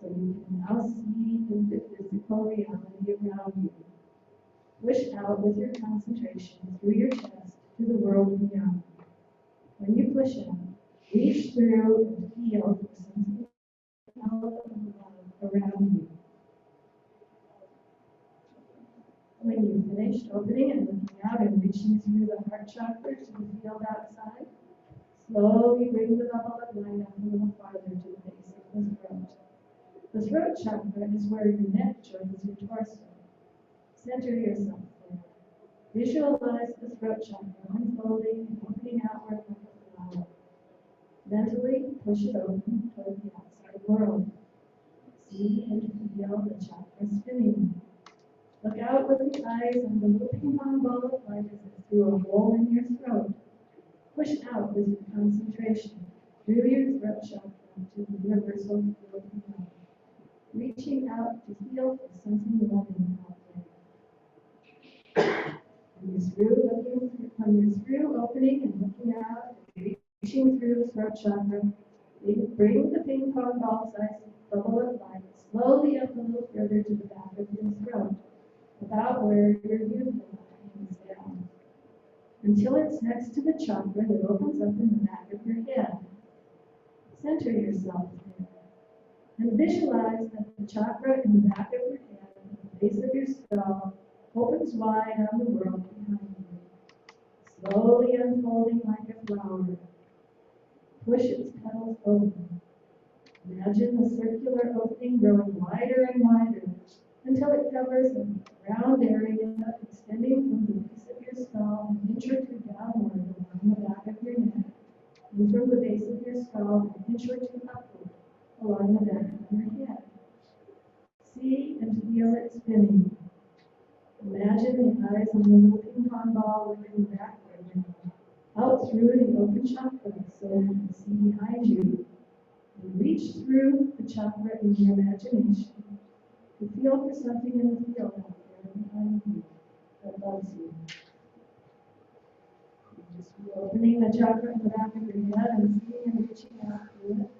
So you can now see into physical reality around you. Push out with your concentration through your chest to the world beyond. When you push out, reach through and feel for something around you. When you've finished opening and looking out and reaching through the heart chakra to the field outside, slowly bring the bubble of light up a little farther to the base of the throat. The throat chakra is where your neck joins your torso. Center yourself there. Visualize the throat chakra unfolding and opening outward like a flower. Mentally push it open toward the outside world. See and feel the chakra spinning. Look out with the eyes and the little ping pong ball of light as it through a hole in your throat. Push out with your concentration through your throat chakra to the universal field beyond. Reaching out to feel for something loving out there. When you're through opening and looking out, reaching through the throat chakra, bring the ping pong ball size bubble of light slowly up a little further to the back of your throat, about where your uvula hangs down, until it's next to the chakra that opens up in the back of your head. Center yourself there, and visualize that the chakra in the back of your head, at the base of your skull, opens wide on the world behind you, slowly unfolding like a flower. Push its petals open. Imagine the circular opening growing wider and wider until it covers a round area extending from the base of your skull an inch or two downward along the back of your neck, and from the base of your skull an inch or two upward along the back of your head. See and feel it spinning. Imagine the eyes on the little ping pong ball looking backward now, out through the open chakra so you can see behind you. And reach through the chakra in your imagination to feel for something in the field out there behind you that loves you. Just be opening the chakra in the back of your head and seeing and reaching out through it.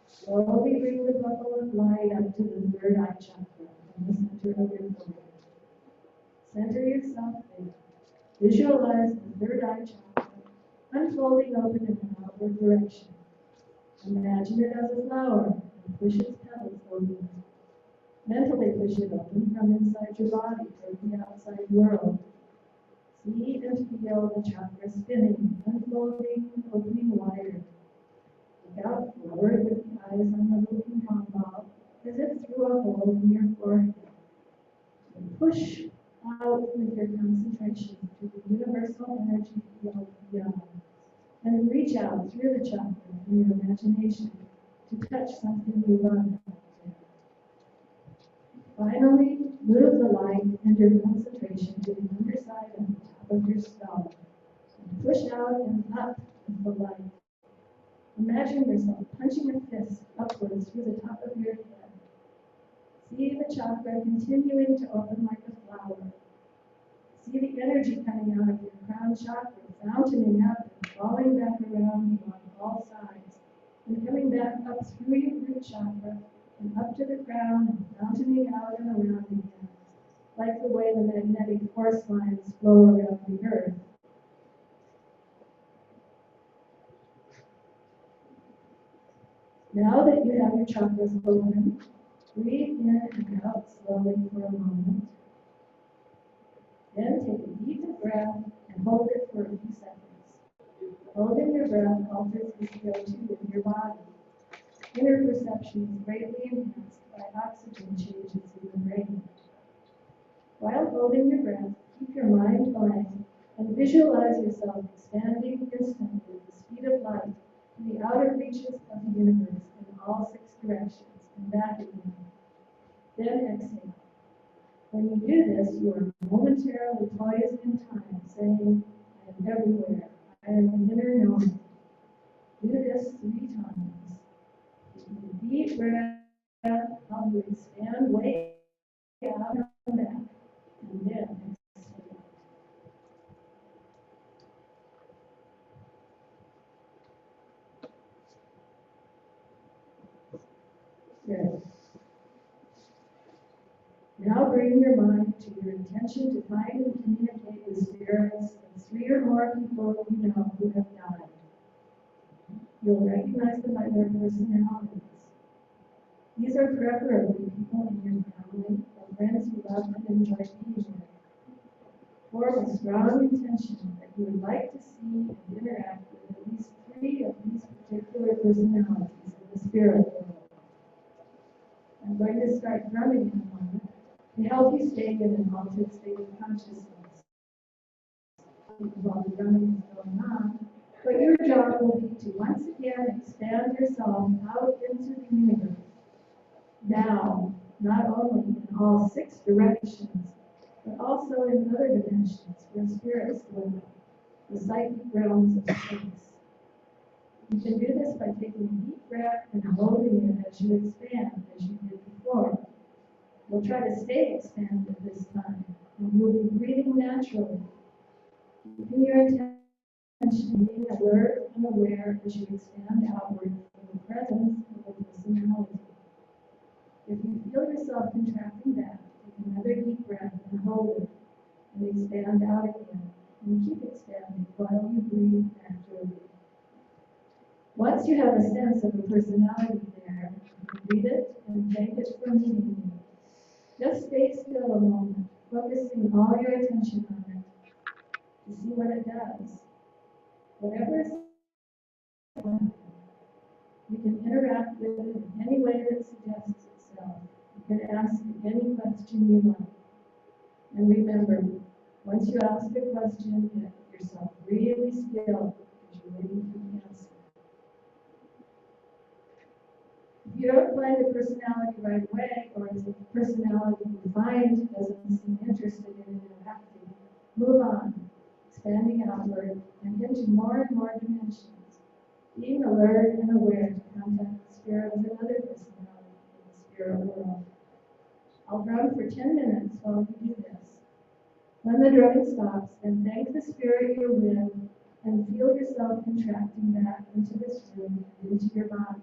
Slowly bring the bubble of light up to the third eye chakra in the center of your forehead. Center yourself there. Visualize the third eye chakra unfolding open in an outward direction. Imagine it as a flower and push its petals open. Mentally push it open from inside your body toward the outside world. See and feel the chakra spinning, unfolding, opening wider. Look out forward with the eyes on the little ping pong ball as if through a hole in your forehead. And push out with your concentration to the universal energy field beyond. And reach out through the chakra in your imagination to touch something you love out there. Finally, move the light and your concentration to the underside of the top of your skull. And push out and up with the light. Imagine yourself punching a fist upwards through the top of your head. See the chakra continuing to open like a flower. See the energy coming out of your crown chakra, fountaining up and falling back around you on all sides, and coming back up through your root chakra and up to the crown and fountaining out and around again, like the way the magnetic force lines flow around the earth. Now that you have your chakras open, breathe in and out slowly for a moment. Then take a deep breath and hold it for a few seconds. Holding your breath alters the CO2 in your body. Inner perception is greatly enhanced by oxygen changes in the brain. While holding your breath, keep your mind blank and visualize yourself expanding instantly at the speed of light to the outer reaches of the universe in all 6 directions and back again. Then exhale. When you do this, you are momentarily poised in time, saying, I am everywhere. I am an inner knowing. Do this 3 times. Take a deep breath, help you expand way out and back, and then exhale. Good. Now bring your mind to your intention to find and communicate with spirits of 3 or more people you know who have died. You'll recognize them by their personalities. These are preferably people in your family or friends you love and enjoy being with. Form a strong intention that you would like to see and interact with at least 3 of these particular personalities in the spirit world. I'm going to start drumming in a moment to help you stay in an altered state of consciousness while the drumming is going on. But your job will be to once again expand yourself out into the universe. now, not only in all 6 directions, but also in other dimensions where spirits live, the psychic realms of space. You can do this by taking a deep breath and holding it as you expand, as you did before. You'll try to stay expanded this time, and you'll be breathing naturally. Keeping your attention being alert and aware as you expand outward from the presence of the personality. If you feel yourself contracting back, take another deep breath and hold it, and expand out again, and keep expanding while you breathe naturally. Once you have a sense of a personality there, you can read it and thank it for meeting you. Just stay still a moment, focusing all your attention on it to see what it does. Whatever is you can interact with it in any way that suggests itself. You can ask any question you like. And remember, once you ask a question, get yourself really still because you're waiting for the answer. If you don't find a personality right away, or if the personality you find doesn't seem interested in interacting, move on, expanding outward and into more and more dimensions, being alert and aware to contact the spirit of another personality in the spirit world. I'll drum for 10 minutes while you do this. When the drumming stops, then thank the spirit you're with and feel yourself contracting back into this room and into your body.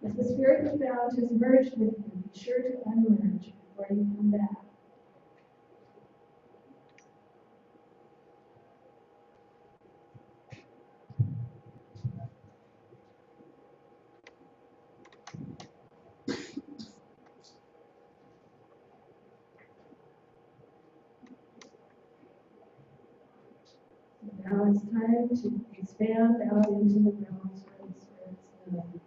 If the spirit you found has merged with you, be sure to unmerge before you come back. Now it's time to expand out into the realms where the spirits live.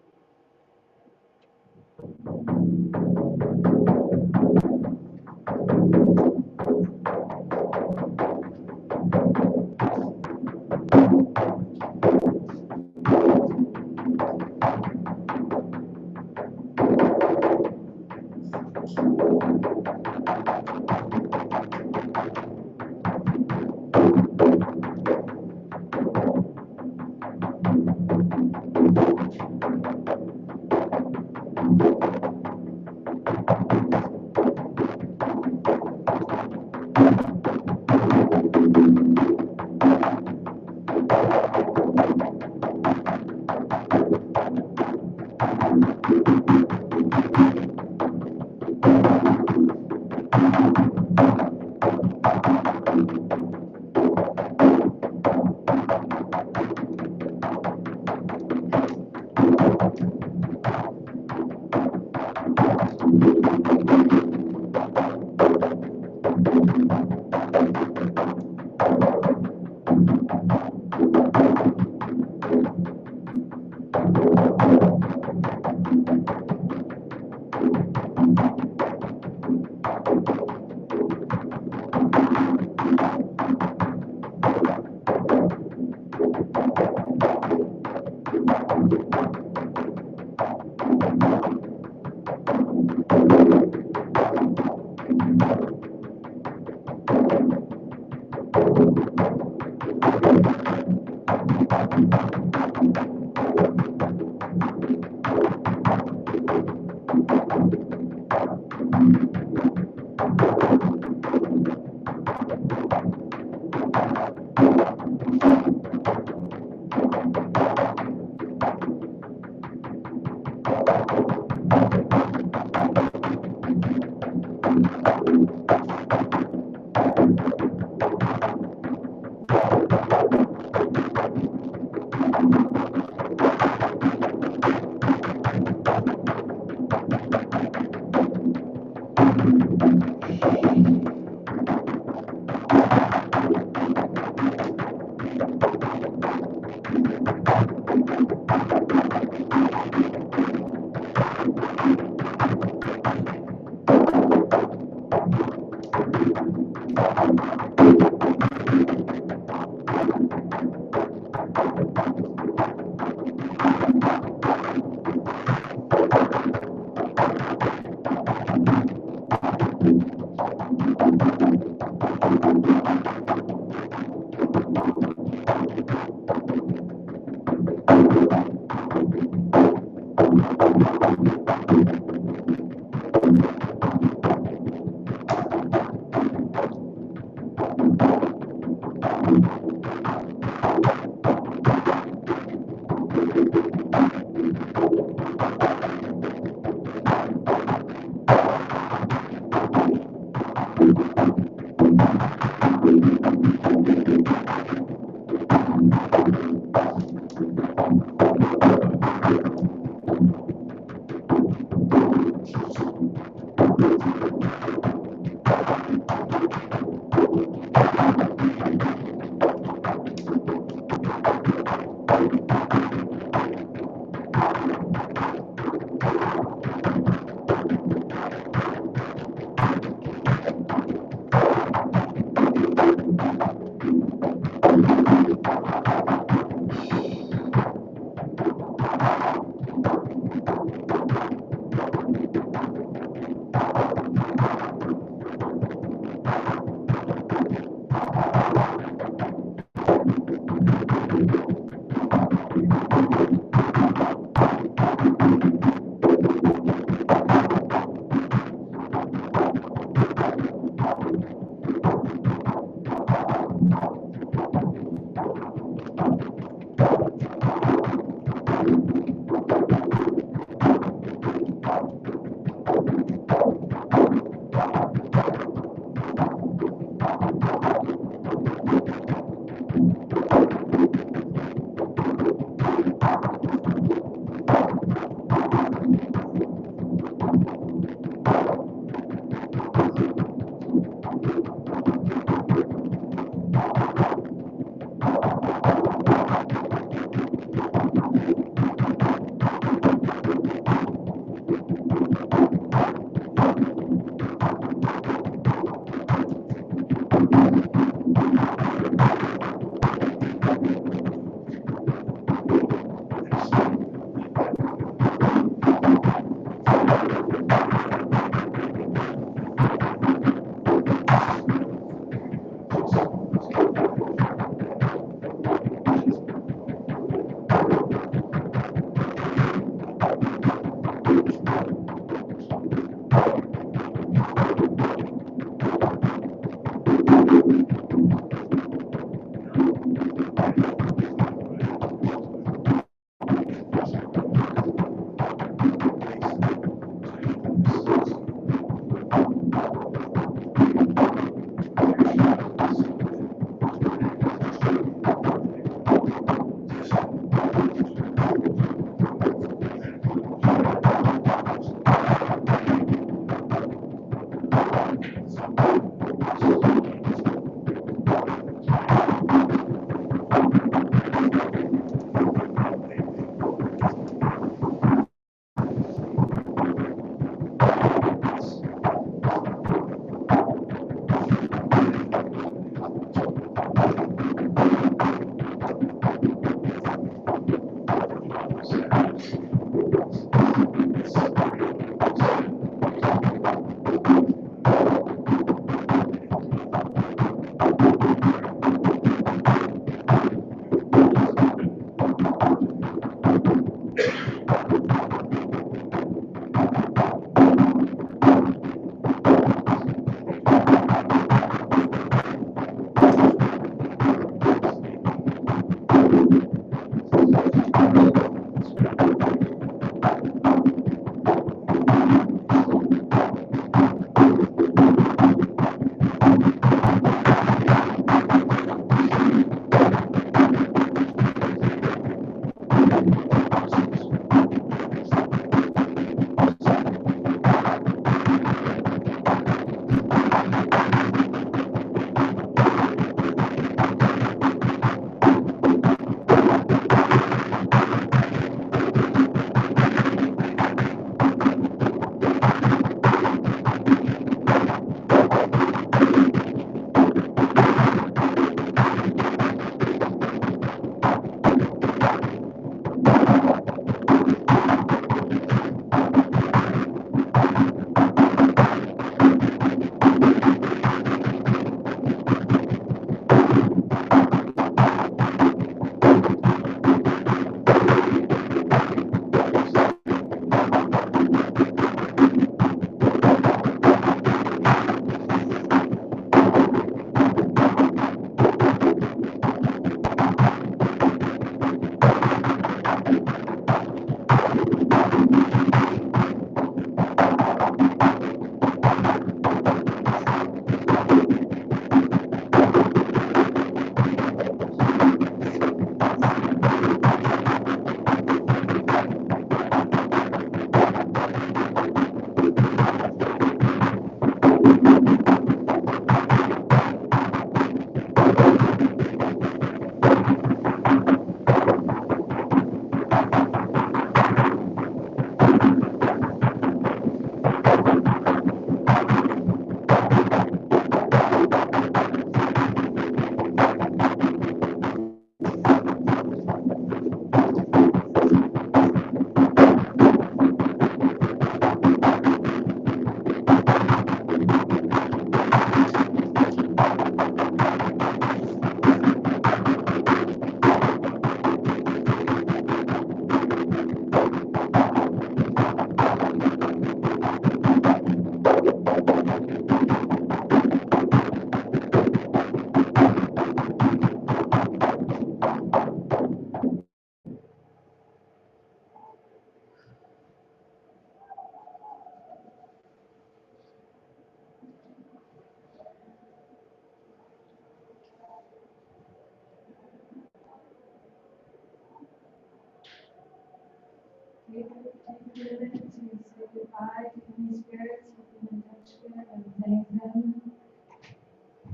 goodbye to any spirits you've been in touch with and thank them.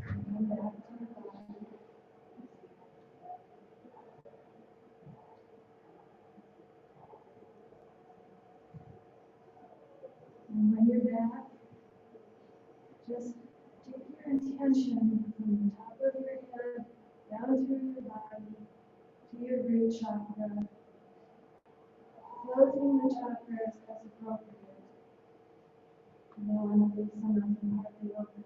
And come back to your body. And when you're back, just take your intention from the top of your head down through your body to your root chakra, closing the chakras as appropriate. And then I want to leave some of them partly open.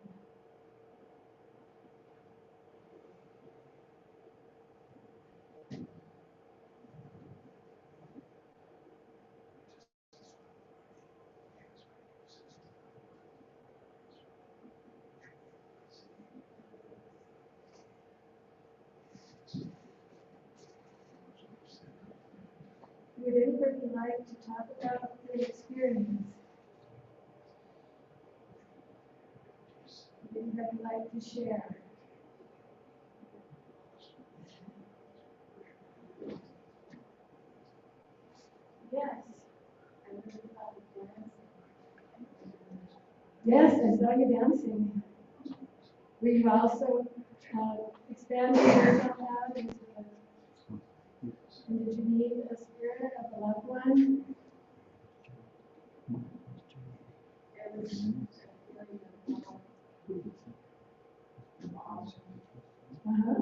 Would anybody like to talk about their experience? Would anybody like to share? Yes. Yes, I saw you dancing. Were you also expanding yourself out into and did you meet a spirit of a loved one? Uh-huh.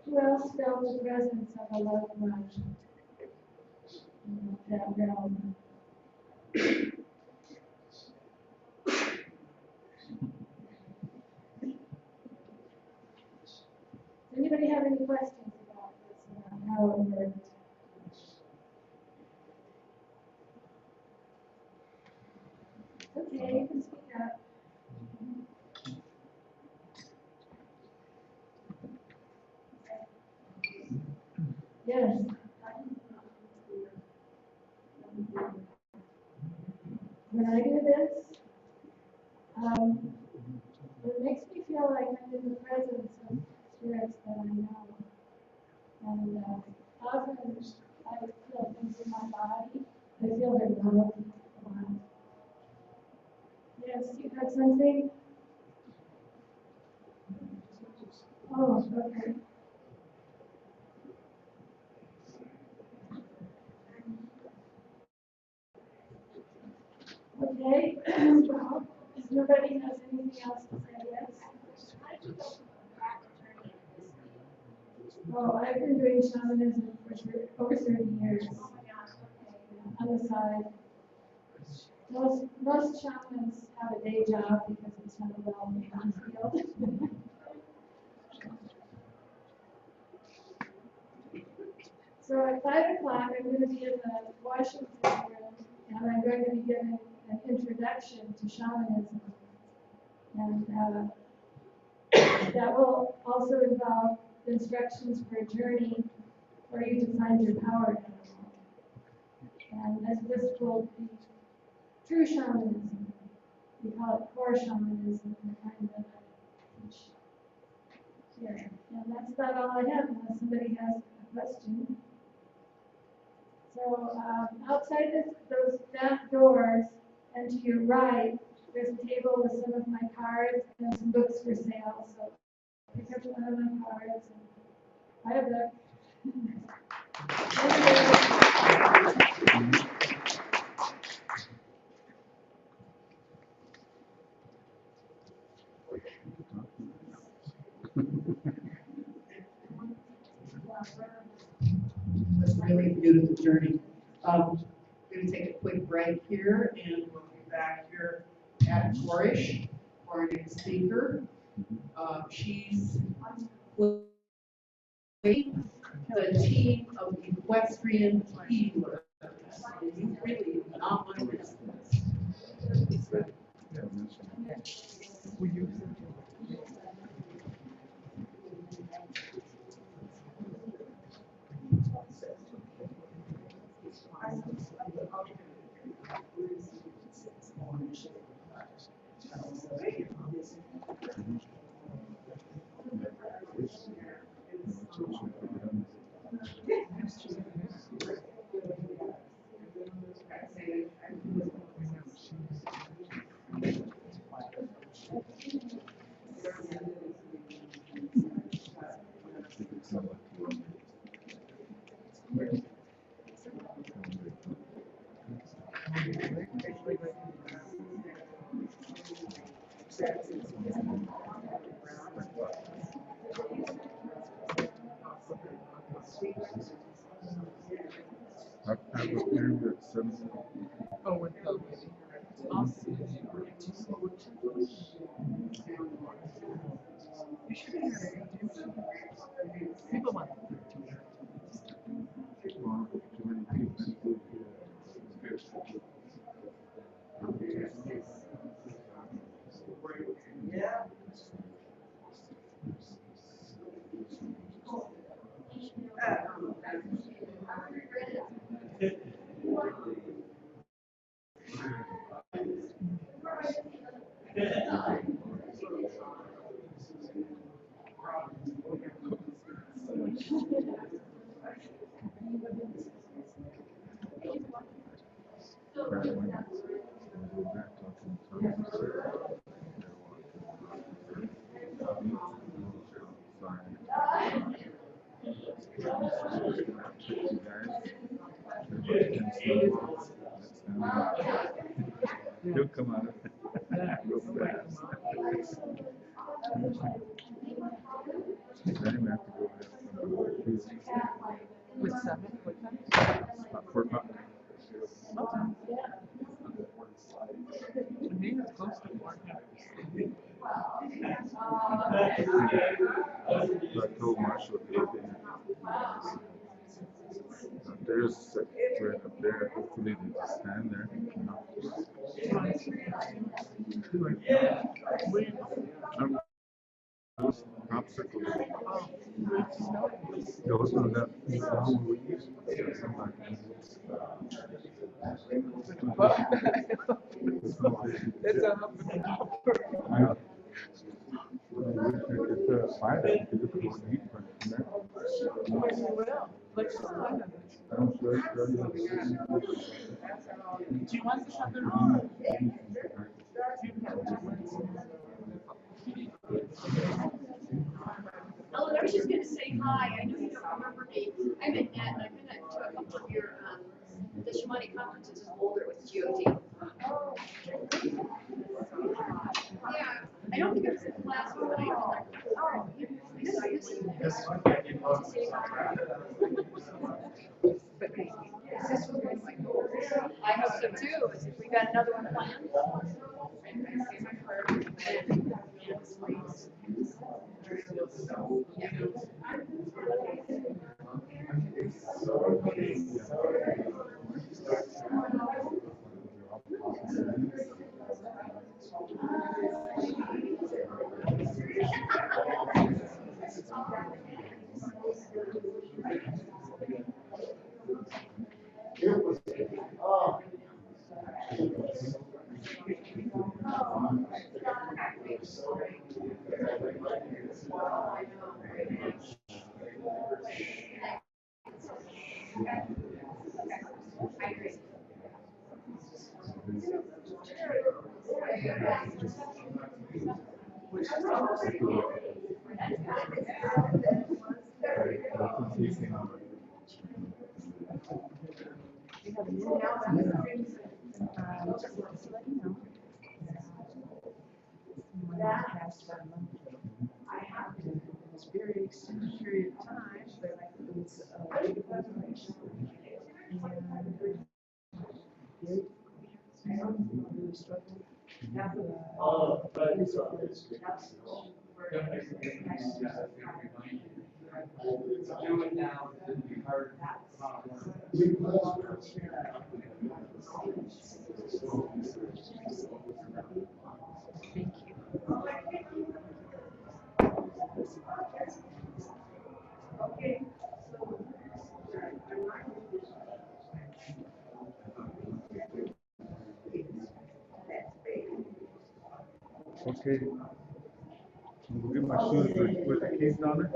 Who else felt the presence of a loved one in that realm? Does anybody have any questions about this, about how it worked? Okay, you can speak up. Yes. When I do this, it makes me feel like I'm in the presence of spirits that I know. And often I feel things in my body. I feel their love a lot. Yes, you had something? Oh, okay. Okay, well, if nobody has anything else to say, yes? Oh, I've been doing shamanism for over 30 years. On the side. Most shamans have a day job because it's not a well-known field. So at 5 o'clock, I'm going to be in the Washington room, and I'm going to be giving an introduction to shamanism. And that will also involve instructions for a journey for you to find your power animal. And as this will be true shamanism. We call it core shamanism, the kind that I teach here. And that's about all I have, unless somebody has a question. So outside those back doors and to your right, there's a table with some of my cards and some books for sale. So pick up one of my cards and buy a book. It's really a beautiful journey. We're going to take a quick break here, and we'll be back here at 4-ish for our next speaker. She's with the team of equestrian healers. And you really do not want to miss this. I have a period at 7. Oh, with the lady. I'll see you. You should be here. People want. Well, too many people. Yeah. He'll come out real fast. Then we have to go there. With 7? What time? About 4 o'clock. To me, it's close to 4. I told Marshall the other day, there's a secretary up there. Hopefully they just stand there. Those popsicles. Those are that sound we use. It's a hump and a hopper. I wish I could find it. I could just go and eat from there. Well, let's just find it. I'm sure it's very Do you want something wrong? Ellen, I was just gonna say hi. I know you don't remember me. I'm Annette, and I've been to a couple of your, the Shamani conferences in Boulder with GOT. Yeah, I don't think it was in the last one, but I know. Oh, this is. I hope so too. If we got another one planned. I have to, in this very extended period of time, but it was big preparation. And really struggled. Do it now, it'd be hard. Okay. We'll get my shoes with the keys on it.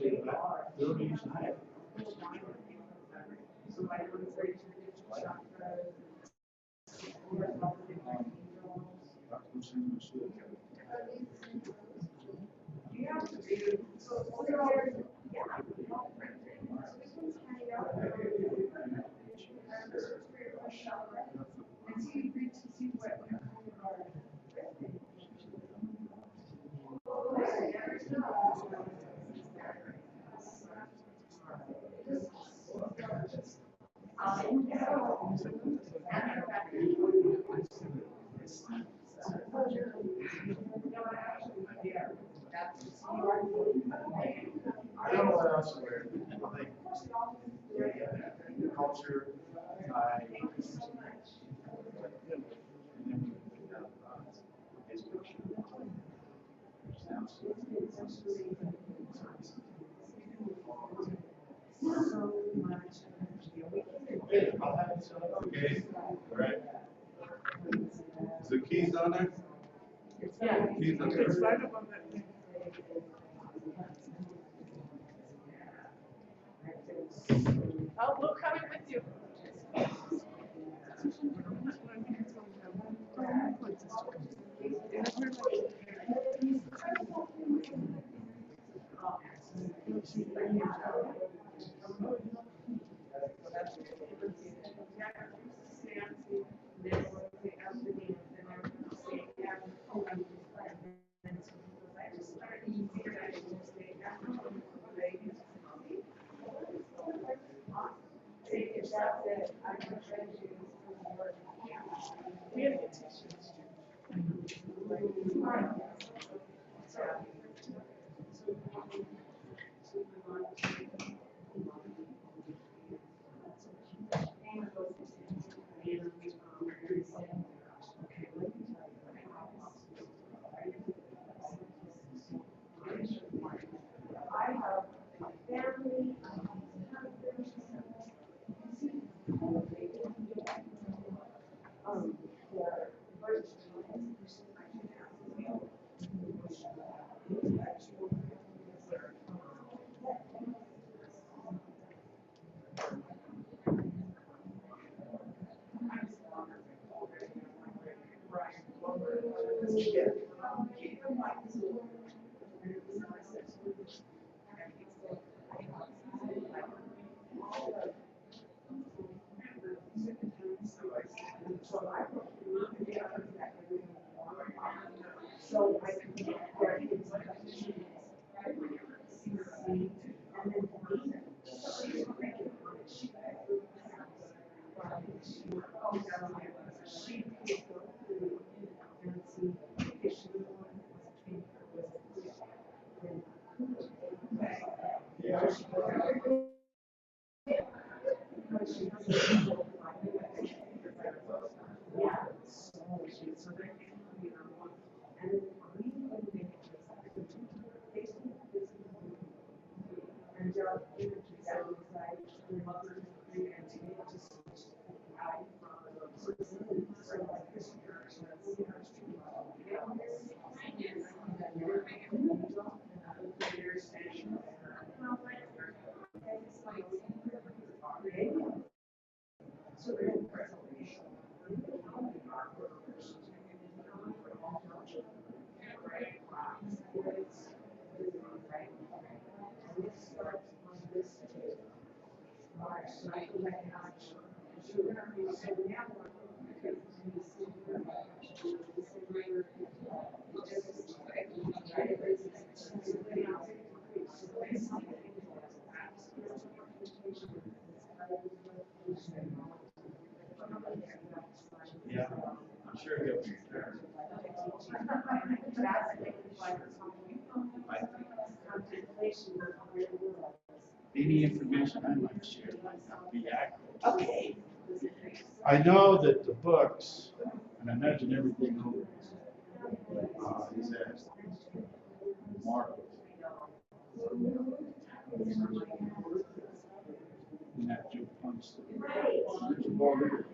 say that. They'll use that. So I was ready to get chakras. You have to do, so they're all, yeah. And see, you read to see what are. I don't know what else to wear. Like culture, Okay, all right. Is the keys on there? Yeah. Keys on there. It's right up on that thing. Oh, we're coming with you. So I can get where it's like a Yeah, I'm sure he'll be there. Any information I might share might not be accurate. Okay. I know that the books, and I imagine everything over is at Marvel. And that Joe Punch. There's a ball there.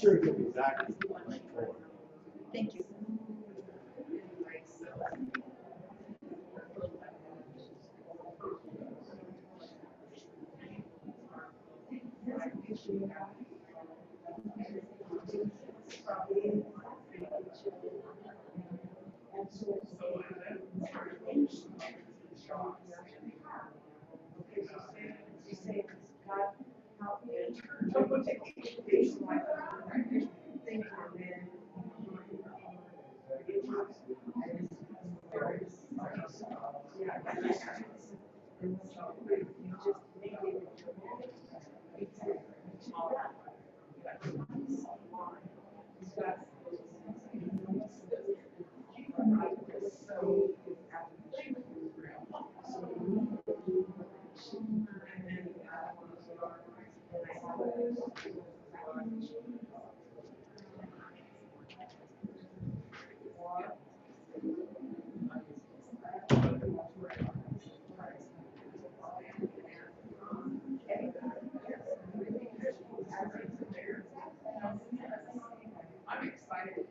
sure he'll be back. Thank you. I'm excited.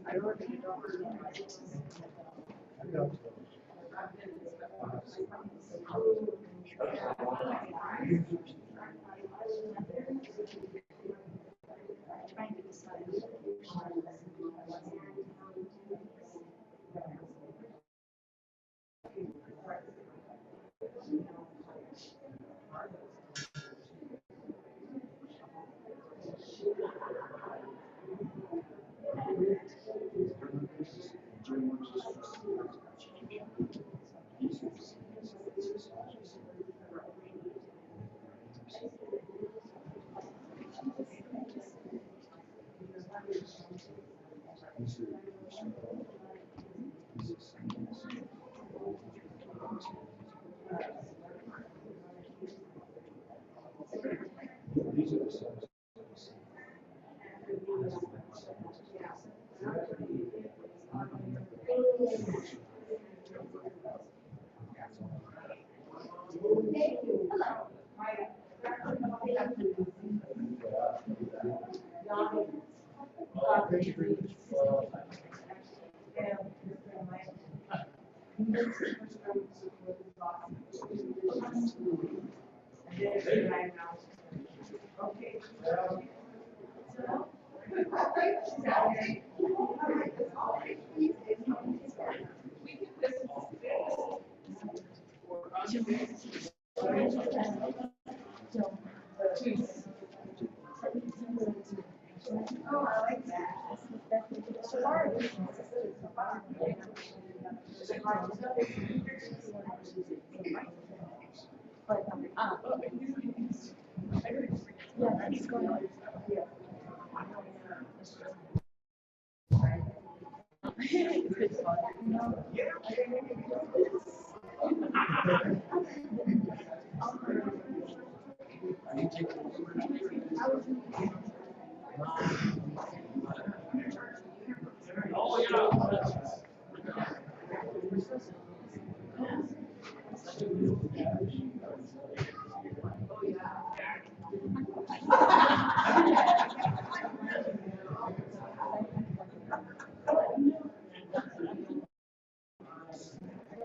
I would like to purchase.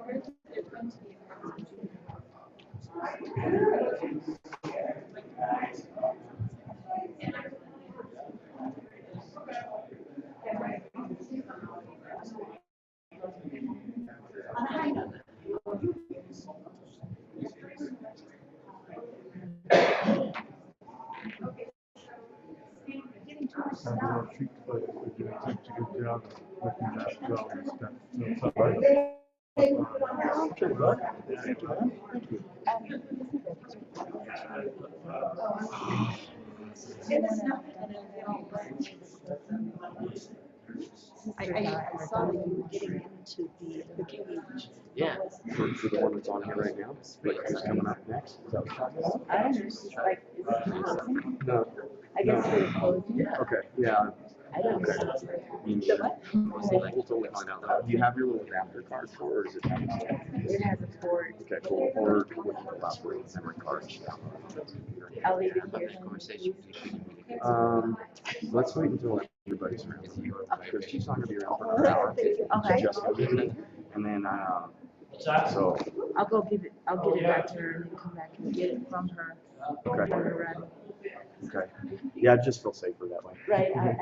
And the sheet play, we do such a good job of looking at well and stuff. So it's all right. I saw that you were getting into the cage. Yeah, for the one that's on here right now, like who's coming up next. Is that what you're talking about? I don't know, it's just like, is it closing? No. I guess it's closing. Okay, yeah. I don't know. The what? We'll totally find out. Do you have your little adapter card for, or is it? It has a port. Okay, cool. Or we can collaborate and memory cards. I'll leave it here. Let's wait until everybody's around. Because she's not gonna be around for another hour. Okay. Just a minute. And then, so. I'll go give it, I'll get it back to her and then come back and get it from her. Okay. On the run. Okay. Yeah, just feel safer that way. Right, I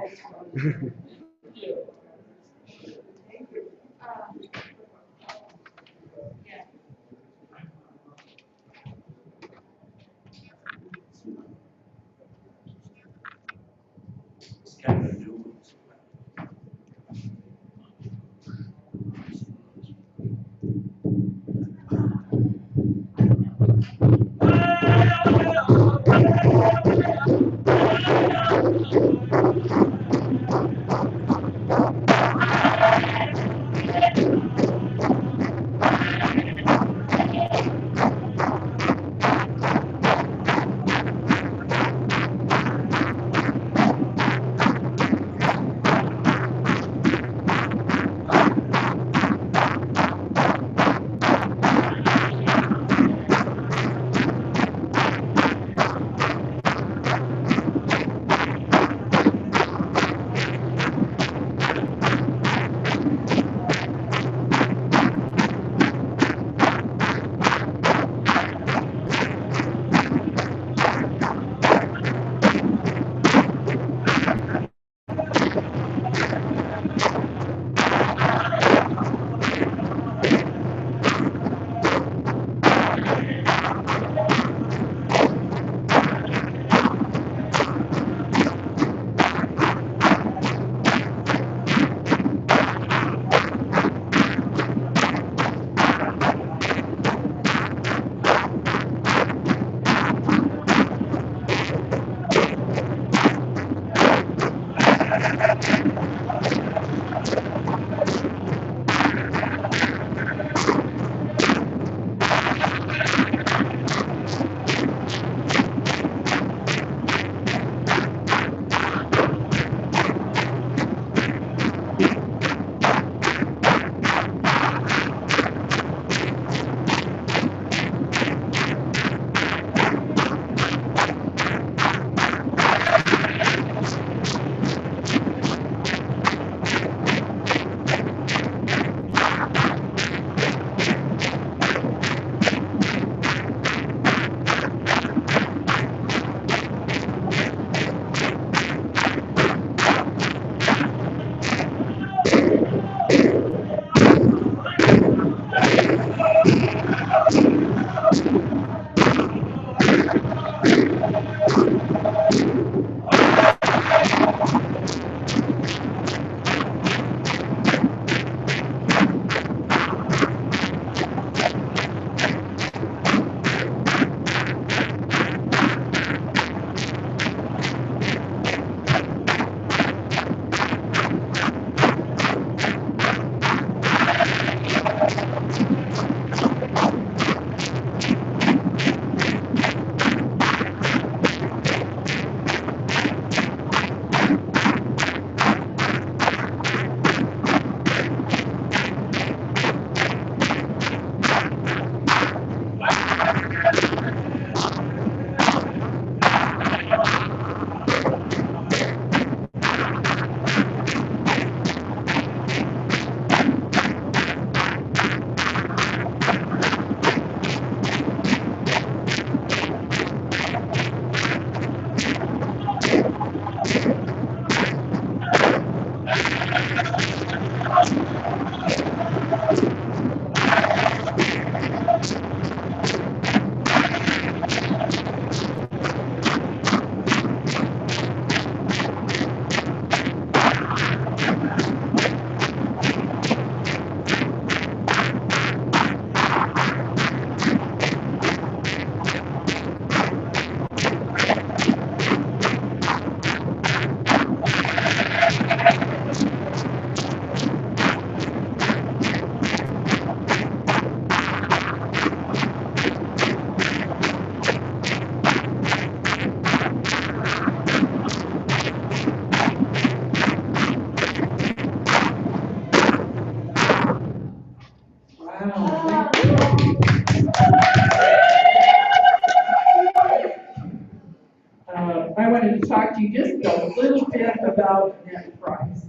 I wanted to talk to you just a little bit about Annette Price.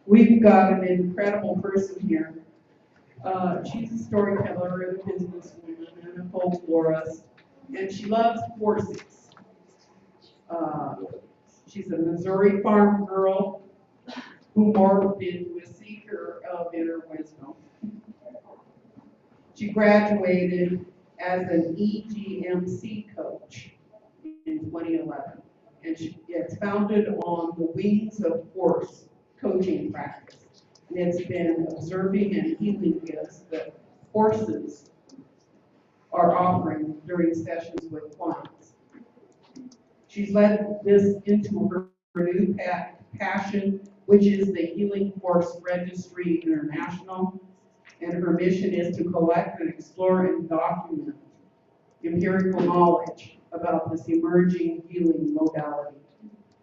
We've got an incredible person here. She's a storyteller and a businesswoman and a folklorist, and she loves horses. She's a Missouri farm girl who morphed into a seeker of inner wisdom. She graduated as an EGMC coach in 2011, and it's founded on the Wings of Horse coaching practice. And it's been observing and healing gifts that horses are offering during sessions with clients. She's led this into her new passion, which is the Healing Horse Registry International. And her mission is to collect and explore and document empirical knowledge about this emerging healing modality.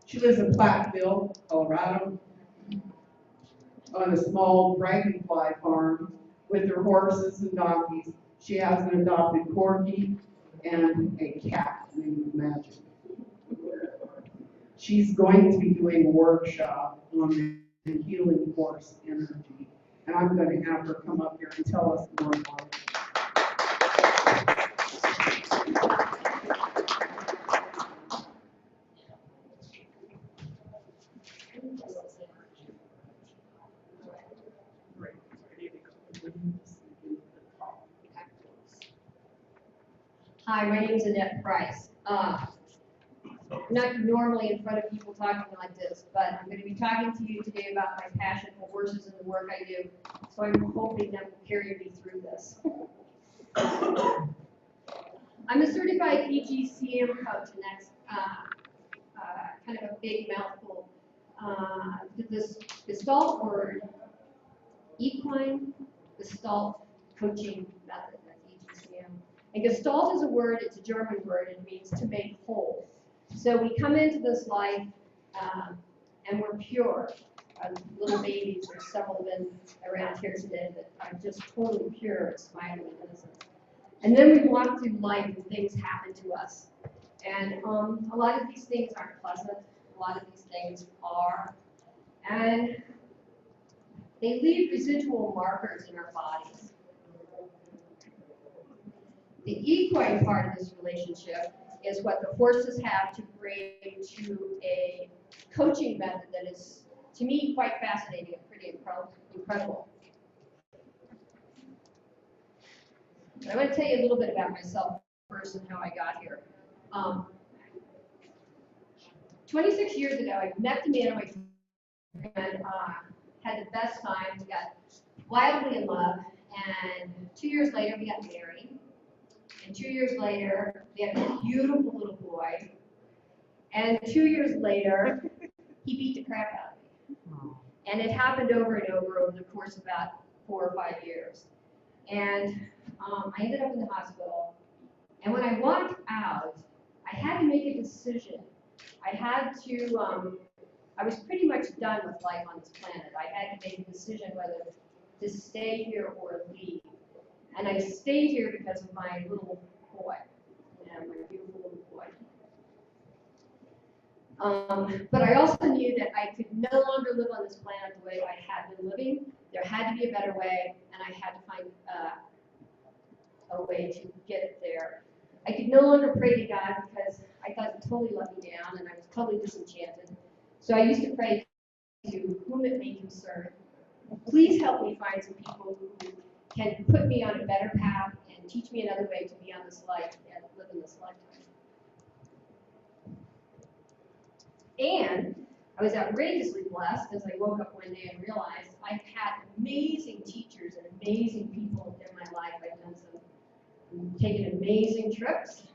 She lives in Platteville, Colorado, on a small dragonfly farm with her horses and donkeys. She has an adopted corgi and a cat named Magic. She's going to be doing a workshop on the healing horse energy, and I'm going to have her come up here and tell us more about it. Hi, my name is Annette Price. I'm not normally in front of people talking like this, but I'm going to be talking to you today about my passion for horses and the work I do. So I'm hoping that will carry me through this. I'm a certified EGCM coach, and that's kind of a big mouthful. This Gestalt word, equine Gestalt coaching method, that's EGCM. And Gestalt is a word, it's a German word, it means to make whole. So we come into this life and we're pure. Little babies, there's several of them around here today that are just totally pure, smiling, and innocent. And then we walk through life and things happen to us. And a lot of these things aren't pleasant, a lot of these things are. And they leave residual markers in our bodies. The equine part of this relationship is what the horses have to bring to a coaching method that is, to me, quite fascinating and pretty incredible. I want to tell you a little bit about myself first and how I got here. 26 years ago, I met the man of my dreams and had the best time. We got wildly in love, and 2 years later, we got married. And 2 years later, we had a beautiful little boy. And 2 years later, he beat the crap out of me. And it happened over and over the course of about 4 or 5 years. And I ended up in the hospital. And when I walked out, I had to make a decision. I had to, I was pretty much done with life on this planet. I had to make a decision whether to stay here or leave. And I stayed here because of my little boy, my beautiful little boy. But I also knew that I could no longer live on this planet the way I had been living. There had to be a better way, and I had to find a way to get there. I could no longer pray to God because I thought he totally let me down, and I was totally disenchanted. So I used to pray to whom it may concern. Please help me find some people who can put me on a better path and teach me another way to be on this life and live in this lifetime. And I was outrageously blessed as I woke up one day and realized I've had amazing teachers and amazing people in my life. I've done some, taken amazing trips,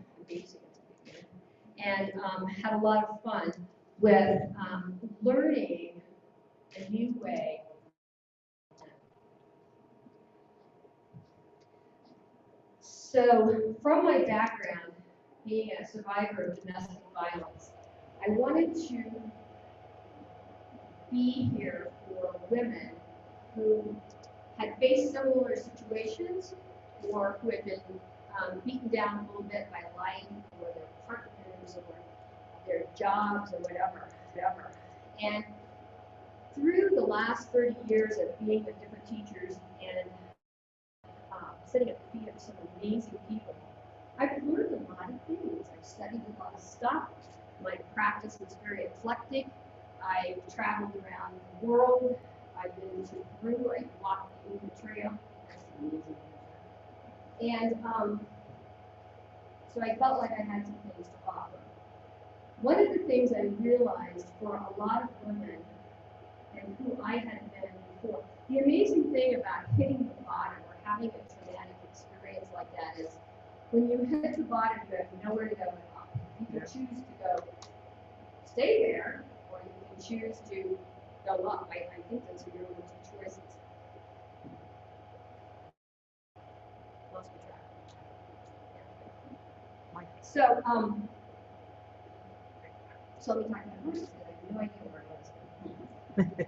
and had a lot of fun with learning a new way. So, from my background, being a survivor of domestic violence, I wanted to be here for women who had faced similar situations or who had been beaten down a little bit by life or their partners or their jobs or whatever. And through the last 30 years of being with different teachers and sitting at the feet of some amazing people, I've learned a lot of things. I've studied a lot of stuff. My practice is very eclectic. I've traveled around the world. I've been to Peru. I walked the Inca Trail. That's amazing. And so I felt like I had some things to offer. One of the things I realized for a lot of women and who I had been before, the amazing thing about hitting the bottom or having a traumatic experience like that is when you hit the bottom, you have nowhere to go but up. You can choose to go stay there, or you can choose to go up. I think those are your only two choices. Lost my track. Yeah. So let me talk about horses, because I have no idea where it was.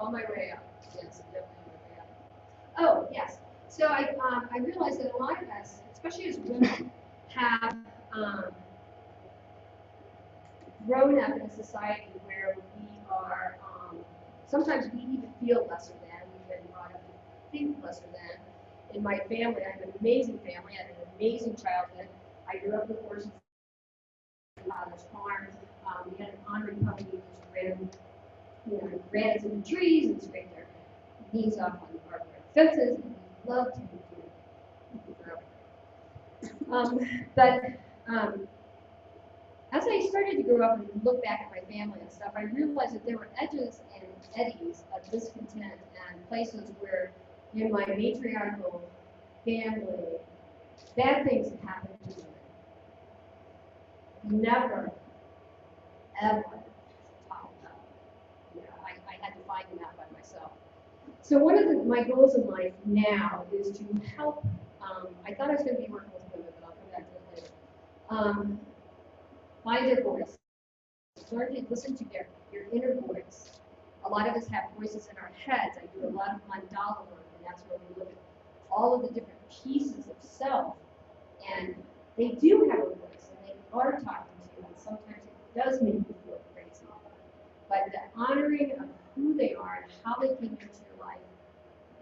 On my way up. Yes, definitely on my way up. Oh, yes. So I realized that a lot of us, especially as women, have grown up in a society where we are, sometimes we even feel lesser than, we've been brought up to think lesser than. In my family, I have an amazing family, I had an amazing childhood. I grew up with horses on my father's farm. We had an honoring company which ran us into trees and scraped their knees off on the barbed wire fences, and we loved him. As I started to grow up and look back at my family and stuff, I realized that there were edges and eddies of discontent and places where in my matriarchal family, bad things had happened to women. Never, ever talked about. I had to find them out by myself. So one of my goals in life now is to help. I thought I was going to be working with women, but I'll come back to that later. Find their voice. Learn to listen to your inner voice. A lot of us have voices in our heads. I do a lot of mandala work, and that's where we look at all of the different pieces of self. And they do have a voice, and they are talking to you, and sometimes it does make you feel crazy. But the honoring of who they are and how they came into your life,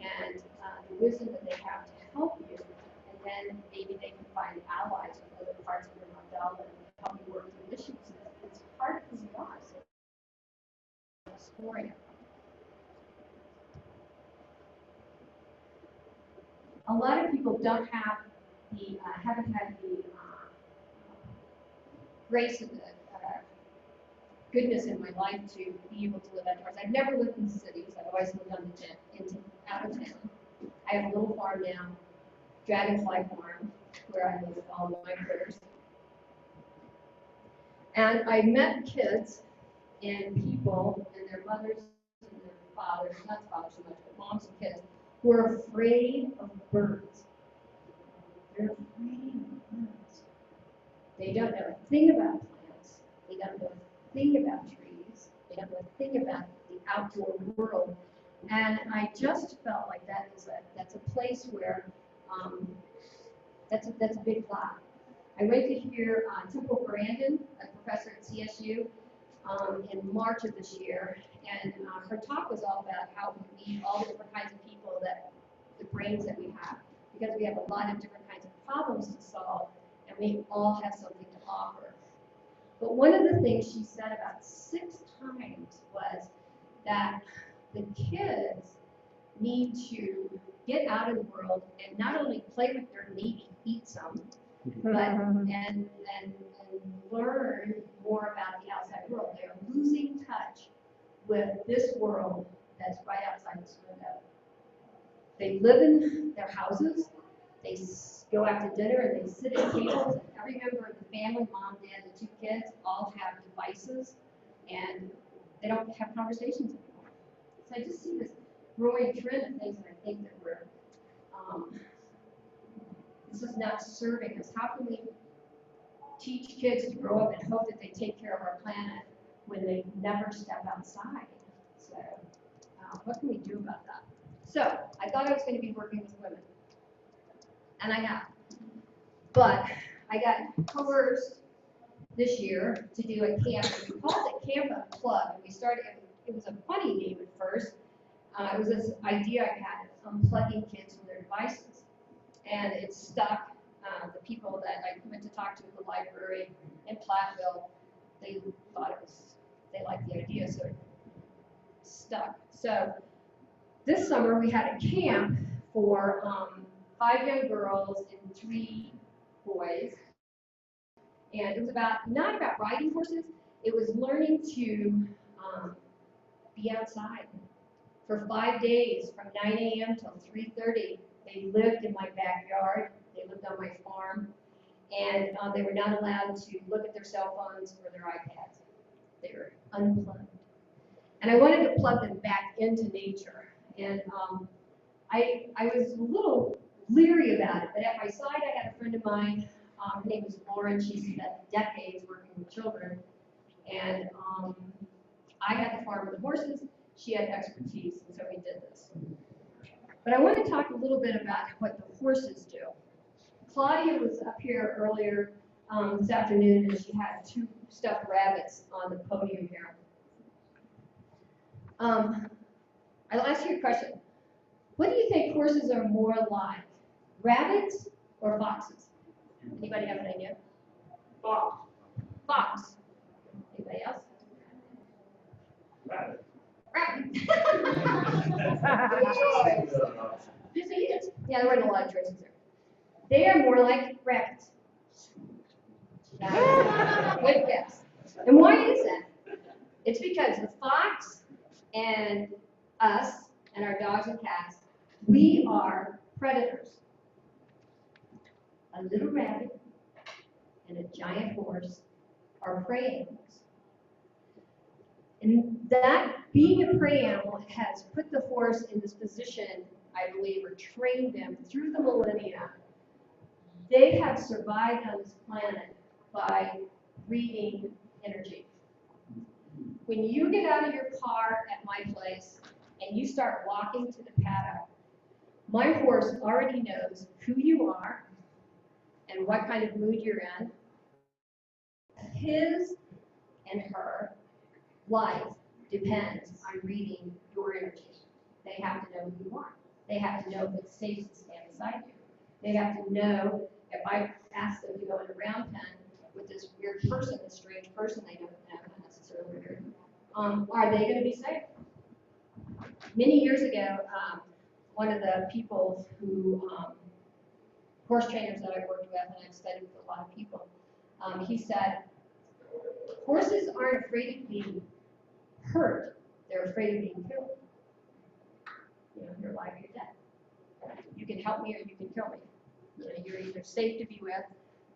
and the wisdom that they have to help you, and then maybe they can find allies with other parts of your mandala and help you work through issues. It's part of who you are. So exploring it. A lot of people don't have the haven't had the grace and the goodness in my life to be able to live outdoors. I've never lived in cities. I've always lived out of town. I have a little farm now, Dragonfly Farm, where I live with all of my critters. And I met kids and people and their mothers and their fathers, not fathers so much, but moms and kids, who are afraid of birds. They're afraid of birds. They don't know a thing about plants. They don't know a thing about trees. They don't know a thing about the outdoor world. And I just felt like that's a place where that's a big flag. I went to hear Temple Grandin, a professor at CSU, in March of this year, and her talk was all about how we need all the different kinds of people, that the brains that we have, because we have a lot of different kinds of problems to solve, and we all have something to offer. But one of the things she said about 6 times was that the kids need to get out in the world and not only play with dirt, maybe eat some, but and learn more about the outside world. They're losing touch with this world that's right outside this window. They live in their houses, they go out to dinner and they sit at tables, and every member of the family, mom, dad, and 2 kids, all have devices, and they don't have conversations anymore. So I just see this growing trend of things, and I think that this is not serving us. How can we teach kids to grow up and hope that they take care of our planet when they never step outside? So what can we do about that? So I thought I was going to be working with women, and I have. But I got coerced this year to do a camp. We called it Camp Unplugged, and we started. It was a funny name at first. It was this idea I had of unplugging kids from their devices, and it stuck. The people that I went to talk to at the library in Platteville, they thought it was, they liked the idea, so it stuck. So this summer we had a camp for 5 young girls and 3 boys, and it was not about riding horses. It was learning to be outside for 5 days from 9 a.m. till 3:30. They lived in my backyard. They lived on my farm, and they were not allowed to look at their cell phones or their iPads. They were unplugged. And I wanted to plug them back into nature. And I was a little leery about it, but at my side I had a friend of mine. Her name was Lauren. She spent decades working with children. And I had the farm with the horses. She had expertise, and so we did this. But I want to talk a little bit about what the horses do. Claudia was up here earlier this afternoon, and she had 2 stuffed rabbits on the podium here. I'll ask you a question. What do you think horses are more like, rabbits or foxes? Anybody have an idea? Fox. Fox. Anybody else? Rabbit. Rabbit. Yes, he is. Yeah, there weren't a lot of choices there. They are more like rabbits. Good guess. And why is that? It's because the fox and us and our dogs and cats, we are predators. A little rabbit and a giant horse are prey animals. And that being a prey animal has put the horse in this position, I believe, or trained them through the millennia. They have survived on this planet by reading energy. When you get out of your car at my place and you start walking to the paddock, my horse already knows who you are and what kind of mood you're in. His and her life depends on reading your energy. They have to know who you are. They have to know if it's safe to stand beside you. They have to know if I ask them to go in a round pen with this weird person, this strange person they don't know, not necessarily weird, are they going to be safe? Many years ago, one of the people who, horse trainers that I worked with, and I've studied with a lot of people, he said, horses aren't afraid of being hurt, they're afraid of being killed. You know, you're alive or you're dead. You can help me or you can kill me. You know, you're either safe to be with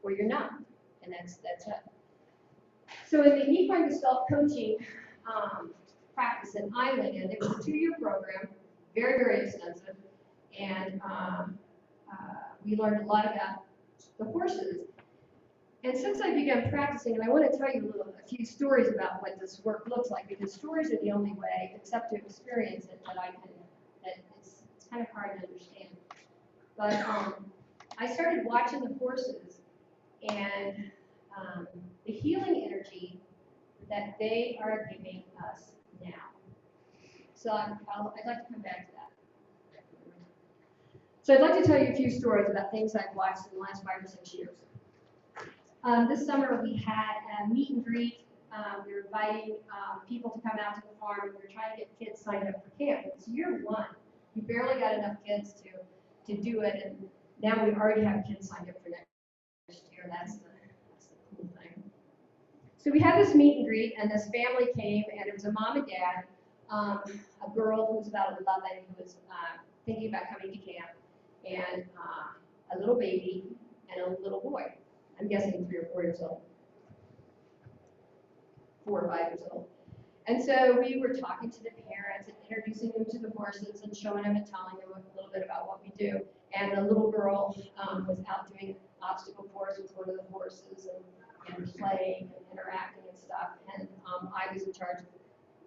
or you're not, and that's it. So in the equine Gestalt coaching practice that I went in, it was a 2-year program, very, very extensive, and we learned a lot about the horses. And since I began practicing, and I want to tell you a few stories about what this work looks like, because stories are the only way, except to experience it, that I can, that it's kind of hard to understand. But I started watching the horses and the healing energy that they are giving us now. So I'd like to come back to that. So I'd like to tell you a few stories about things I've watched in the last 5 or 6 years. This summer we had a meet and greet. We were inviting people to come out to the farm, and we were trying to get kids signed up for camp. It's year 1. We barely got enough kids to do it, and now we already have kids signed up for next year. That's the cool thing. So we had this meet and greet, and this family came, and it was a mom and dad, a girl who was about 11 who was thinking about coming to camp, and a little baby and a little boy. I'm guessing 3 or 4 years old, 4 or 5 years old. And so we were talking to the parents and introducing them to the horses and showing them and telling them a little bit about what we do. And the little girl was out doing obstacle course with one of the horses and playing and interacting and stuff. And I was in charge of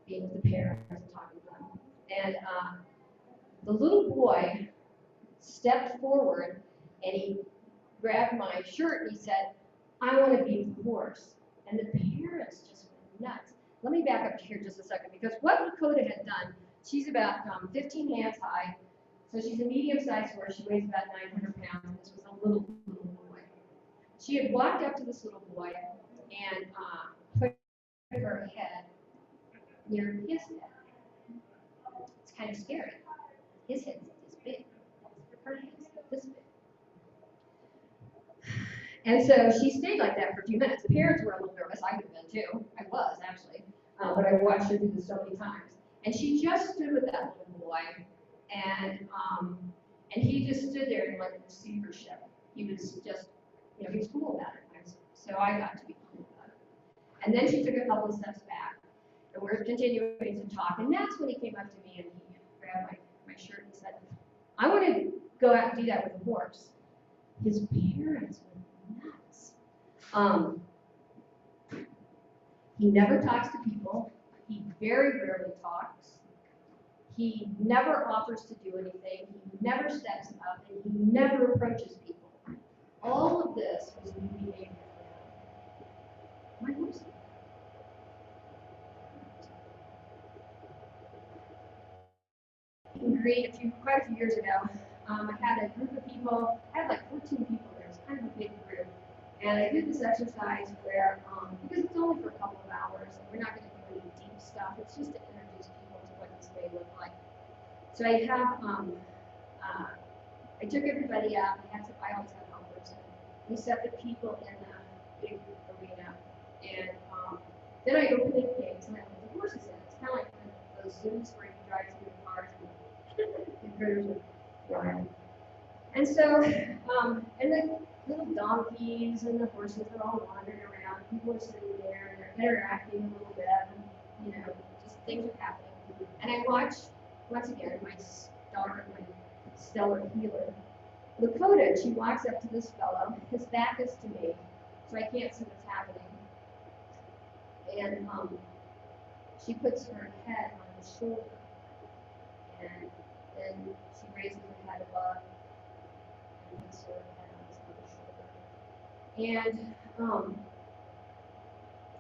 being with the parents and talking to them. And the little boy stepped forward and he grabbed my shirt and he said, I want to be the horse. And the parents just went nuts. Let me back up here just a second, because what Lakota had done, she's about 15 hands high, so she's a medium-sized horse. She weighs about 900 pounds, and this was a little boy. She had walked up to this little boy and put her head near his head. It's kind of scary. His head's this big. Her head's this big. And so she stayed like that for a few minutes. The parents were a little nervous. I would have been too. I was actually, but I watched her do this so many times. And she just stood with that little boy, and he just stood there in like receivership. He was just, he was cool about it. So I got to be cool about it. And then she took a couple of steps back, and we're continuing to talk. And that's when he came up to me and he grabbed my shirt and said, I want to go out and do that with a horse. His parents were nuts. He never talks to people. He very rarely talks. He never offers to do anything. He never steps up, and he never approaches people. All of this was new behavior for him. My horse. In Green, quite a few years ago, I had a group of people. I had like 14 people there. It was kind of a big group. And I did this exercise where, because it's only for a couple of hours, and we're not going to do any deep stuff. It's just to introduce people to what this may look like. So I have, I took everybody out. I always have helpers. We set the people in the big arena, and then I opened the gates and I let the horses in. It's kind of like those zoos where you drive through the cars and critters are flying. And so, and the little donkeys and the horses are all wandering around. People are sitting there and they're interacting a little bit, and just things are happening. And I watched, once again, my stellar healer, Lakota. She walks up to this fellow. His back is to me, so I can't see what's happening. And she puts her head on his shoulder, and then she raises her head above and puts her head on his other shoulder.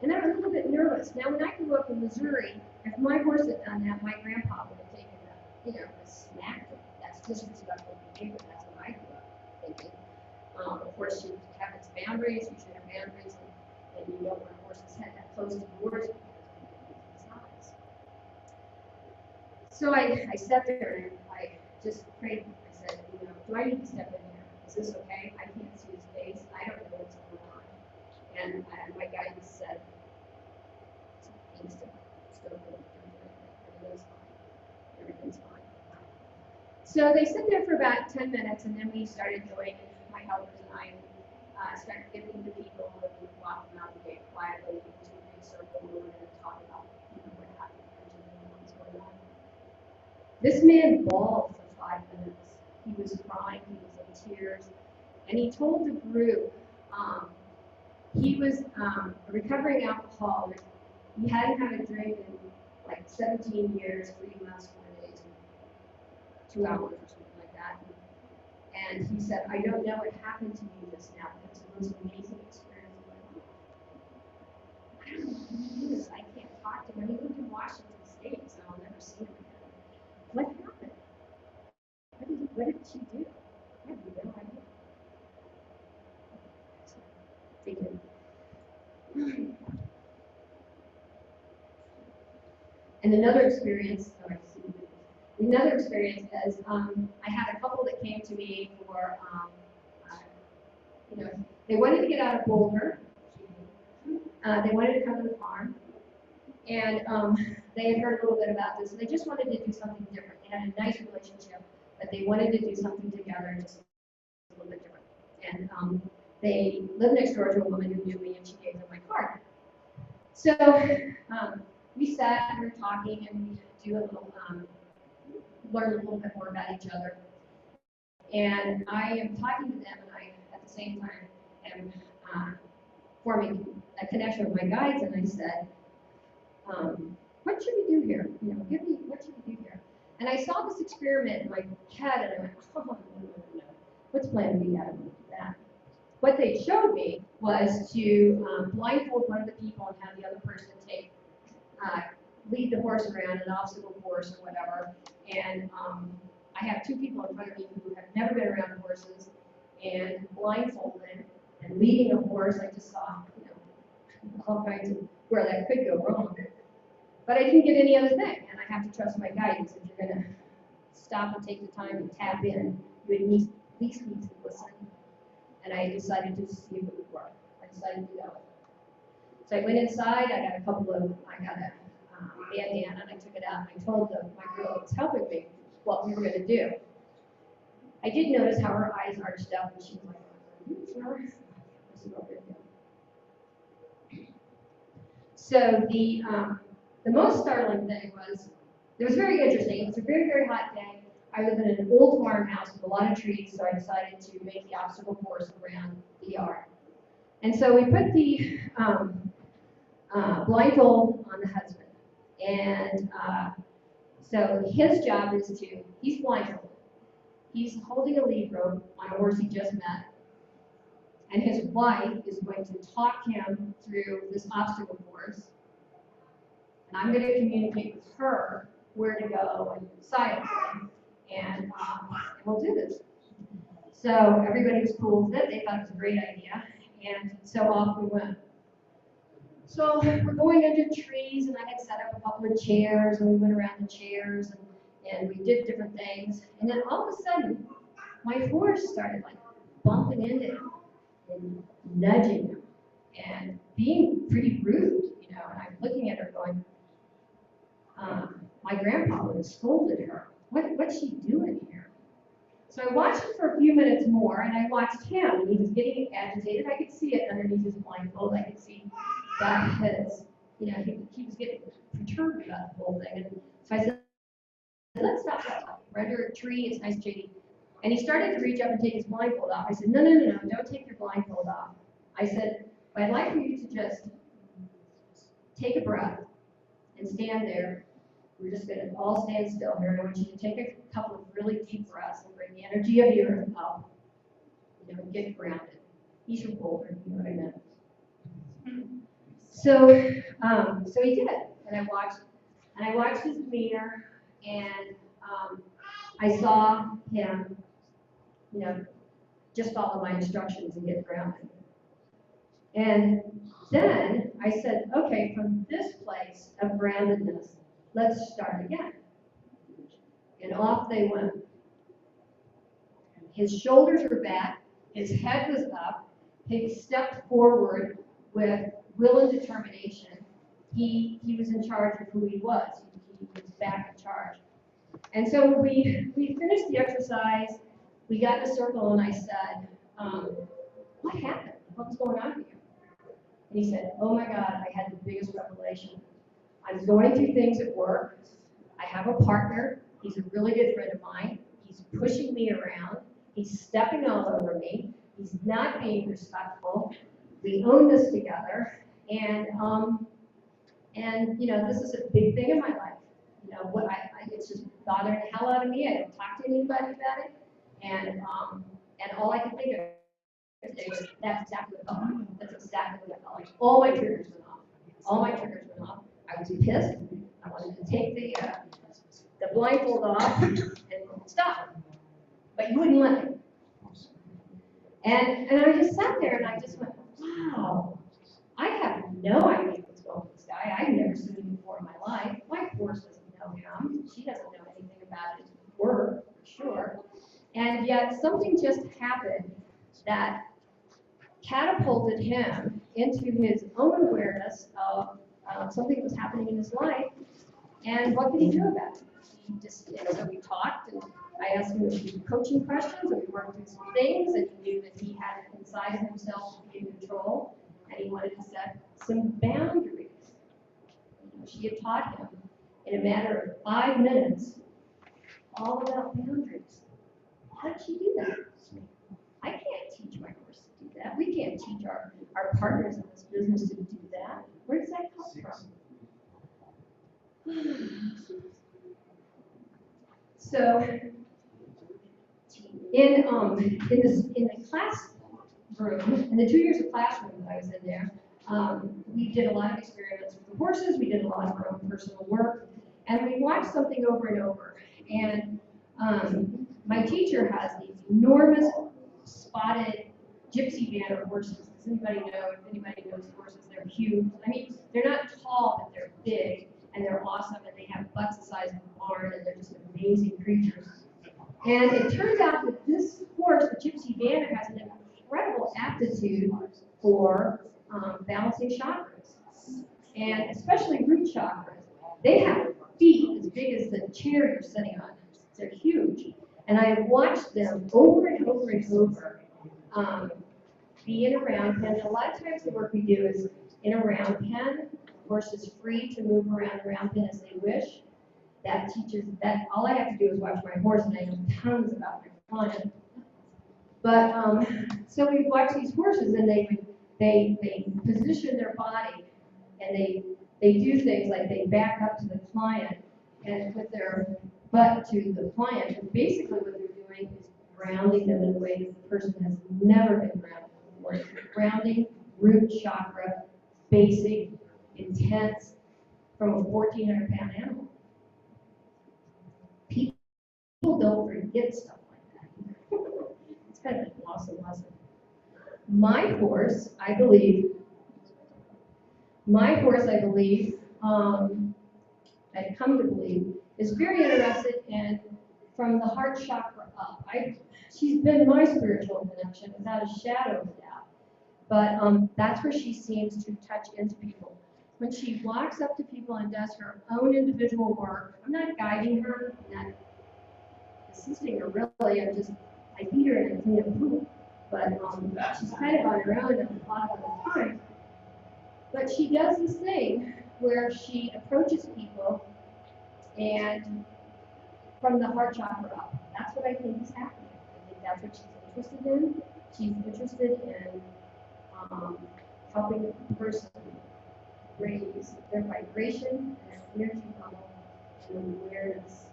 And I'm a little bit nervous. Now, when I grew up in Missouri, if my horse had done that, my grandpa would have taken a smack. That's disrespectful behavior. That's what I grew up thinking. Of course, you have its boundaries. You should have boundaries, and you don't want a horse's head that close to yours because of its size. So I sat there and I just prayed. I said, do I need to step in here? Is this okay? I can't see his face. I don't know what's going on. And my guidance said, everything's fine. So they sit there for about 10 minutes, and then we started going, my helpers and I started getting the people and we walk them out the gate quietly into a big circle and talk about what happened and what's going on. This man bawled for 5 minutes. He was crying, he was in tears, and he told the group he was a recovering alcoholic. He hadn't had a drink in like 17 years, 3 months, 4 days, 2 hours or something like that. And he said, I don't know what happened to me just now. It was the most amazing experience of my life. I don't know who he is. I can't talk to him. He lived in Washington State, so I'll never see him again. What happened? What did she do? I have no idea. Thinking. And another experience, is I had a couple that came to me for, they wanted to get out of Boulder. They wanted to come to the farm. And they had heard a little bit about this. And they just wanted to do something different. They had a nice relationship, but they wanted to do something together, just a little bit different. And they lived next door to a woman who knew me, and she gave them my card. So we sat and we were talking, and we do a little, learn a little bit more about each other. And I am talking to them, and I, at the same time, am forming a connection with my guides. And I said, what should we do here? What should we do here? And I saw this experiment in my head, and I went, oh, no. What's plan B? I don't want to do that. What they showed me was to blindfold one of the people and have the other person lead the horse around an obstacle course or whatever. And I have two people in front of me who have never been around horses, and blindfolded and leading a horse. I just saw, all kinds of where that could go wrong. But I didn't get any other thing, and I have to trust my guidance. If you're going to stop and take the time and tap in, you at least need to listen. And I decided to see if it would work. I decided to do that. So I went inside. I got a bandana, and I took it out, and I told my girl that was helping me what we were going to do. I did notice how her eyes arched up, and she was like, "Are you sure?" This is what we're doing. So the most startling thing was, it was very interesting. It was a very, very hot day. I live in an old farmhouse with a lot of trees, so I decided to make the obstacle course around the yard. And so we put the blindfold on the husband. And so his job is he's blindfolded. He's holding a lead rope on a horse he just met. And his wife is going to talk him through this obstacle course. And I'm going to communicate with her where to go and silently. And we'll do this. So everybody was cool with it. They thought it was a great idea. And so off we went. So we're going under trees, and I had set up a couple of chairs, and we went around the chairs, and we did different things. And then all of a sudden, my horse started like bumping into him and nudging him and being pretty rude, And I'm looking at her going, my grandpa would have scolded her. What's she doing here? So I watched it for a few minutes more, and I watched him, and he was getting agitated. I could see it underneath his blindfold. I could see that he was getting perturbed about the whole thing. And so I said, let's stop. We're under a tree. It's nice shady. And he started to reach up and take his blindfold off. I said, no, don't take your blindfold off. I said, I'd like for you to just take a breath and stand there. We're just going to all stand still here. And I want you to take a couple of really deep breaths and bring the energy of the earth up. And get grounded. He's from Boulder, you know what I meant. So he did, and I watched his demeanor, and I saw him, just follow my instructions and get grounded. And then I said, okay, from this place of groundedness, let's start again. And off they went. His shoulders were back, his head was up, he stepped forward with will and determination. He was in charge of who he was. He was back in charge. And so we finished the exercise. We got in a circle, and I said, what happened? What was going on here? And he said, oh my God, I had the biggest revelation. I was going through things at work. I have a partner. He's a really good friend of mine. He's pushing me around. He's stepping all over me. He's not being respectful. We own this together. And this is a big thing in my life. It's just bothering the hell out of me. I don't talk to anybody about it. And all I could think of today was, that's exactly what I felt. That's exactly what I felt like. All my triggers went off. I was pissed. I wanted to take the blindfold off and stop. But you wouldn't let me. And I just sat there and I just went, wow, I have no idea what's going on with this guy. I've never seen him before in my life. My horse doesn't know him. She doesn't know anything about his work, for sure. And yet something just happened that catapulted him into his own awareness of something that was happening in his life. And what could he do about it? So we talked, and I asked him a few coaching questions, and we worked through some things, and he knew that he had inside of himself to be in control, and he wanted to set some boundaries. She had taught him in a matter of 5 minutes all about boundaries. How did she do that? I can't teach my horse to do that. We can't teach our partners in this business to do that. Where does that come from? So in the classroom, in the 2 years of classroom that I was in there, we did a lot of experiments with the horses. We did a lot of our own personal work, and we watched something over and over. And my teacher has these enormous spotted gypsy banner horses. Does anybody know? If anybody knows horses, they're huge. I mean, they're not tall, but they're big, and they're awesome, and they have butts the size of a barn, and they're just amazing creatures. And it turns out that this horse, the gypsy banner, has an incredible aptitude for balancing chakras, and especially root chakras. They have feet as big as the chair you're sitting on. They're huge. And I have watched them over and over and over be in a round pen. A lot of times the work we do is in a round pen. The horse is free to move around the round pen as they wish. That teaches that all I have to do is watch my horse, and I know tons about my client. But so we watch these horses, and they position their body, and they do things like they back up to the client and put their butt to the client. And basically what they're doing is grounding them in a way that the person has never been grounded before. It's grounding, root chakra, basic, intense, from a 1,400-pound animal. People don't forget stuff like that. It's kind of an awesome lesson. My horse, I believe, I've come to believe, is very interested in from the heart chakra up. She's been my spiritual connection without a shadow of a doubt. But that's where she seems to touch into people. When she walks up to people and does her own individual work, I'm not guiding her, I'm not assisting her really, I feed her and I clean up poop. But she's kind of on her own a lot of the time. But she does this thing where she approaches people and from the heart chakra up. That's what I think is happening. I think that's what she's interested in. She's interested in helping the person raise their vibration and their energy level and awareness.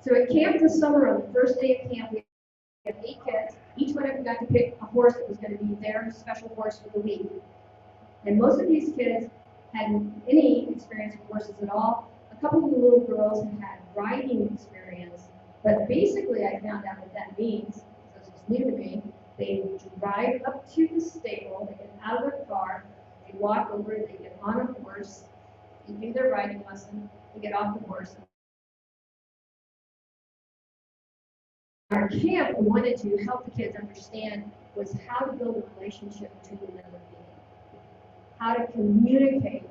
So at camp this summer, on the first day of camp, we had 8 kids. Each one of them got to pick a horse that was going to be their special horse for the week. And most of these kids hadn't any experience with horses at all. A couple of the little girls had riding experience, but basically I found out what that means, because this was new to me. They drive up to the stable, they get out of their car, they walk over, they get on a horse, they do their riding lesson, they get off the horse. Our camp, we wanted to help the kids understand was how to build a relationship to another being, how to communicate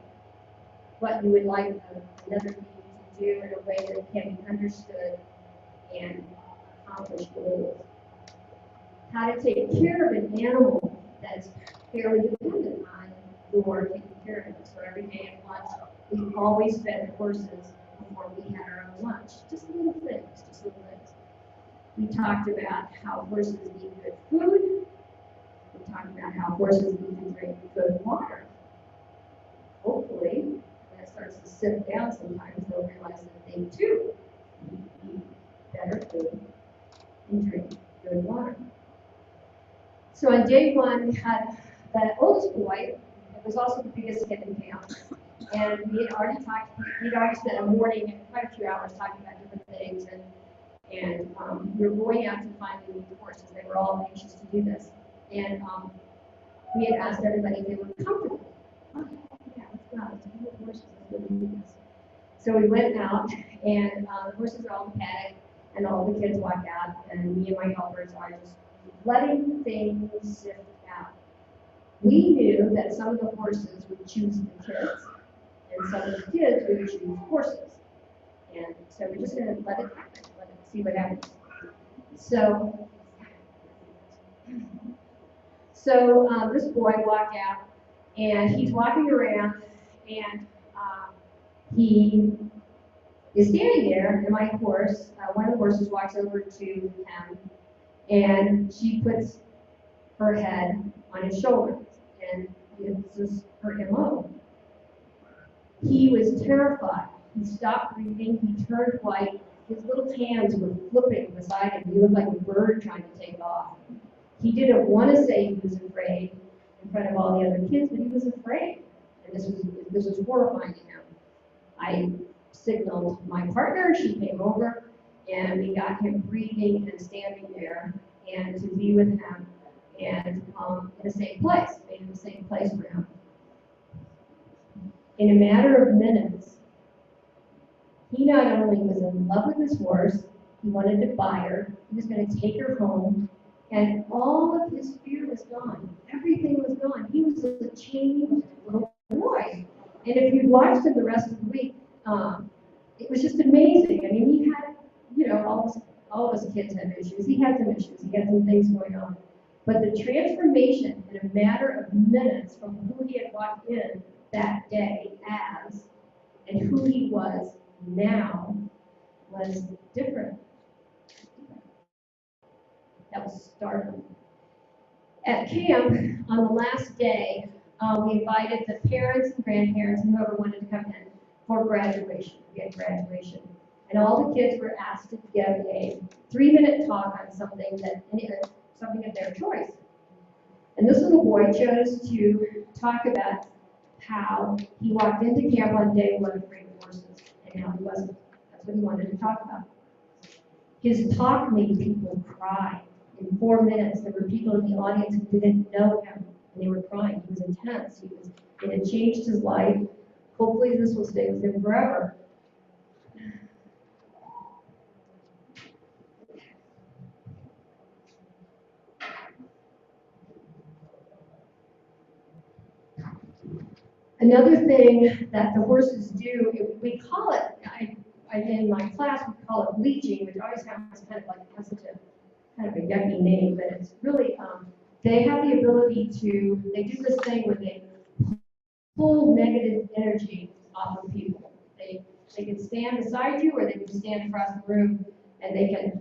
what you would like another being to do in a way that can be understood and accomplish goals. How to take care of an animal that's fairly dependent on your taking care of it. So every day at lunch, we always fed horses before we had our own lunch. Just little things, just little things. We talked about how horses need good food. We talked about how horses need to drink good water. Hopefully, when it starts to sit down sometimes, they'll realize that they too need to eat better food and drink good water. So on day 1, we had the oldest boy, it was also the biggest kid in camp, and we'd already spent a morning and quite a few hours talking about different things, and we were going out to finally meet the horses. They were all anxious to do this, and we had asked everybody if they were comfortable. Oh, yeah, let's go out, let's meet the horses, let's go do this. So we went out, and the horses are all in paddock, and all the kids walk out, and me and my helpers are just letting things sift out. We knew that some of the horses would choose the kids, and some of the kids would choose horses. And so we're just going to let it happen, let it see what happens. So this boy walked out, and he's walking around, and he is standing there, and my horse, one of the horses walks over to him, and she puts her head on his shoulder, and this is her MO. He was terrified. He stopped breathing, he turned white, his little hands were flipping beside him. He looked like a bird trying to take off. He didn't want to say he was afraid in front of all the other kids, but he was afraid. And this was horrifying to him. I signaled my partner, she came over, and we got him breathing and standing there, and to be with him, and in a safe place, made it a safe place for him. In a matter of minutes, he not only was in love with his horse, he wanted to buy her, he was going to take her home, and all of his fear was gone. Everything was gone. He was a changed little boy. And if you watched him the rest of the week, it was just amazing. I mean, he had, you know, all of us kids have issues. He had some issues. He had some things going on. But the transformation in a matter of minutes from who he had walked in that day as and who he was now was different. That was startling. At camp, on the last day, we invited the parents and grandparents and whoever wanted to come in for graduation. We had graduation. And all the kids were asked to give a 3-minute talk on something of their choice. And this little boy chose to talk about how he walked into camp on day one afraid of horses, and how he wasn't. That's what he wanted to talk about. His talk made people cry. In 4 minutes, there were people in the audience who didn't know him, and they were crying. He was intense. It had changed his life. Hopefully this will stay with him forever. Another thing that the horses do, we call it, in my class, we call it bleaching, which always sounds kind of like kind of a yucky name, but it's really, they have the ability to, they do this thing where they pull negative energy off of people. They can stand beside you, or they can stand across the room, and they can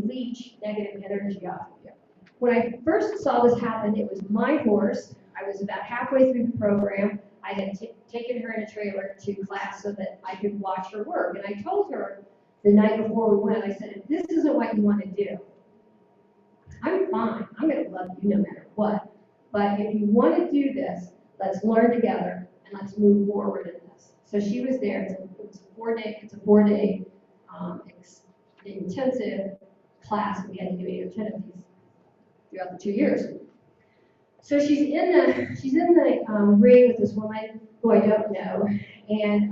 leach negative energy off of you. When I first saw this happen, it was my horse. I was about halfway through the program. I had taken her in a trailer to class so that I could watch her work. And I told her the night before we went, I said, if this isn't what you want to do, I'm fine. I'm going to love you no matter what. But if you want to do this, let's learn together and let's move forward in this. So she was there. It's a four-day intensive class. We had to do 8 or 10 of these throughout the 2 years. So she's in the ring with this woman who I don't know, and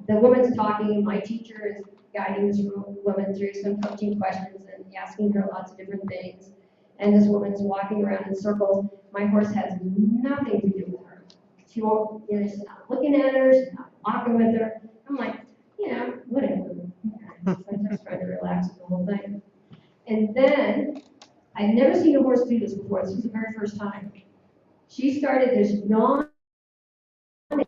the woman's talking, and my teacher is guiding this woman through some coaching questions and asking her lots of different things. And this woman's walking around in circles. My horse has nothing to do with her. She won't, she's not looking at her, she's not walking with her. I'm like, whatever. So I'm just trying to relax the whole thing. And then, I'd never seen a horse do this before. This was the very first time. She started this yawn.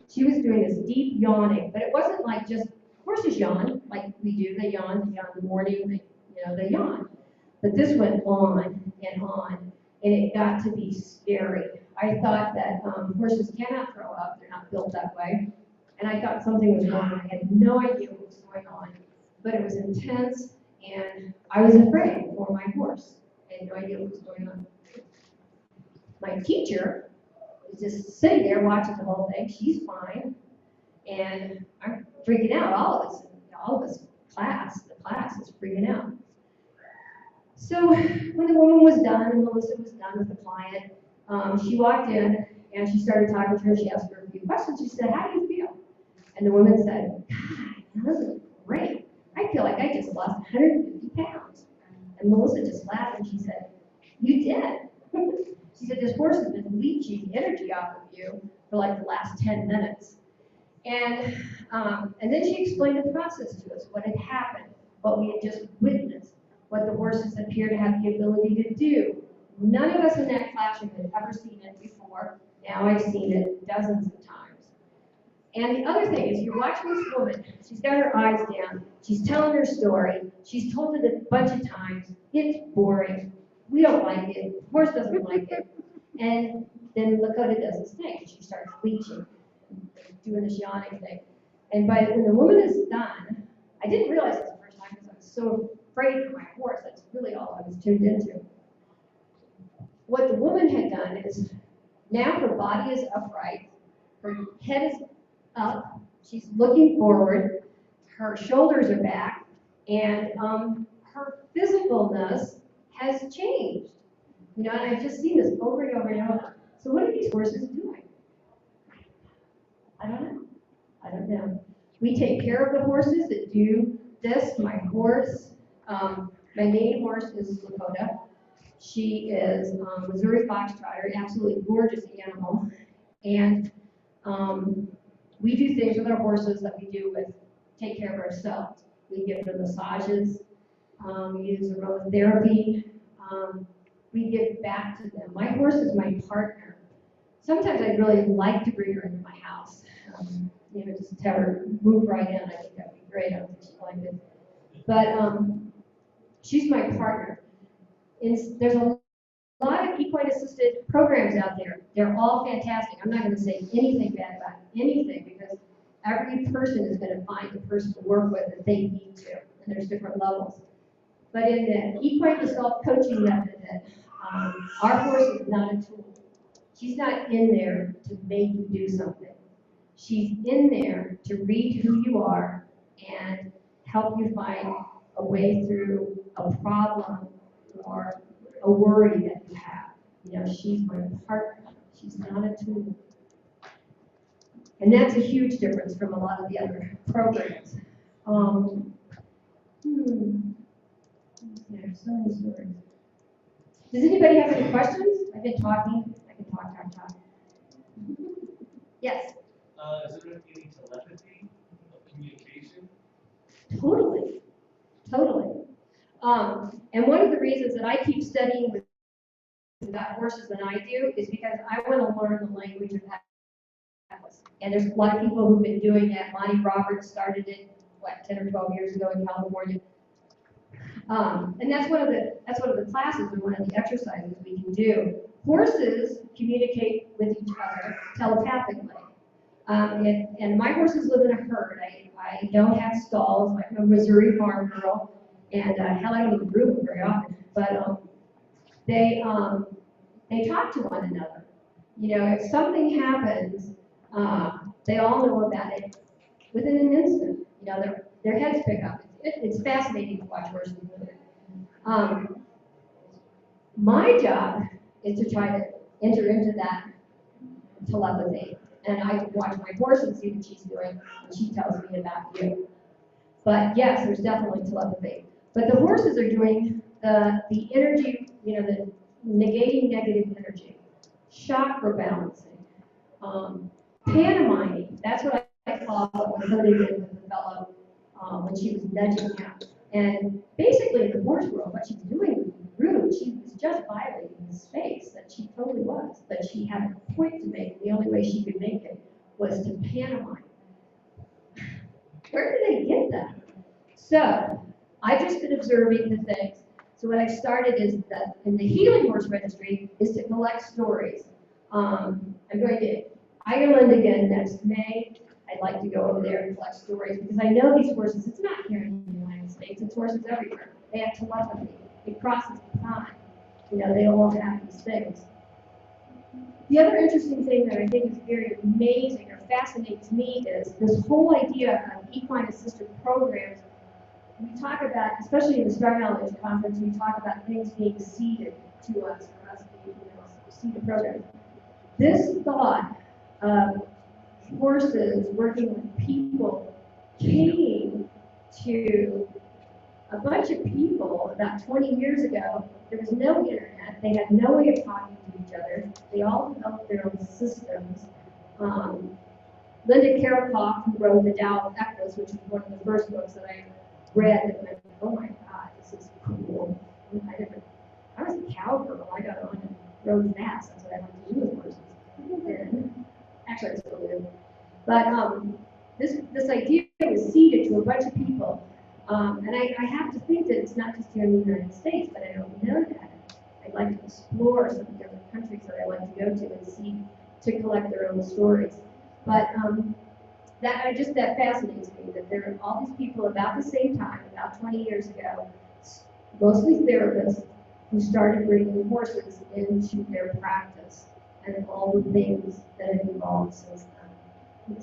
She was doing this deep yawning, but it wasn't like just horses yawn, like we do. They yawn in the morning, they yawn. But this went on, and it got to be scary. I thought that horses cannot throw up. They're not built that way. And I thought something was wrong. I had no idea what was going on, but it was intense, and I was afraid for my horse. I had no idea what was going on. My teacher was just sitting there watching the whole thing. She's fine. And I'm freaking out. All of us, the class is freaking out. So when the woman was done, and Melissa was done with the client, she walked in and she started talking to her. She asked her a few questions. She said, "How do you feel?" And the woman said, "God, this is great. I feel like I just lost 150 pounds. And Melissa just laughed and she said, "You did." She said, "This horse has been leaching energy off of you for like the last 10 minutes. And then she explained the process to us, what had happened, what we had just witnessed, what the horses appear to have the ability to do. None of us in that classroom had ever seen it before. Now I've seen it dozens of times. And the other thing is, you're watching this woman, she's got her eyes down, she's telling her story, she's told it a bunch of times, it's boring, we don't like it, the horse doesn't like it, and then Lakota does this thing, she starts bleaching, doing this yawning thing. And when the woman is done, I didn't realize this the first time because I was so afraid for my horse. That's really all I was tuned into. What the woman had done is now her body is upright, her head is up, she's looking forward, her shoulders are back, and her physicalness has changed. You know, and I've just seen this over and over and over. So what are these horses doing? I don't know. I don't know. We take care of the horses that do this. My horse, my main horse is Lakota. She is Missouri Foxtrotter, absolutely gorgeous animal. And we do things with our horses that we do with take care of ourselves. We give them massages, we use aromatherapy, we give back to them. My horse is my partner. Sometimes I'd really like to bring her into my house. You know, just have her move right in. I think that'd be great. I don't think she'd like it. But she's my partner. There's a lot of equine-assisted programs out there. They're all fantastic. I'm not going to say anything bad about anything because every person is going to find the person to work with that they need to, and there's different levels. But in the equine assault coaching method, our horse is not a tool. She's not in there to make you do something. She's in there to read who you are and help you find a way through a problem or a worry that you have. You know, she's my partner. She's not a tool. And that's a huge difference from a lot of the other programs. There's so many stories. Does anybody have any questions? I've been talking. I can talk. Yes? Is there any telepathy of communication? Totally. And one of the reasons that I keep studying with about horses than I do is because I want to learn the language of Atlas. And there's a lot of people who've been doing that. Lonnie Roberts started it, 10 or 12 years ago in California. And that's one of the classes or one of the exercises we can do. Horses communicate with each other telepathically. And my horses live in a herd. I don't have stalls. I'm a Missouri farm girl. And hell, I don't even groom them very often. But they talk to one another. You know, if something happens, they all know about it within an instant. You know, their heads pick up. It's fascinating to watch horses move. My job is to try to enter into that telepathy. And I watch my horse and see what she's doing, and she tells me about you. But yes, there's definitely telepathy. But the horses are doing the energy, you know, the negating negative energy, chakra balancing, pantomiming. That's what I call what Cody did with the fellow when she was nudging him. And basically in the horse world, what she's doing was rude. She was just violating the space that she totally was. But she had a point to make. The only way she could make it was to pantomime. Where did they get that? So I've just been observing the things. So what I've started is that in the Healing Horse Registry is to collect stories. I'm going to Ireland again next May. I'd like to go over there and collect stories because I know these horses, it's not here in the United States, it's horses everywhere. They have telepathy. It crosses the time. You know, they all have these things. The other interesting thing that I think is very amazing or fascinates me is this whole idea of equine-assisted programs. We talk about, especially in the Star Knowledge Conference, we talk about things being seeded to us, for us being, you know, seeded programs. This thought of horses working with people came to a bunch of people about 20 years ago. There was no internet. They had no way of talking to each other. They all developed their own systems. Linda Karakoff, who wrote The Tao of Equus, which was one of the first books that I read that went, oh my God, this is cool. I was a cowgirl. I got on and rode fast. That's what I like to do with horses. And actually, I still do. But this idea was seeded to a bunch of people. And I have to think that it's not just here in the United States, but I don't know that. I'd like to explore some of the other countries that I like to go to and see, to collect their own stories. But that fascinates me, that there are all these people about the same time, about 20 years ago, mostly therapists, who started bringing horses into their practice and all the things that have evolved since then.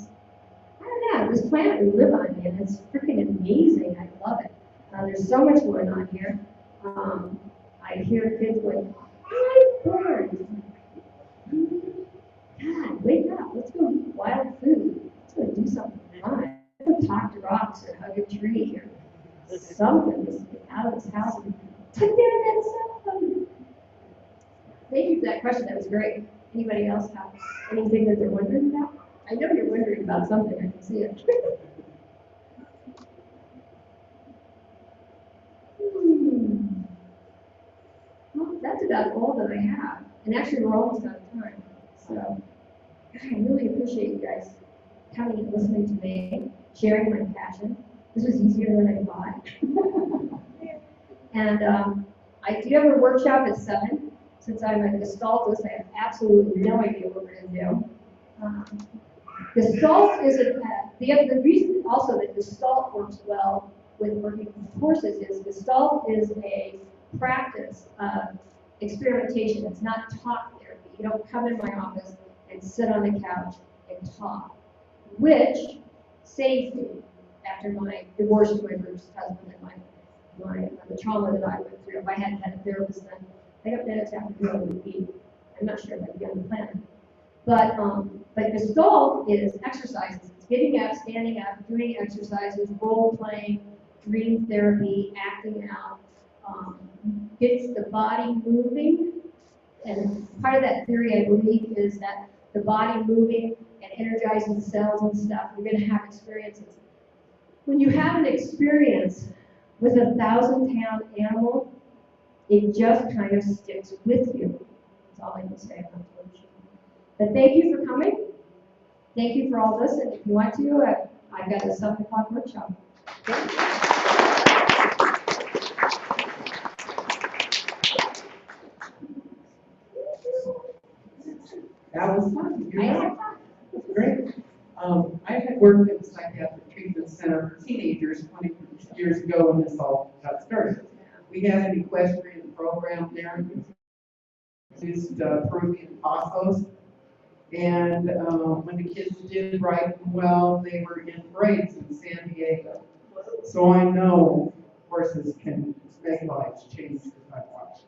I don't know, this planet we live on, man, it's freaking amazing. I love it. There's so much going on here. I hear kids going, "I'm bored." God, wake up. Let's go eat wild food. Let's go do something fun. Let's go talk to rocks or hug a tree or something. Just get out of this house and take care of that sound. Thank you for that question. That was great. Anybody else have anything that they're wondering about? I know you're wondering about something. I can see it. Well, that's about all that I have. And actually, we're almost out of time. So, I really appreciate you guys coming and listening to me, sharing my passion. This was easier than I thought. And I do have a workshop at 7. Since I'm a Gestaltist, I have absolutely no idea what we're going to do. Gestalt is the reason also that Gestalt works well with working with horses is Gestalt is a practice of experimentation. It's not talk therapy. You don't come in my office and sit on the couch and talk, which saved me after my divorce with my first husband and the trauma that I went through. If I hadn't had a therapist then, I don't know exactly who I would be. I'm not sure if I'd be on the planet. But Gestalt is exercises. It's getting up, standing up, doing exercises, role playing, dream therapy, acting out. Gets the body moving. And part of that theory, I believe, is that the body moving and energizing cells and stuff, you're going to have experiences. When you have an experience with a 1,000-pound animal, it just kind of sticks with you. That's all I can say about it. But thank you for coming. Thank you for all this. And if you want to, I've got a 7 o'clock workshop. Thank you. That was fun. That's great. I had worked at the Psychiatric Treatment Center for teenagers 20 years ago when this all got started. We had an equestrian program there. We used Peruvian pasos. And when the kids did right and well, they were in parades in San Diego. So I know horses can make lives change because I watched.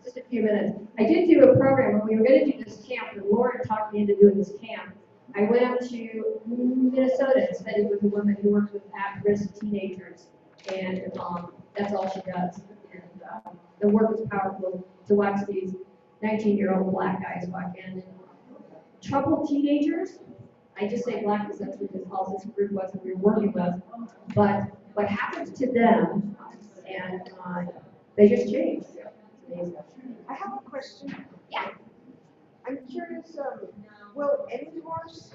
Just a few minutes. I did do a program when we were going to do this camp, and Laura talked me into doing this camp. I went out to Minnesota and studied with a woman who works with at-risk teenagers, and that's all she does. And the work is powerful to watch these 19-year-old black guys walk in. And troubled teenagers, I just say black because that's what all this group was that we were working with, but what happens to them, and they just change. I have a question. Yeah. I'm curious, will any horse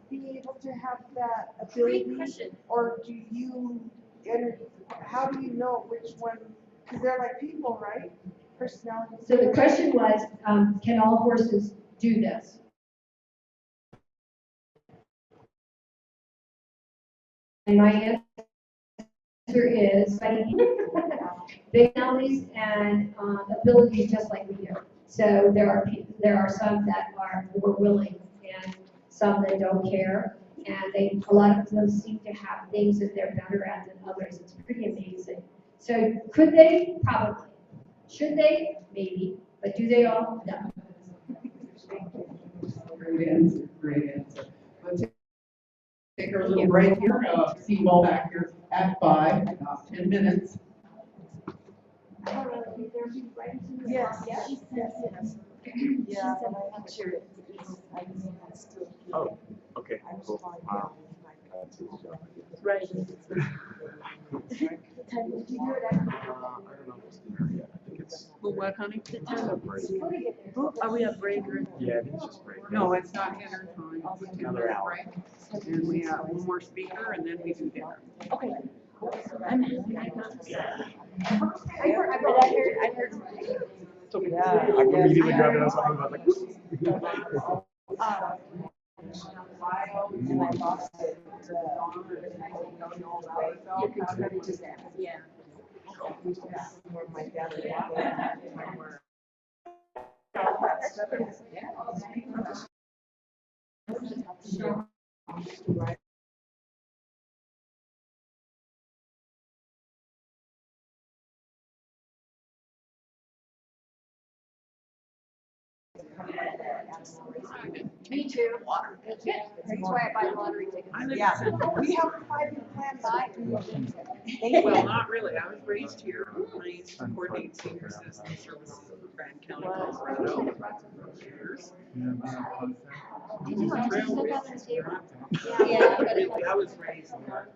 be able to have that ability? Great question. Or do you, and how do you know which one, because they're like people, right? Personalities. So the question was, can all horses do this? And my answer is personalities and abilities just like we do. So there are some that are more willing and some that don't care. And a lot of them seem to have things that they're better at than others. It's pretty amazing. So could they? Probably. Should they? Maybe. But do they all? No. Great answer. Great answer. Let's take our little break here. See you all back here at 5, about 10 minutes. Yes. Yeah, I'm sure. Oh, okay, cool. Wow. Right. Did you do it at? I don't know if it's dinner yet. I think it's. Well, what, honey? break. Are we at break or? Yeah, I think it's just break. No, it's not dinner time. It's Another hour. break. And we have one more speaker and then we do dinner. Okay. Yeah. I heard. It's okay. I immediately grabbed it. I was like, How do you do that? Yeah. Where my dad would walk in my work. Me too. That's why I buy lottery tickets. Yeah, we have a 5-year plan. Well, not really. I was raised here. I used to coordinate senior citizen services for Grand County, Colorado for years. Yeah. Really, I was raised there.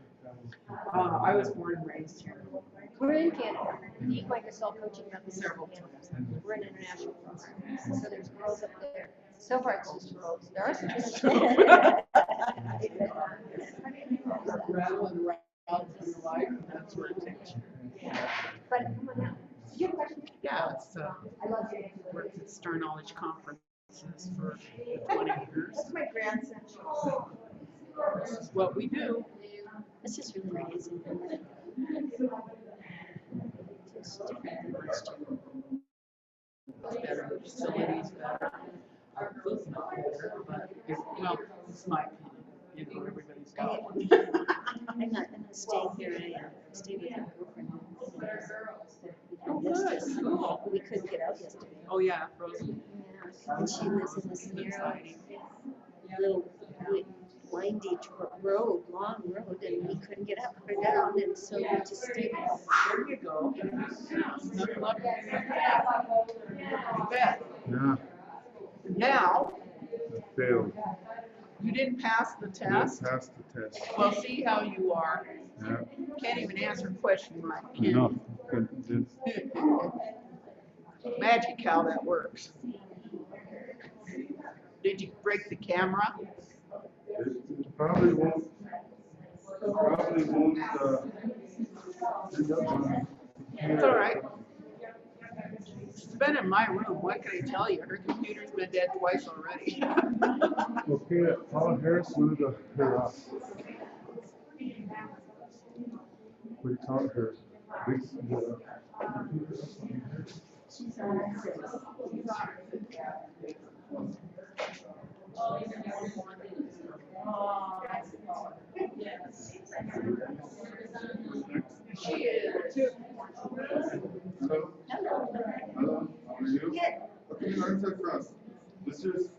I was born and raised here. We're in Canada. The Equine Cell Coaching Company. Several times. We're an international program. So there's girls up there. So far it's just girls. There are some Rattle and rattle through your life, and that's where it takes you. But come on now. Do you have a question? Yeah, it's, I love it. worked at Star Knowledge Conferences for 20 years. That's my grandson. This is what we do. It's just really amazing. It's different than last year. It's better, the facilities better. Our food's not better, but it's, well, it's my opinion. You know, everybody's got one. I'm not gonna stay here. I stayed with my girlfriend. Oh, good, cool. We couldn't get out yesterday. Oh, yeah, frozen. Yeah, and she lives in this narrow little windy road, long road, and we couldn't get up or down, and so we just stayed. There you go. Snuggle up. You bet. Yeah, Now, I failed. you didn't pass the test? Didn't pass the test. Well, see how you are. Yeah, Can't even answer a question right, I can know. you? Couldn't- Magic how that works. Did you break the camera? It probably won't, end up on. It's all right. She's been in my room. What can I tell you? Her computer's been dead twice already. Okay, Paula Harris wanted her, we taught her. She's on 6. She is. Hello. Hello. How are you? Okay, architect Frost. This is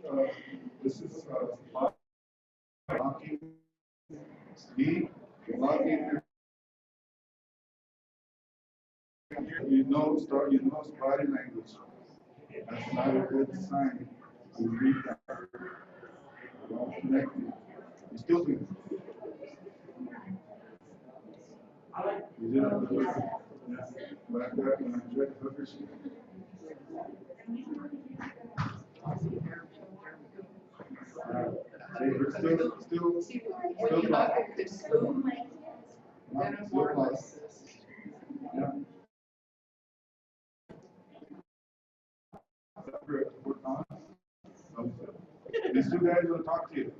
blocking me, blocking you know body language. That's not a good sign. You read that. Well connected. You still do. You did have to listen. Like that when I tried to hook her. When you hug her, it's smooth. Then it's more like this. Yeah. These two guys will talk to you.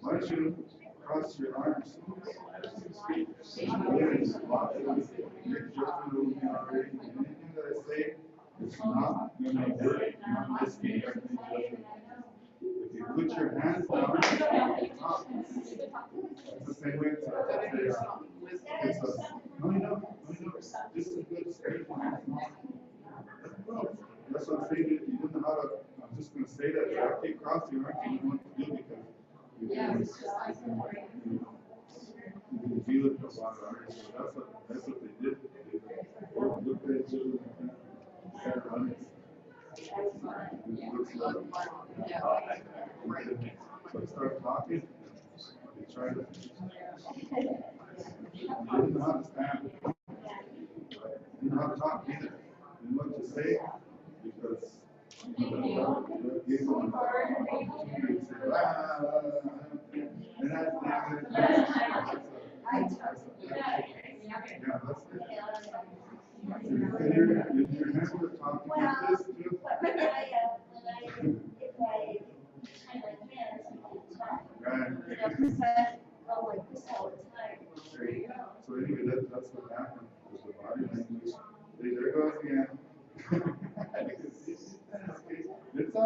Why don't you cross your arms? Anything that I say, it's not gonna work. Not this game. If you put your hands down, it's the same way it's no, you know, this is good. That's what I'm saying. You don't know how to. I'm just going to say that. So after you cross your arms, you know what to do because you can feel it a lot already. So that's what they did. They looked at each other and started running. So I start talking. They try to. You didn't know how to stand. You didn't know how to talk either. You know what to say because.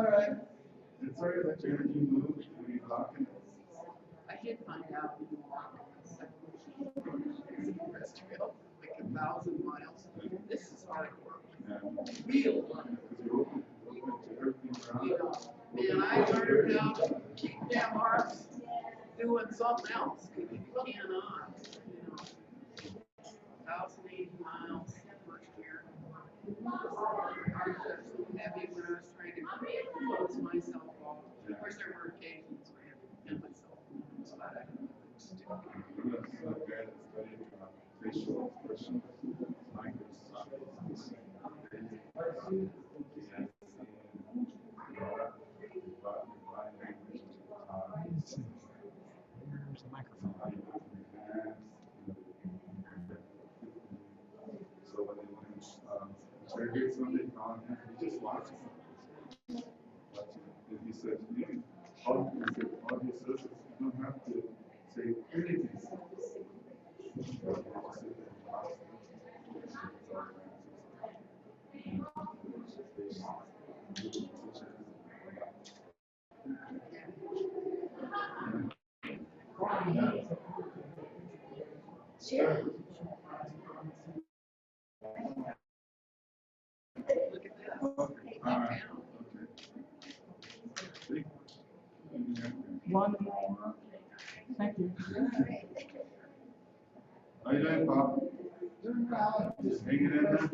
all right. It's all right, let your energy move when you're talking. I did find out terrestrial, like 1,000 miles. This is hard work. Real work. You know, and I learned how to keep them arms doing something else, because you cannot, you know. 1,080 miles first year. Arms are so heavy when I was trying to close myself off. Of course, there were occasions where I had to pin myself, but I don't Facial expression, language. Where's the microphone? So when they interrogate somebody, he just watches. If he says, all he says is, you don't have to say anything. Sure. One more. Thank you. How you doing, Bob? Just hanging in there?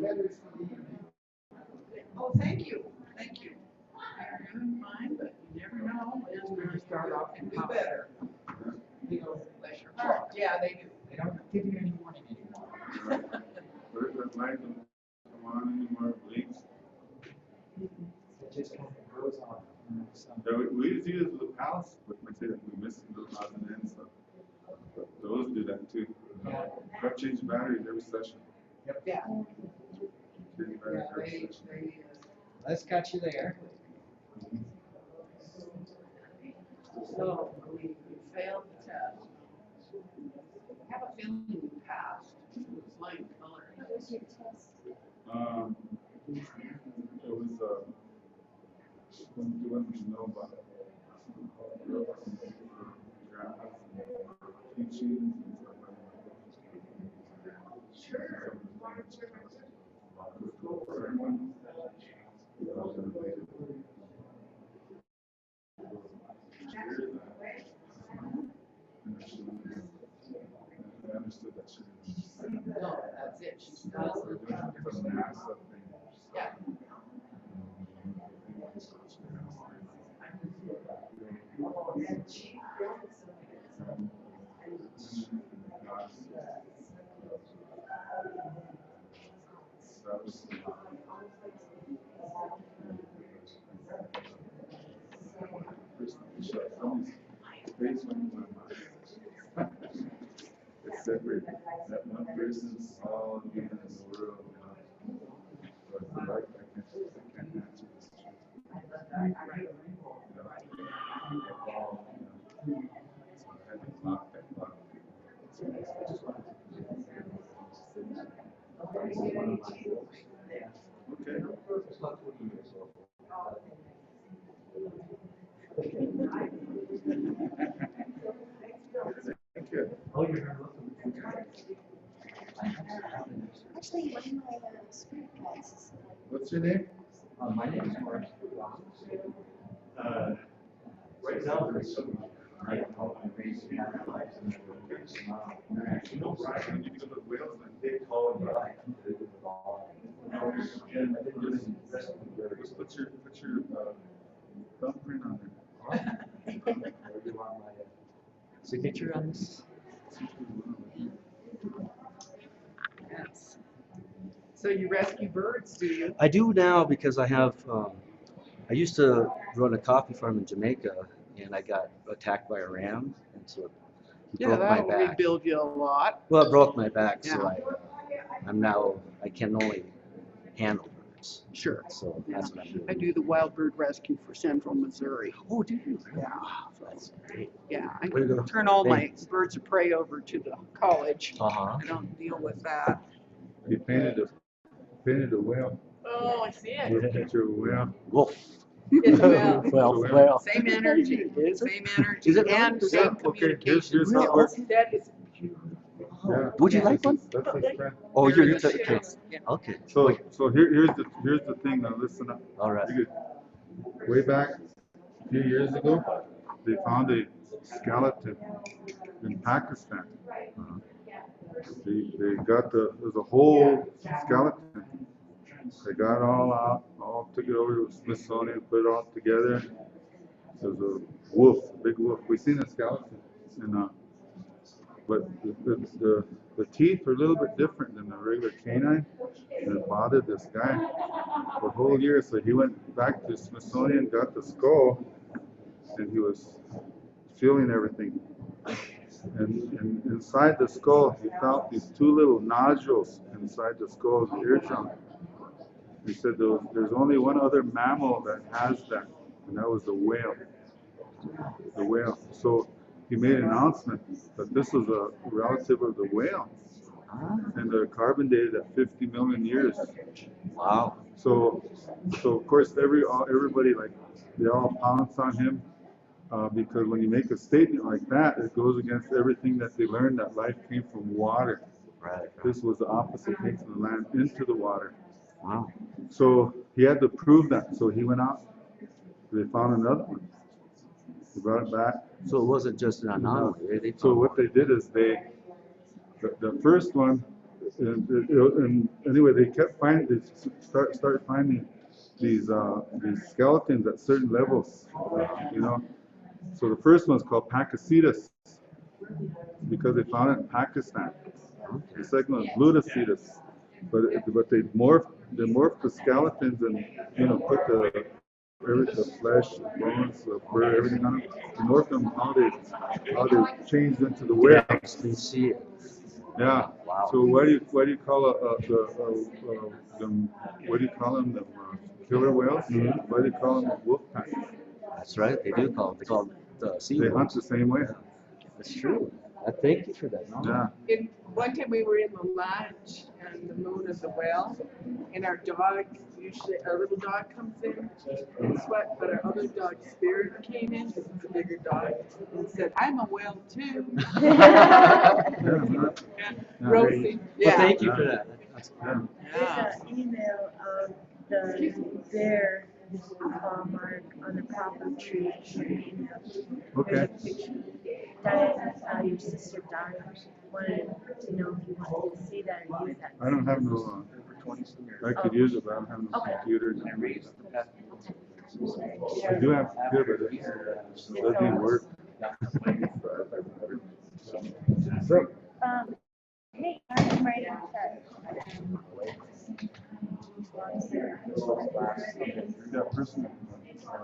Oh, thank you, thank you. You're doing fine, but you never know when you start off and do better. You know, bless your heart. Yeah, they do. They don't give you any warning anymore. Where's that light don't come on anymore, blinks? It just kind of grows on. Yeah, we used to use the palace, but like I said, we missed the thousand ends, so. But those do that too. Got to change batteries every session. Yep. Yeah. Change batteries every session. Let's got you there. So, we failed the test. I have a feeling we passed. It was light color. What was your test? It was, when you know about teaching and stuff like that. Sure. I understood that she didn't. No, that's it. She's We're doing it from NASA thing. Yeah. That was face went in my mind. It's separate. That one person's all in the world. But I can't answer this. I had to block that block. Okay. Thank you. Oh, you're very welcome. Actually, one of my spirit guides. What's your name? My name is Mark. Right now, there's some, I help my base in our lives. You know, Brian, when you go to Wales, like, They call it, right? Put your thumbprint on there. You want my signature on this? Yes. So you rescue birds, do you? I do now because I have, I used to run a coffee farm in Jamaica and I got attacked by a ram and so it broke my that'll back. rebuild you a lot. Well, it broke my back, Yeah. so I'm now, I can only handle birds. Sure. So that's what I'm doing. I do the wild bird rescue for Central Missouri. Oh, do you? Yeah. That's great. Yeah, I Way to go. turn all my Thanks. birds of prey over to the college. Uh-huh. I don't deal with that. You painted a whale. Oh, I see Picture of a whale. Wolf. It will. Well. Same energy, Is it? same energy, Is it really? and same Yeah, okay, communication. here's how it works. That is beautiful. Yeah. Would you like one? That's his friend. Oh, They're you're in the okay. shares, yeah. Okay. So here's the thing now, listen up. All right. Way back a few years ago, they found a skeleton in Pakistan. They got there's a whole skeleton. They got it all out, all took it over to Smithsonian, put it all together. There's a wolf, a big wolf. We've seen a skeleton, but the teeth are a little bit different than the regular canine, and it bothered this guy for a whole year. So he went back to Smithsonian, got the skull, and he was feeling everything. And inside the skull, he found these two little nodules inside the skull of the eardrum. He said there's only one other mammal that has that, and that was the whale. The whale. So he made an announcement that this was a relative of the whale, and they're carbon dated at 50 million years. Wow. So of course everybody, like, they all pounce on him because when you make a statement like that, it goes against everything that they learned, that life came from water. Right. This was the opposite, came from the land into the water. Wow. So he had to prove that. So he went out. They found another one. They brought it back. So it wasn't just an anomaly. So what they did is the first one, and anyway, they kept finding, they started finding these skeletons at certain levels, you know. So the first one's called Pakicetus because they found it in Pakistan. The second one is Ludocetus, but they morphed the skeletons and, you know, put the flesh, the bones, the fur, everything on them. They morphed them how they changed into the whale. You see it. Yeah. Wow. So what do you call them? The killer whales? Mm-hmm. Why do you call them wolf pack? That's right. They do call them. They call them the sea They wolves. hunt the same way. That's true. I thank you for that. Yeah. One time we were in the lodge and the moon of the whale, and our dog, usually our little dog comes in and sweat, but our other dog Spirit came in, because it's a bigger dog, and said, "I'm a whale too." Rosie. Well, thank you for that. That's Yeah. There's an email of the bear mark on the poplar tree. Okay. There's a picture. Diana, your sister Donna, wanted to know if you wanted to see that or use that. I don't have no. I could use it, but I don't have no computer. I do have a computer, but it doesn't work. So, Hey, I'm right outside. you got personal. We're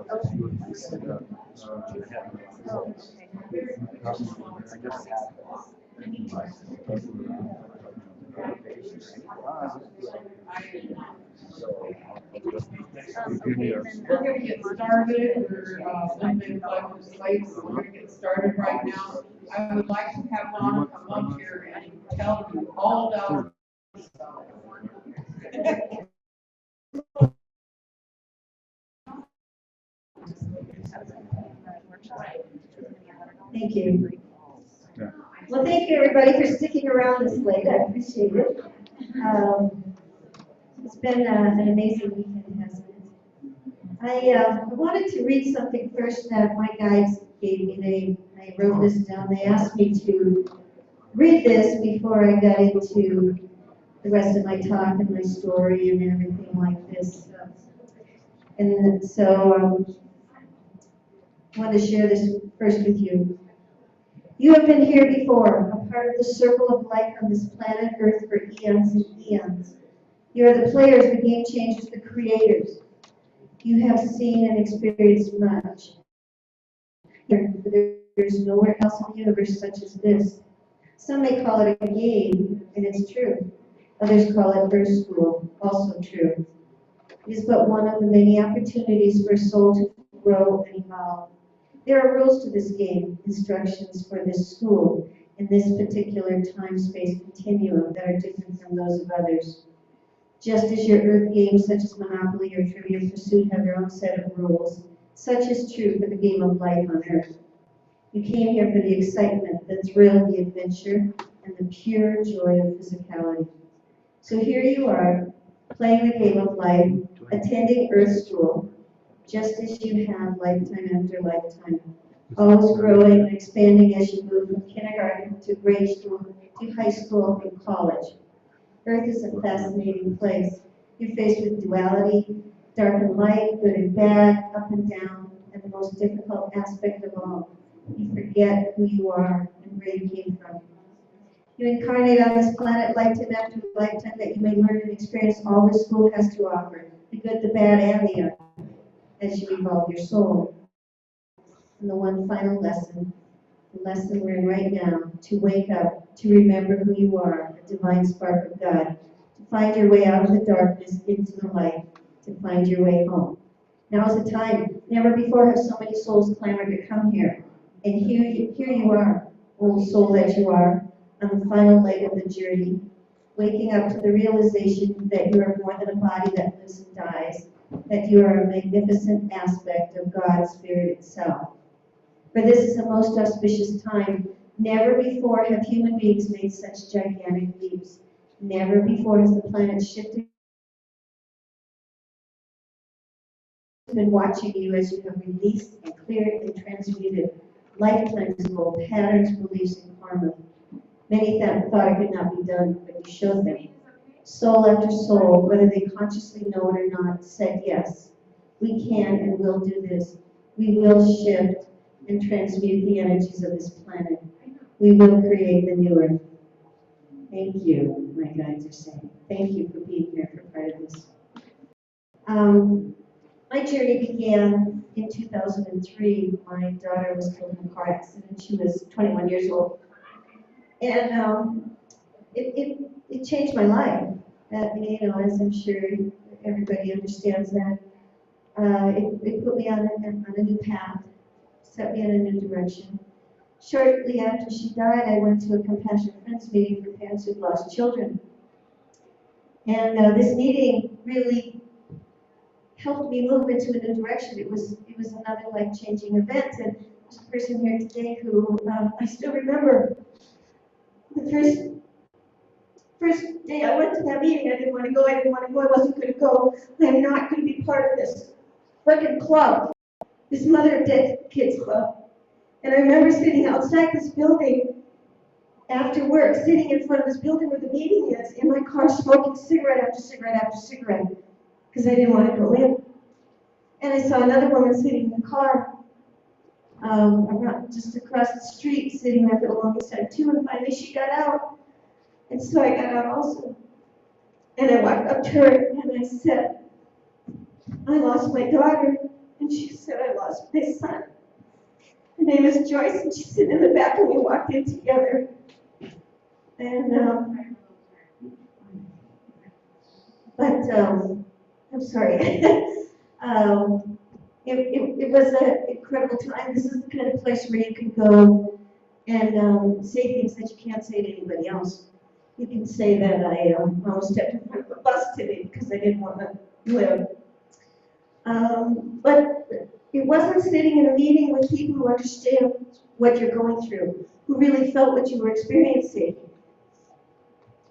gonna get started, we're 1 minute late, so we're gonna get started right now. I would like to have Donna come up here and tell you all about. Thank you. Yeah. Well, thank you, everybody, for sticking around this late. I appreciate it. It's been an amazing weekend, hasn't it? I wanted to read something first that my guides gave me. I wrote this down. They asked me to read this before I got into the rest of my talk and my story and everything like this. And so I wanted to share this first with you. You have been here before, a part of the circle of life on this planet Earth for eons and eons. You are the players, the game changers, the creators. You have seen and experienced much. There's nowhere else in the universe such as this. Some may call it a game, and it's true. Others call it Earth School, also true. It is but one of the many opportunities for a soul to grow and evolve. There are rules to this game, instructions for this school, in this particular time-space continuum that are different from those of others. Just as your earth games such as Monopoly or Trivial Pursuit have their own set of rules, such is true for the game of life on earth. You came here for the excitement, the thrill, the adventure, and the pure joy of physicality. So here you are, playing the game of life, attending Earth School, just as you have lifetime after lifetime, always growing and expanding as you move from kindergarten to grade school to high school and college. Earth is a fascinating place. You're faced with duality, dark and light, good and bad, up and down, and the most difficult aspect of all, you forget who you are and where you came from. You incarnate on this planet lifetime after lifetime that you may learn and experience all this school has to offer, the good, the bad, and the ugly, as you evolve your soul. And the one final lesson, the lesson we're in right now, to wake up, to remember who you are, a divine spark of God, to find your way out of the darkness into the light, to find your way home. Now is the time. Never before have so many souls clamored to come here. And here you are, old soul that you are, on the final leg of the journey, waking up to the realization that you are more than a body that lives and dies, that you are a magnificent aspect of God's Spirit itself. For this is a most auspicious time. Never before have human beings made such gigantic leaps. Never before has the planet shifted. Been watching you as you have released and cleared and transmuted lifetimes of old patterns, beliefs, and karma. Many thought it could not be done, but you showed them. Soul after soul, whether they consciously know it or not, said yes. We can and will do this. We will shift and transmute the energies of this planet. We will create the new earth. Thank you, my guides are saying. Thank you for being here for part of this. My journey began in 2003. My daughter was killed in a car accident. She was 21 years old. And it changed my life. As I'm sure everybody understands that. It put me on a new path, set me in a new direction. Shortly after she died, I went to a Compassion Friends meeting for parents who've lost children. And this meeting really helped me move into a new direction. It was another life-changing event. And there's a person here today who I still remember. The first day I went to that meeting, I didn't want to go, I wasn't going to go. I am not going to be part of this frickin' club, this Mother of Dead Kids Club. And I remember sitting outside this building after work, sitting in front of this building where the meeting is, in my car smoking cigarette after cigarette after cigarette, because I didn't want to go in. And I saw another woman sitting in the car, just across the street, sitting there for the longest time too, and finally she got out. And so I got out also. And I walked up to her and I said, I lost my daughter. And she said, I lost my son. Her name is Joyce, and she's sitting in the back, and we walked in together. And, I'm sorry. It was an incredible time. This is the kind of place where you can go and say things that you can't say to anybody else. You can say that I almost stepped in front of a bus today because I didn't want to live. But it wasn't sitting in a meeting with people who understand what you're going through, who really felt what you were experiencing.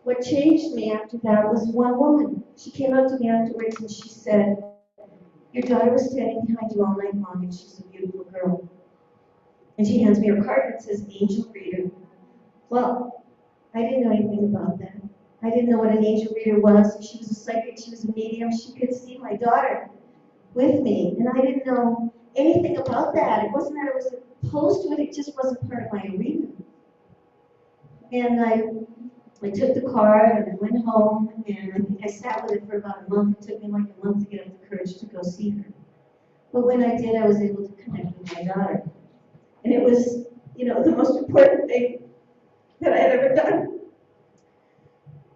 What changed me after that was one woman. She came up to me afterwards and she said, your daughter was standing behind you all night long and she's a beautiful girl. And she hands me her card that says Angel Reader. Well, I didn't know anything about that. I didn't know what an angel reader was. She was a psychic, she was a medium, she could see my daughter with me. And I didn't know anything about that. It wasn't that I was opposed to it, it just wasn't part of my arena. And I took the card and I went home and I think I sat with it for about a month. It took me like a month to get up the courage to go see her. But when I did, I was able to connect with my daughter. And it was, the most important thing that I had ever done.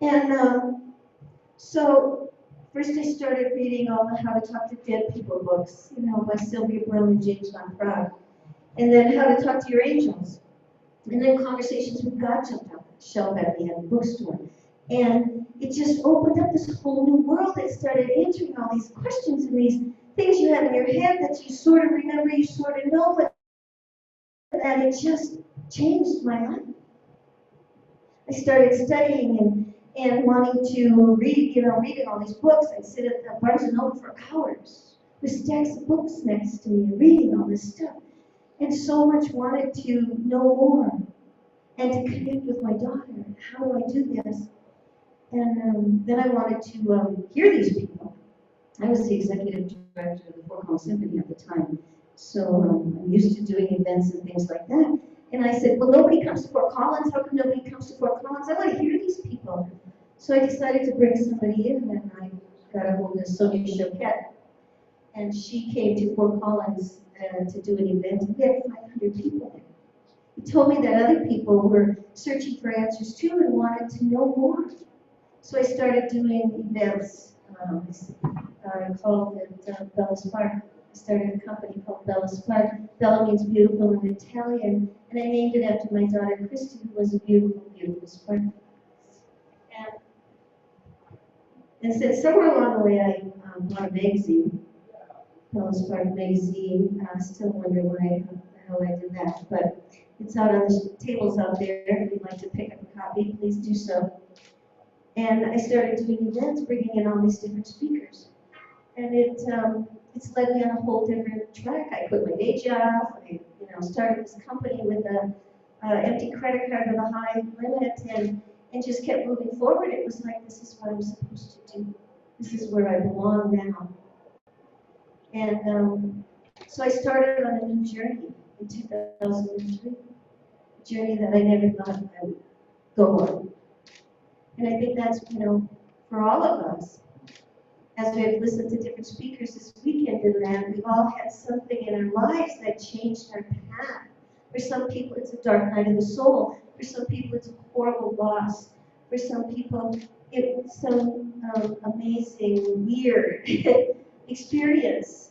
And so first I started reading all the How to Talk to Dead People books, by Sylvia Brown and James Van Praagh. And then How to Talk to Your Angels. And then Conversations with God jumped off the shelf at the bookstore. And it just opened up this whole new world. It started answering all these questions and these things you have in your head that you sort of remember, you sort of know, but that it just changed my life. I started studying and wanting to read, reading all these books. I'd sit at the Barnes and Noble for hours with stacks of books next to me and reading all this stuff. And so much wanted to know more and to connect with my daughter. How do I do this? And then I wanted to hear these people. I was the executive director of the Fort Collins Symphony at the time, so I'm used to doing events and things like that. And I said, well, nobody comes to Fort Collins. How come nobody comes to Fort Collins? I want to hear these people. So I decided to bring somebody in, and I got a hold of Sonia Choquette. And she came to Fort Collins to do an event. We had 500 people there. He told me that other people were searching for answers too and wanted to know more. So I started doing events. I called it Bella's Park. I started a company called Bella's Park. Bella means beautiful in Italian, and I named it after my daughter Christy, who was a beautiful, beautiful spark. And so somewhere along the way, I bought a magazine, Bella's Park magazine. I still wonder why the hell I did that, but it's out on the tables out there. If you'd like to pick up a copy, please do so. And I started doing events, bringing in all these different speakers. And it's led me on a whole different track. I quit my day job. I started this company with an empty credit card with a high limit and just kept moving forward. It was like, this is what I'm supposed to do. This is where I belong now. And so I started on a new journey in 2003, a journey that I never thought I would go on. And I think that's, for all of us, as we have listened to different speakers this weekend and that, we've all had something in our lives that changed our path. For some people, it's a dark night of the soul. For some people, it's a horrible loss. For some people, it's some amazing, weird experience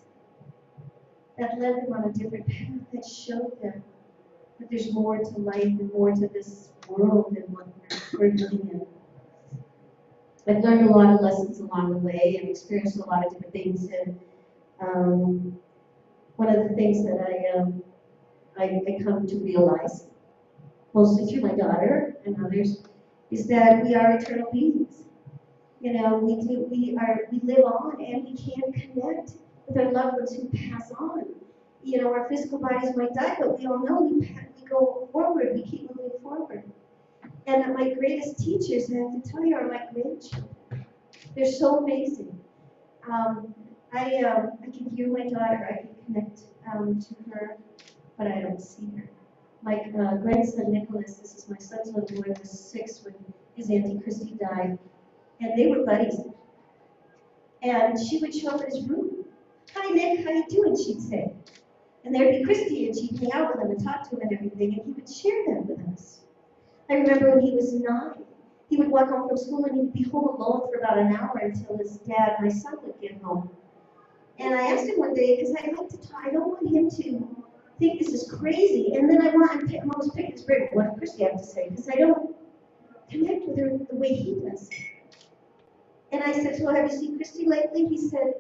that led them on a different path, that showed them that there's more to life and more to this world than what we're living in. I've learned a lot of lessons along the way and experienced a lot of different things. And one of the things that I come to realize, mostly through my daughter and others, is that we are eternal beings. We live on, and we can connect with our loved ones who pass on. Our physical bodies might die, but we all know we go forward. We keep moving forward. And my greatest teachers, I have to tell you, are my grandchildren. They're so amazing. I can hear my daughter. I can connect to her, but I don't see her. My grandson Nicholas, this is my son's little boy, was 6 when his Auntie Christy died, and they were buddies. And she would show up at his room. Hi Nick, how you doing? She'd say. And there'd be Christy, and she'd hang out with him and talk to him and everything, and he would share that with us. I remember when he was 9, he would walk home from school and he'd be home alone for about an hour until his dad, my son, would get home. And I asked him one day, because I like to talk, I don't want him to think this is crazy, and then I'm always picking his brain, what does Christy have to say? Because I don't connect with her the way he does. And I said, well, have you seen Christy lately? He said,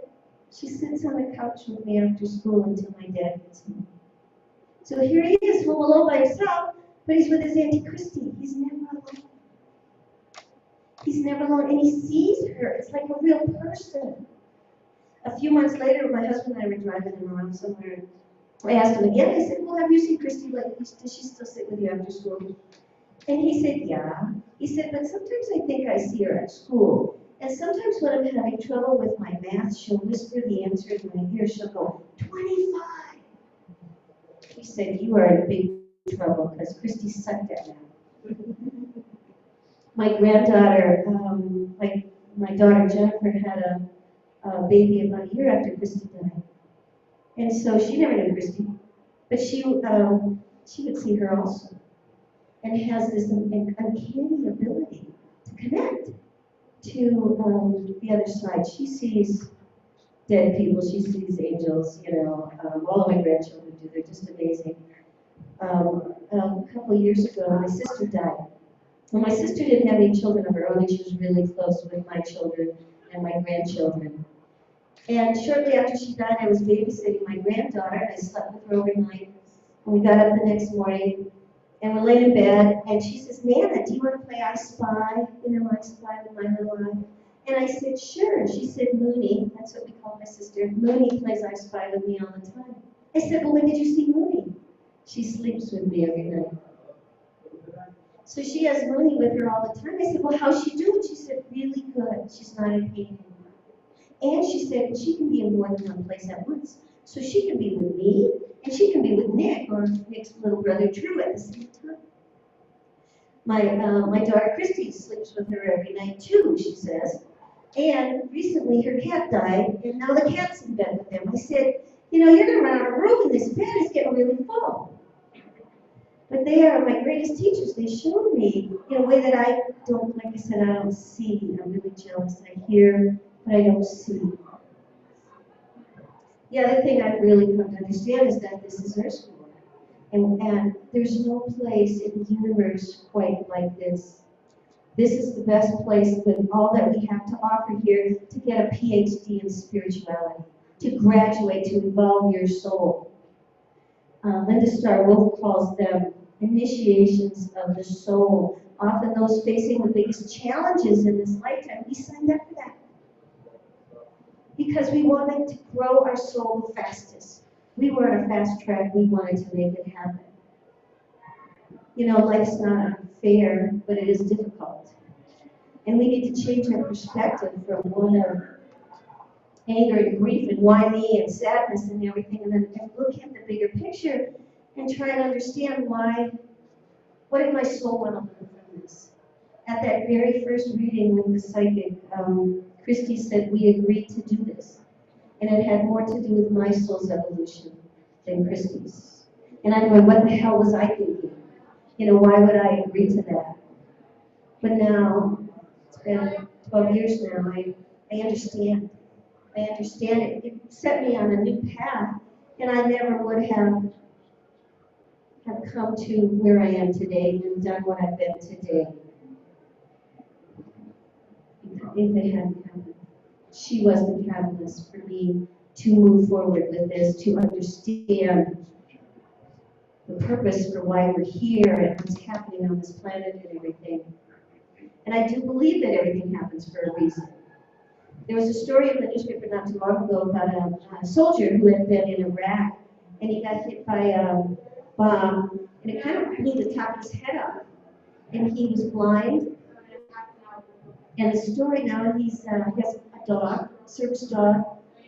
she sits on the couch with me after school until my dad gets home. So here he is, home alone by himself, but he's with his Auntie Christy. He's never alone. He's never alone, and he sees her. It's like a real person. A few months later, my husband and I were driving him around somewhere. I asked him again. I said, well, have you seen Christy lately? Does she still sit with you after school? And he said, yeah. He said, but sometimes I think I see her at school. And sometimes when I'm having trouble with my math, she'll whisper the answer in my ear. She'll go, 25. He said, you are in big trouble because Christy sucked at math. My granddaughter, my daughter Jennifer had a baby about a year after Christy died. And so she never knew Christy, but she would see her also. And has this uncanny ability to connect to the other side. She sees dead people, she sees angels, all of my grandchildren do, they're just amazing. A couple of years ago, my sister died. Well, my sister didn't have any children of her own, and she was really close with my children and my grandchildren. And shortly after she died, I was babysitting my granddaughter, and I slept with her overnight. And we got up the next morning, and we're laying in bed, and she says, Nana, do you want to play I Spy? You know, I Spy with my little eye. And I said, sure. And she said, Mooney, that's what we call my sister, Mooney plays I Spy with me all the time. I said, well, when did you see Mooney? She sleeps with me every night. So she has Mooney with her all the time. I said, well, how's she doing? She said, really good. She's not in pain anymore. And she said, she can be in more than one place at once. So she can be with me, and she can be with Nick, or Nick's little brother Drew at the same time. My daughter Christy sleeps with her every night too, she says. And recently her cat died, and now the cat's in bed with them. I said, you know, you're going to run out of room, and this bed is getting really full. But they are my greatest teachers. They showed me in a way that I don't, like I said, I don't see. I'm really jealous. I hear, but I don't see. The other thing I've really come to understand is that this is our school. And there's no place in the universe quite like this. This is the best place with all that we have to offer here to get a PhD in spirituality, to graduate, to evolve your soul. Linda Starr-Wolf calls them initiations of the soul. Often those facing the biggest challenges in this lifetime, we signed up for that. Because we wanted to grow our soul the fastest. We were on a fast track, we wanted to make it happen. You know, life's not unfair, but it is difficult. And we need to change our perspective from one of anger and grief and why me and sadness and everything, and then look at the bigger picture and try to understand why, what did my soul want to learn from this? At that very first reading with the psychic, Christy said, we agreed to do this. And it had more to do with my soul's evolution than Christy's. And I'm going, what the hell was I thinking? You know, why would I agree to that? But now, it's been 12 years now, I understand. I understand it. It set me on a new path, and I never would have come to where I am today and done what I've been today if it hadn't happened. She was the catalyst for me to move forward with this, to understand the purpose for why we're here and what's happening on this planet and everything. And I do believe that everything happens for a reason. There was a story in the newspaper not too long ago about a soldier who had been in Iraq, and he got hit by a bomb, and it kind of blew the top of his head off. And he was blind. And the story now, he has a dog, a service dog,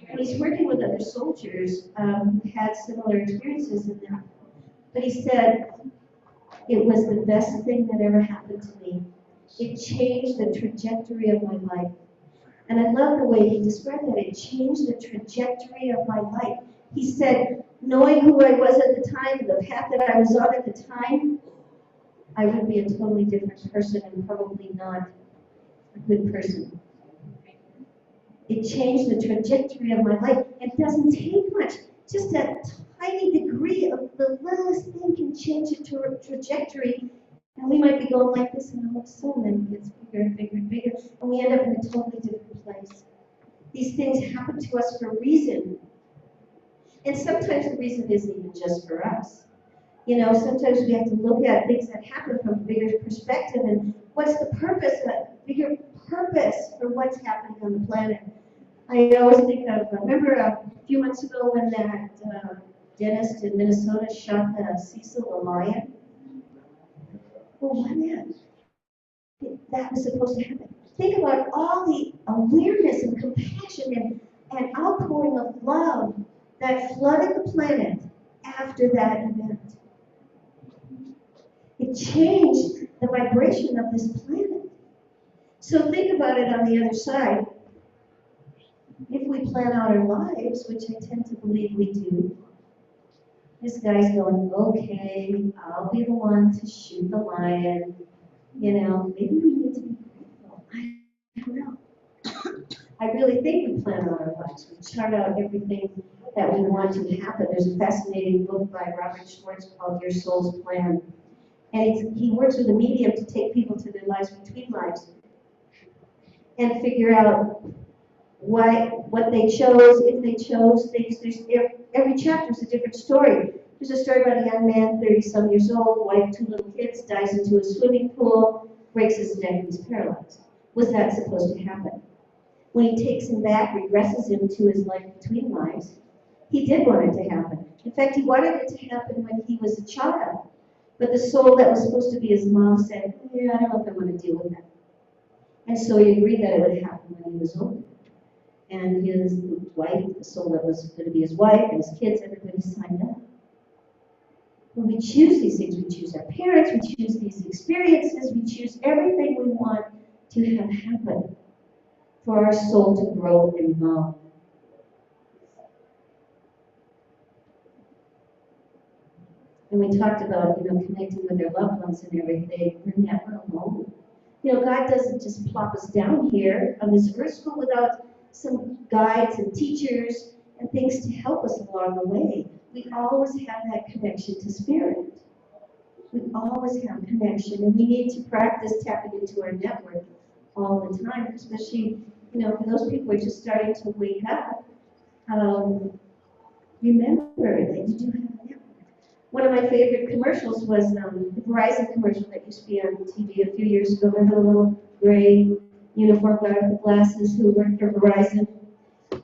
and he's working with other soldiers who had similar experiences in them. But he said, it was the best thing that ever happened to me. It changed the trajectory of my life. And I love the way he described that. It changed the trajectory of my life. He said, knowing who I was at the time, the path that I was on at the time, I would be a totally different person and probably not a good person. It changed the trajectory of my life. It doesn't take much. Just a tiny degree of the littlest thing can change the trajectory. And we might be going like this, and all of a sudden it gets bigger and bigger and bigger, and we end up in a totally different place. These things happen to us for a reason. And sometimes the reason isn't even just for us. You know, sometimes we have to look at things that happen from a bigger perspective, and what's the purpose, a bigger purpose for what's happening on the planet. I always think of, remember a few months ago when that dentist in Minnesota shot Cecil the lion? Well, what if that was supposed to happen? Think about all the awareness and compassion and outpouring of love that flooded the planet after that event. It changed the vibration of this planet. So think about it on the other side. If we plan out our lives, which I tend to believe we do, this guy's going, okay, I'll be the one to shoot the lion. You know, maybe we need to be grateful. I don't know. I really think we plan out our lives. We chart out everything that we want to happen. There's a fascinating book by Robert Schwartz called Your Soul's Plan. And he works with a medium to take people to their lives between lives and figure out what they chose, if they chose things. Every chapter is a different story. There's a story about a young man, 30-some years old, wife, 2 little kids, dies into a swimming pool, breaks his neck, and he's paralyzed. Was that supposed to happen? When he takes him back, regresses him to his life between lives, he did want it to happen. In fact, he wanted it to happen when he was a child. But the soul that was supposed to be his mom said, yeah, I don't know if I want to deal with that. And so he agreed that it would happen when he was older. And his wife, the soul that was going to be his wife, and his kids, everybody signed up. When we choose these things, we choose our parents, we choose these experiences, we choose everything we want to have happen for our soul to grow and evolve. And we talked about, connecting with our loved ones and everything. We're never alone. God doesn't just plop us down here on this earth school without some guides and teachers and things to help us along the way. We always have that connection to spirit. We always have connection, and we need to practice tapping into our network all the time, especially, for those people who are just starting to wake up. Remember that you do have a network. One of my favorite commercials was the Verizon commercial that used to be on TV a few years ago. Remember the little gray uniform guy with the glasses who worked for Verizon?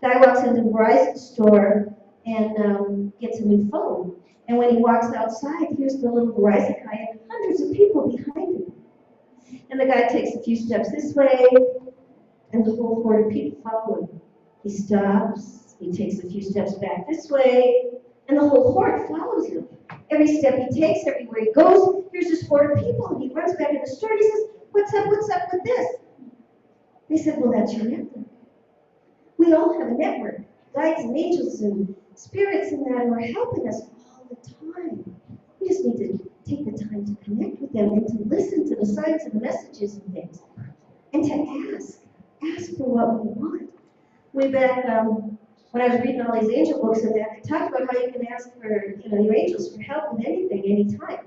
Guy walks into the Verizon store and gets a new phone. And when he walks outside, here's the little Verizon guy and hundreds of people behind him. And the guy takes a few steps this way, and the whole horde of people follow him. He stops, he takes a few steps back this way, and the whole horde follows him. Every step he takes, everywhere he goes, here's this horde of people, and he runs back in the store and he says, what's up with this? They said, well, that's your network. We all have a network, guides and angels and spirits and that who are helping us all the time. We just need to take the time to connect with them and to listen to the signs and the messages and things. And to ask for what we want. Way back when I was reading all these angel books and that, they talked about how you can ask for, your angels for help with anything, anytime.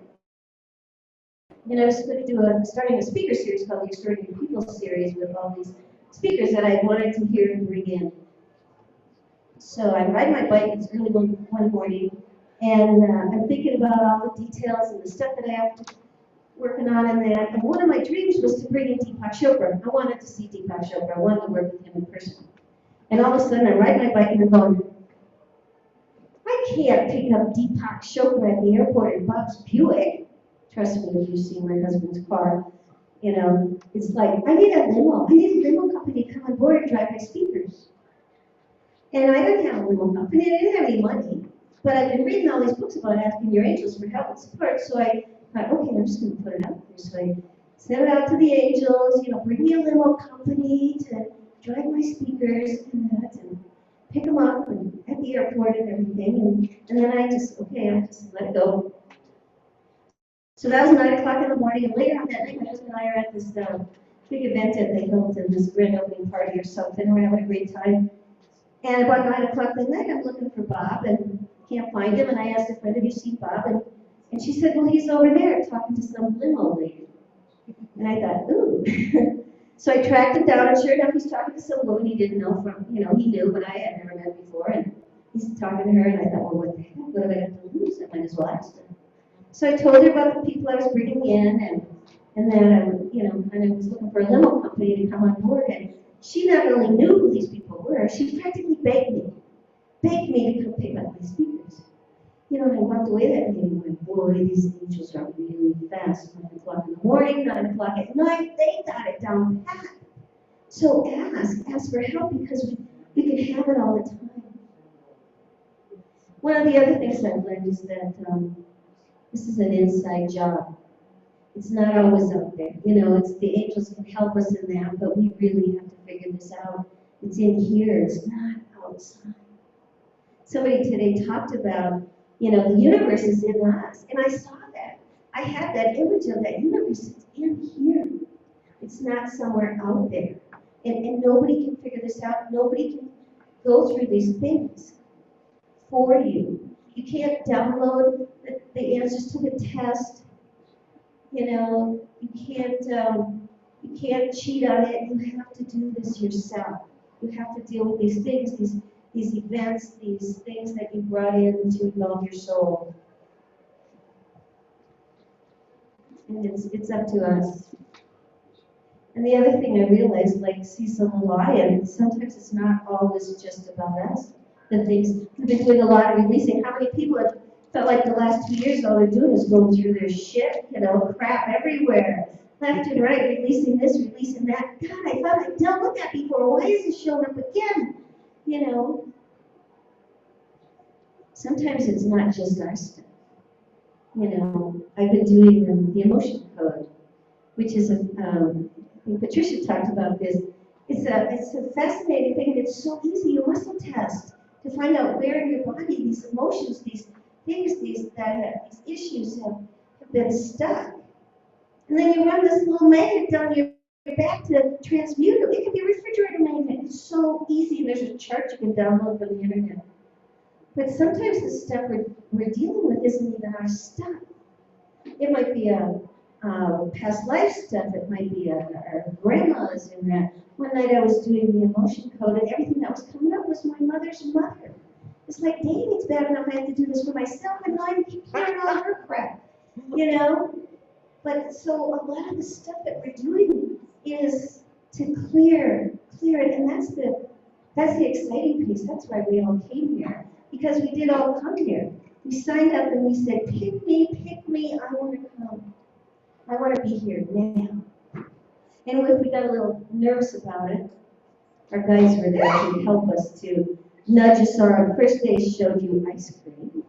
I was going to do starting a speaker series called the Extraordinary People series with all these speakers that I wanted to hear and bring in. So I ride my bike, it's early one morning, and I'm thinking about all the details and the stuff that I have to working on in that. And one of my dreams was to bring in Deepak Chopra. I wanted to see Deepak Chopra. I wanted to work with him in person. And all of a sudden I ride my bike and I'm going, I can't pick up Deepak Chopra at the airport in Bob's Buick. Trust me, if you've seen my husband's car, it's like, I need a limo. I need a limo company to come on board and drive my speakers. And I didn't have a limo company. I didn't have any money. But I've been reading all these books about asking your angels for help and support. So I thought, okay, I'm just going to put it out there. So I sent it out to the angels, bring me a limo company to drive my speakers and that, and pick them up and at the airport and everything. And then I just let it go. So that was 9 o'clock in the morning, and later on that night, my husband and I are at this big event at the Hilton, this grand opening party or something. We're having a great time. And about 9 o'clock that night, I'm looking for Bob and can't find him. And I asked a friend, have you seen Bob? And she said, well, he's over there talking to some limo lady. And I thought, ooh. So I tracked him down, and sure enough, he's talking to some woman he didn't know from, he knew, but I had never met before. And he's talking to her, and I thought, well, what the heck? What have I got to lose? I might as well ask her. So I told her about the people I was bringing in, and then I, kind of was looking for a limo company to come on board. And she not only knew who these people were, she practically begged me to come pick up my speakers. And I walked away that day and went, boy, these angels are really fast. 9 o'clock in the morning, 9 o'clock at night, they got it down pat. So ask for help, because we can have it all the time. One of the other things I've learned is that this is an inside job. It's not always out there. It's the angels can help us in that, but we really have to figure this out. It's in here. It's not outside. Somebody today talked about, the universe is in us, and I saw that. I had that image of that universe. It's in here. It's not somewhere out there. And nobody can figure this out. Nobody can go through these things for you. You can't download the answers to the test. You know, you can't cheat on it. You have to do this yourself. You have to deal with these things, these events, these things that you brought in to involve your soul. And it's up to us. And the other thing I realized, like Cecil the Lion, sometimes it's not always just about us. The things, we've been doing a lot of releasing. How many people have felt like the last 2 years all they're doing is going through their shit, you know, crap everywhere. Left and right, releasing this, releasing that. God, I thought I'd dealt with that before. Why is it showing up again? You know. Sometimes it's not just our stuff. You know, I've been doing the emotion code, which is I think Patricia talked about this. It's a fascinating thing, and it's so easy, a muscle test, to find out where in your body these emotions, these things, these issues have been stuck. And then you run this little magnet down your back to transmute it. It can be a refrigerator magnet. It's so easy, and there's a chart you can download from the internet. But sometimes the stuff we're dealing with isn't even our stuff. It might be a past life stuff. It might be our grandma's in that. One night I was doing the emotion code, and everything that was coming up was my mother's mother. It's like, dang, it's bad enough I have to do this for myself, and now I keep carrying all her crap, you know? But so a lot of the stuff that we're doing is to clear it, and that's the exciting piece. That's why we all came here, because we did all come here. We signed up and we said, pick me, I want to come. I want to be here now. And if we got a little nervous about it, our guys were there to help us, to nudge us on. First they showed you ice cream.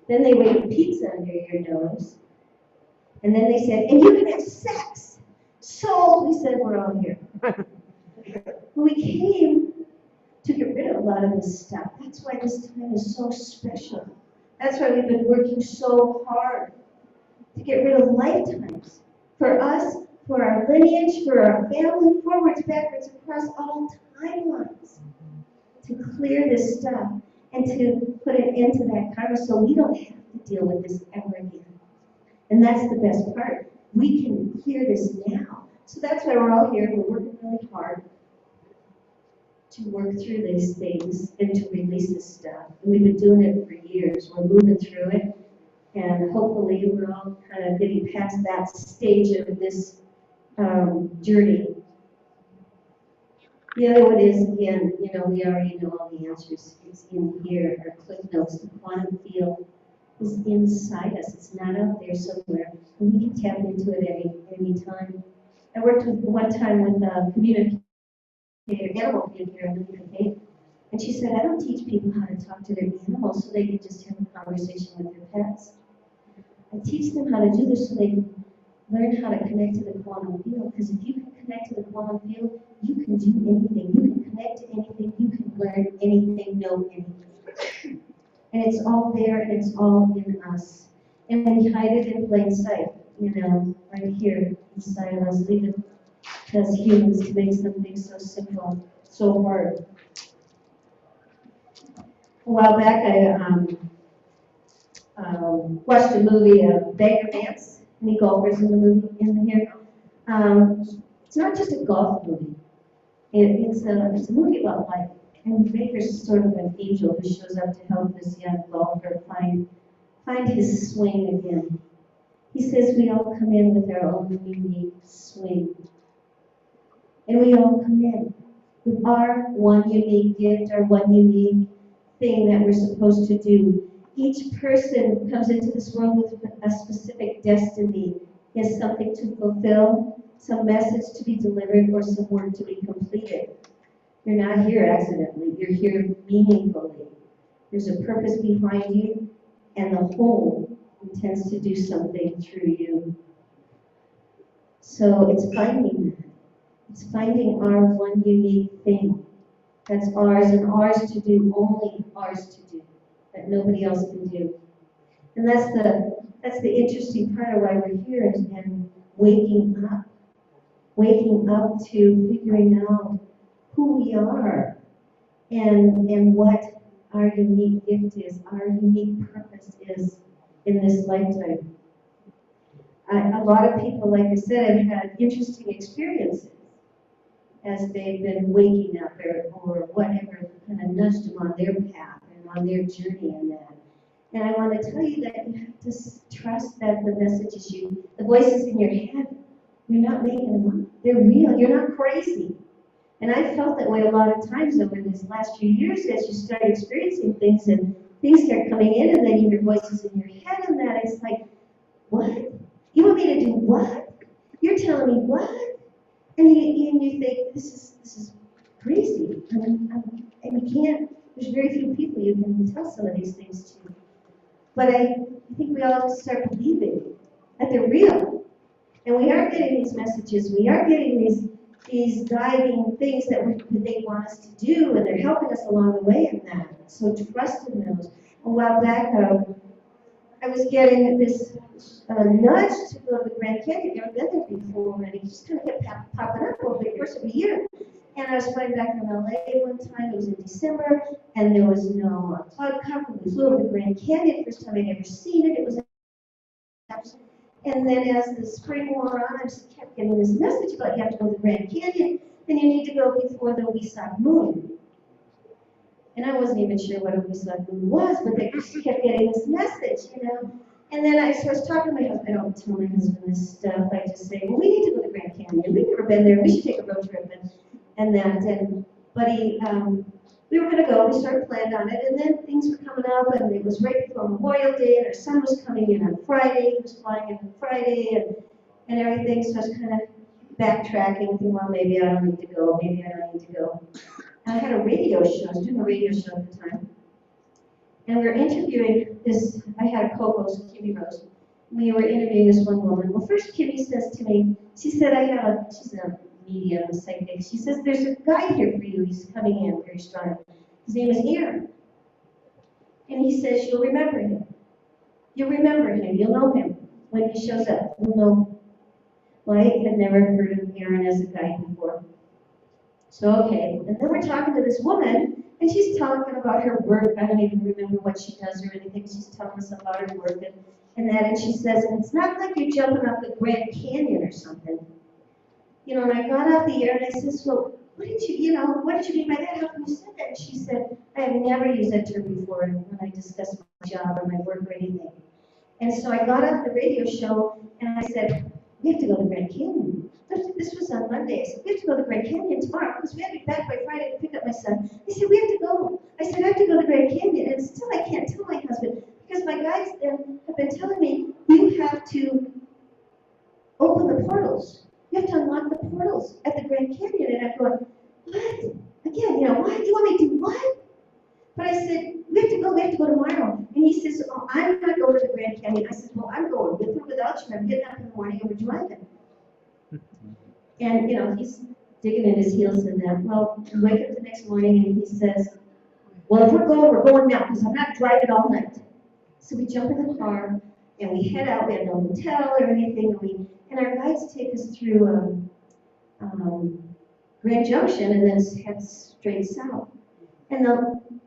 Then they waved pizza under your nose. And then they said, and you can have sex. So we said, we're all here. We came to get rid of a lot of this stuff. That's why this time is so special. That's why we've been working so hard to get rid of lifetimes. For us, for our lineage, for our family, forwards, backwards, across all timelines. To clear this stuff and to put an end to that karma so we don't have to deal with this ever again. And that's the best part. We can clear this now. So that's why we're all here. We're working really hard to work through these things and to release this stuff. And we've been doing it for years. We're moving through it. And hopefully we're all kind of getting past that stage of this journey. The other one is, again, you know, we already know all the answers. It's in here, our click notes. The quantum field is inside us. It's not out there somewhere. And we can tap into it any time. I worked one time with a communicator, animal communicator, and she said, I don't teach people how to talk to their animals so they can just have a conversation with their pets. I teach them how to do this so they can learn how to connect to the quantum field. Because if you can connect to the quantum field, you can do anything. You can connect to anything. You can learn anything, know anything. And it's all there, and it's all in us. And we hide it in plain sight, you know, right here inside of us. Leave it as humans to make something so simple, so hard. A while back, I watched a movie, Bagger Vance. Any golfers in the movie in here? It's not just a golf movie. It's a movie about life. And Baker's sort of an angel who shows up to help this young golfer find his swing again. He says we all come in with our own unique swing. And we all come in with our one unique gift, our one unique thing that we're supposed to do. Each person comes into this world with a specific destiny. He has something to fulfill, some message to be delivered, or some work to be completed. You're not here accidentally. You're here meaningfully. There's a purpose behind you, and the whole intends to do something through you. So it's finding that. It's finding our one unique thing that's ours and ours to do, only ours to do, that nobody else can do. And that's the interesting part of why we're here, and waking up to figuring out who we are and what our unique gift is, our unique purpose is in this lifetime. A lot of people, like I said, have had interesting experiences as they've been waking up or whatever kind of nudged them on their path and on their journey in that. And I want to tell you that you have to trust that the messages the voices in your head, you're not making them up. They're real. You're not crazy. And I felt that way a lot of times over these last few years as you start experiencing things and things start coming in and then you hear voices in your head and that it's like, what? You want me to do what? You're telling me what? And you think, this is crazy. And you can't, there's very few people you can tell some of these things to. But I think we all have to start believing that they're real. And we are getting these messages, we are getting these guiding things that they want us to do, and they're helping us along the way in that. So trust in those. A while back, I was getting this nudge to go to the Grand Canyon. I've never been there before, and it just kind of kept popping up over the course of a year. And I was flying back from LA one time, it was in December, and there was no cloud cover. We flew over the Grand Canyon, first time I'd ever seen it. It was and then as the spring wore on, I just kept getting this message about you have to go to the Grand Canyon, and you need to go before the Wesak moon. And I wasn't even sure what a Wesak moon was, but they just kept getting this message, you know. And then I was talking to my husband. I don't tell my husband this stuff. I just say, well, we need to go to the Grand Canyon. We've never been there. We should take a road trip and that. And buddy, we were going to go. We started planning on it, and then things were coming up, and it was right before Memorial Day, and our son was coming in on Friday. He was flying in on Friday, and everything. So I was kind of backtracking, thinking, well, maybe I don't need to go. Maybe I don't need to go. And I had a radio show. I was doing a radio show at the time. And we were interviewing this, I had a co-host, Kimmy Rose. We were interviewing this one woman. Well, first Kimmy says to me, she said, she's a medium, a psychic. She says, there's a guy here for you. He's coming in very strong. His name is Aaron. And he says, you'll remember him. You'll remember him. You'll know him when he shows up. You'll know him. Well, I had never heard of Aaron as a guy before. So, okay. And then we're talking to this woman, and she's talking about her work. I don't even remember what she does or anything. She's telling us about her work and that. And she says, and it's not like you're jumping off the Grand Canyon or something. You know, and I got off the air and I said, well, what did you mean by that? How come you said that? And she said, I have never used that term before when I discuss my job or my work or anything. And so I got off the radio show and I said, we have to go to the Grand Canyon. This was on Monday. I said, we have to go to the Grand Canyon tomorrow because we have to be back by Friday to pick up my son. They said, we have to go. I said, I have to go to the Grand Canyon. And still I can't tell my husband because my guides then have been telling me, you have to open the portals. You have to unlock the portals at the Grand Canyon. And I'm going, what? Again, you know, what? You want me to do what? But I said, we have to go tomorrow. And he says, oh, I'm going to go to the Grand Canyon. I said, well, I'm going with or without you. I'm getting up in the morning and we're driving. And, you know, he's digging in his heels and that. Well, I wake up the next morning and he says, well, if we're going now because I'm not driving all night. So we jump in the car and we head out. We have no hotel or anything. And our guides take us through Grand Junction and then head straight south. And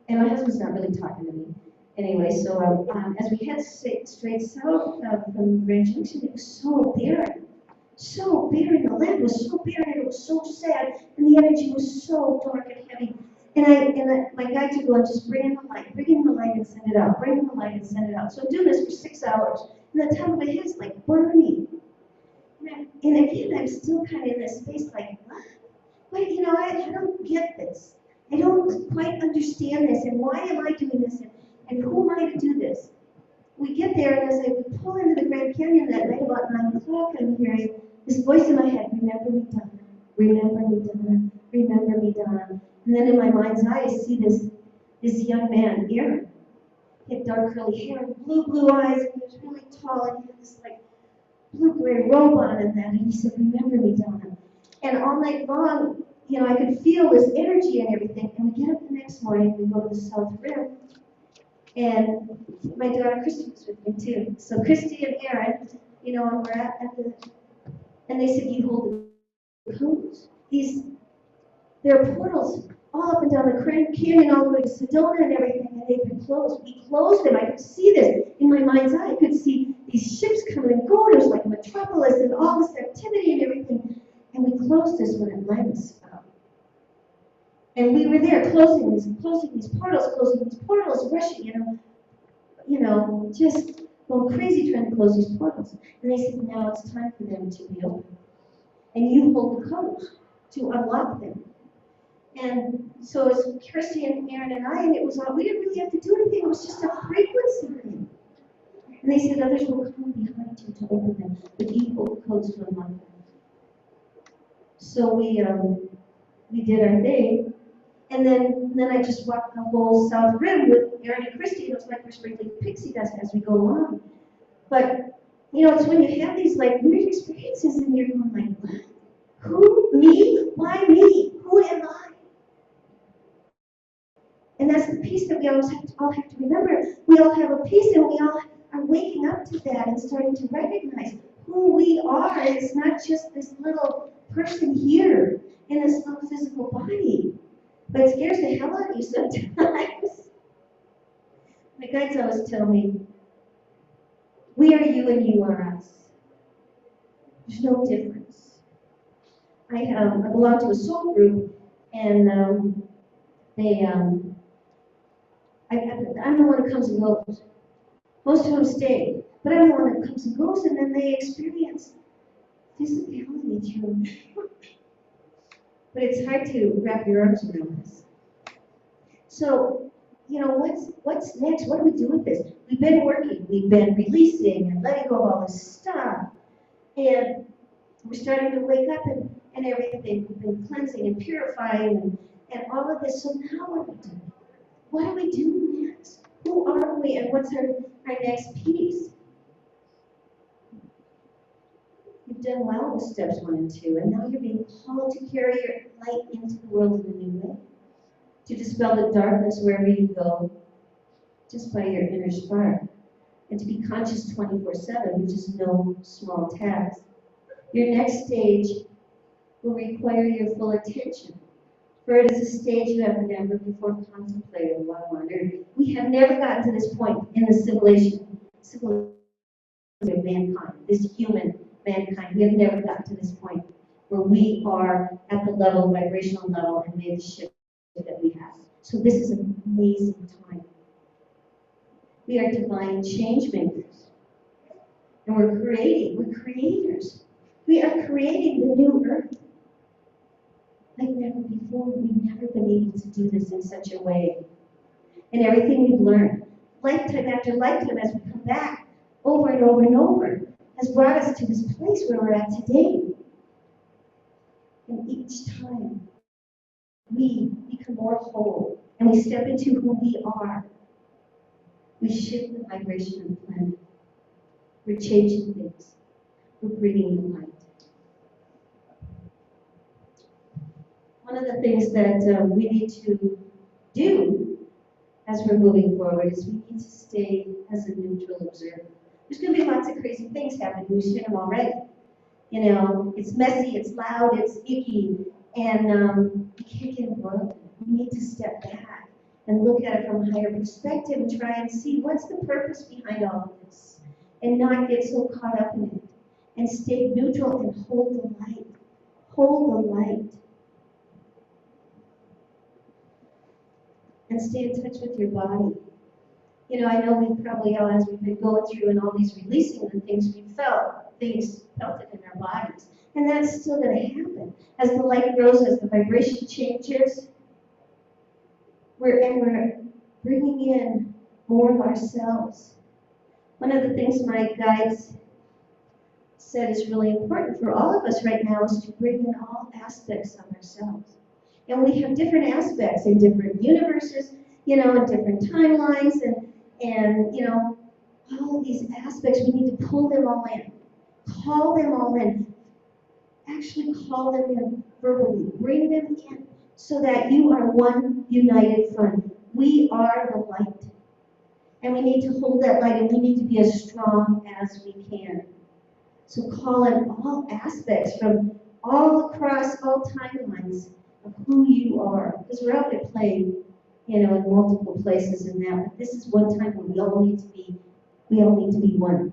my husband's not really talking to me. Anyway, so as we head straight south from Grand Junction, it was so barren. So barren. The land was so barren and it was so sad. And the energy was so dark and heavy. And my guides would go and just bring in the light and send it out, bring in the light and send it out. So I'm doing this for 6 hours. And the top of my head's like burning. And again, I'm still kind of in this space like, what? Wait, you know, I don't get this. I don't quite understand this. And why am I doing this? And who am I to do this? We get there, and as I pull into the Grand Canyon that night about 9 o'clock, I'm hearing this voice in my head, remember me, Donna. Remember me, Donna. Remember me, Donna. And then in my mind's eye, I see this young man, Aaron. He had dark curly hair, blue eyes, and he was really tall, and he had this like blue-gray robe on and that, and he said, remember me, Donna. And all night long, you know, I could feel this energy and everything, and we get up the next morning, we go to the South Rim, and my daughter Christy was with me too. So Christy and Aaron, you know, and we're at the, and they said, you hold the codes. There are portals all up and down the Grand Canyon, all the way to Sedona and everything, and they've been closed. We closed them. I could see this in my mind's eye. I could see these ships coming and going. It was like a metropolis. And we were there closing these portals, rushing, just going crazy trying to close these portals. And they said, now it's time for them to be open. And you hold the code to unlock them. And so it's Kirsty and Aaron and I, and it was all, we didn't really have to do anything, it was just a frequency thing. And they said others will come behind you to open them, but you hold the codes to unlock them. So we did our thing, and then I just walked the whole South Rim with Aaron and Christy, and it was like we're sprinkling pixie dust as we go along. But, it's when you have these like weird experiences and you're going like, what? Who? Me? Why me? Who am I? And that's the piece that we all have to remember. We all have a piece, and we all are waking up to that and starting to recognize who we are. It's not just this little person here in this little physical body. But it scares the hell out of you sometimes. My guides always tell me, we are you and you are us. There's no difference. I belong to a soul group, and I'm the one that comes and goes. Most of them stay, but I'm the one that comes and goes, and then they experience physicality through me. But it's hard to wrap your arms around this. So, what's next? What do we do with this? We've been working, we've been releasing and letting go of all this stuff. And we're starting to wake up and everything. We've been cleansing and purifying and all of this. So now what do we do? What do we do next? Who are we and what's our next piece? You've done well with steps 1 and 2, and now you're being called to carry your light into the world in a new way. To dispel the darkness wherever you go, just by your inner spark. And to be conscious 24/7, which is no small task. Your next stage will require your full attention. For it is a stage you have never before contemplated while on earth. We have never gotten to this point in the civilization of mankind, this human mankind. We have never gotten to this point where we are at the level, vibrational level, and made the shift that we have. So this is an amazing time. We are divine change makers. And we're creators. We are creating the new earth. Like never before, we've never been able to do this in such a way. And everything we've learned, lifetime after lifetime, as we come back over and over and over, has brought us to this place where we're at today. And each time, we become more whole, and we step into who we are. We shift the vibration of the planet. We're changing things. We're bringing the light. One of the things that we need to do as we're moving forward is we need to stay as a neutral observer. There's going to be lots of crazy things happening. We've seen them already. It's messy, it's loud, it's icky, and you can't get embroiled. We need to step back and look at it from a higher perspective and try and see what's the purpose behind all of this, and not get so caught up in it, and stay neutral and hold the light. Hold the light. And stay in touch with your body. I know we probably all, as we've been going through and all these releasing the things we felt it in our bodies. And that's still going to happen. As the light grows, as the vibration changes, we're bringing in more of ourselves. One of the things my guides said is really important for all of us right now is to bring in all aspects of ourselves. And we have different aspects in different universes, in different timelines, and all of these aspects, we need to pull them all in. Call them all in. Actually call them in verbally. Bring them in so that you are one united front. We are the light. And we need to hold that light, and we need to be as strong as we can. So call in all aspects from all across all timelines of who you are. Because we're out there playing, in multiple places in that. But this is one time where we all need to be one.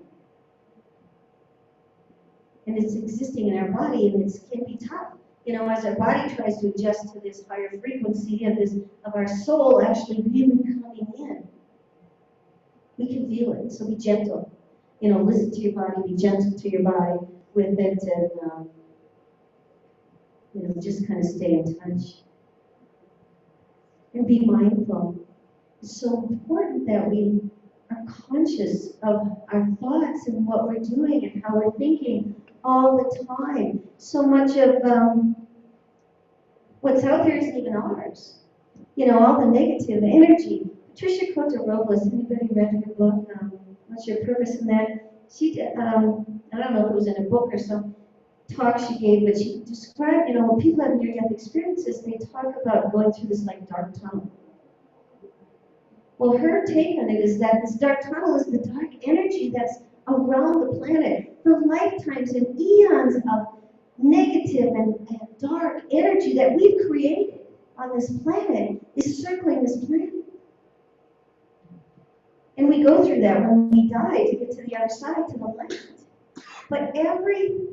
And it's existing in our body, and it can be tough. You know, as our body tries to adjust to this higher frequency of our soul actually really coming in, we can feel it. So be gentle. You know, listen to your body, be gentle to your body with it, and you know, just kind of stay in touch. And be mindful. It's so important that we are conscious of our thoughts and what we're doing and how we're thinking all the time. So much of what's out there isn't even ours. You know, all the negative energy. Patricia Cota-Robles, anybody read her book, What's Your Purpose in that? She did, I don't know if it was in a book or some talk she gave, but she described, you know, when people have near-death experiences, they talk about going through this like dark tunnel. Well, her take on it is that this dark tunnel is the dark energy that's around the planet. The lifetimes and eons of negative and dark energy that we've created on this planet is circling this planet. And we go through that when we die to get to the other side, to the light. But every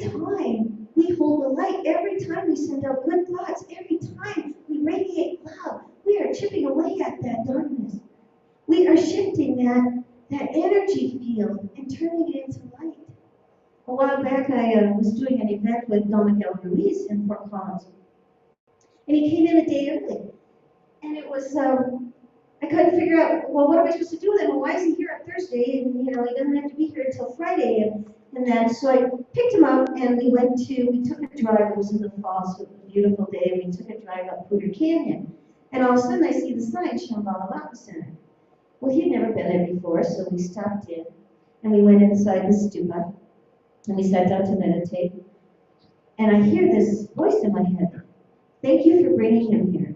time we hold the light, every time we send out good thoughts, every time we radiate love, we are chipping away at that darkness. We are shifting that energy field and turning it into light. A while back, I was doing an event with Don Miguel Ruiz in Fort Collins. And he came in a day early. And it was, I couldn't figure out, well, what am I supposed to do with him? Well, why is he here on Thursday? And, you know, he doesn't have to be here until Friday. And then, so I picked him up and we took a drive. It was in the fall, so it was a beautiful day. And we took a drive up Poudre Canyon. And all of a sudden, I see the sign, Shambhala Bhakti Center. Well, he'd never been there before, so we stopped in. And we went inside the stupa. And we sat down to meditate. And I hear this voice in my head. Thank you for bringing him here.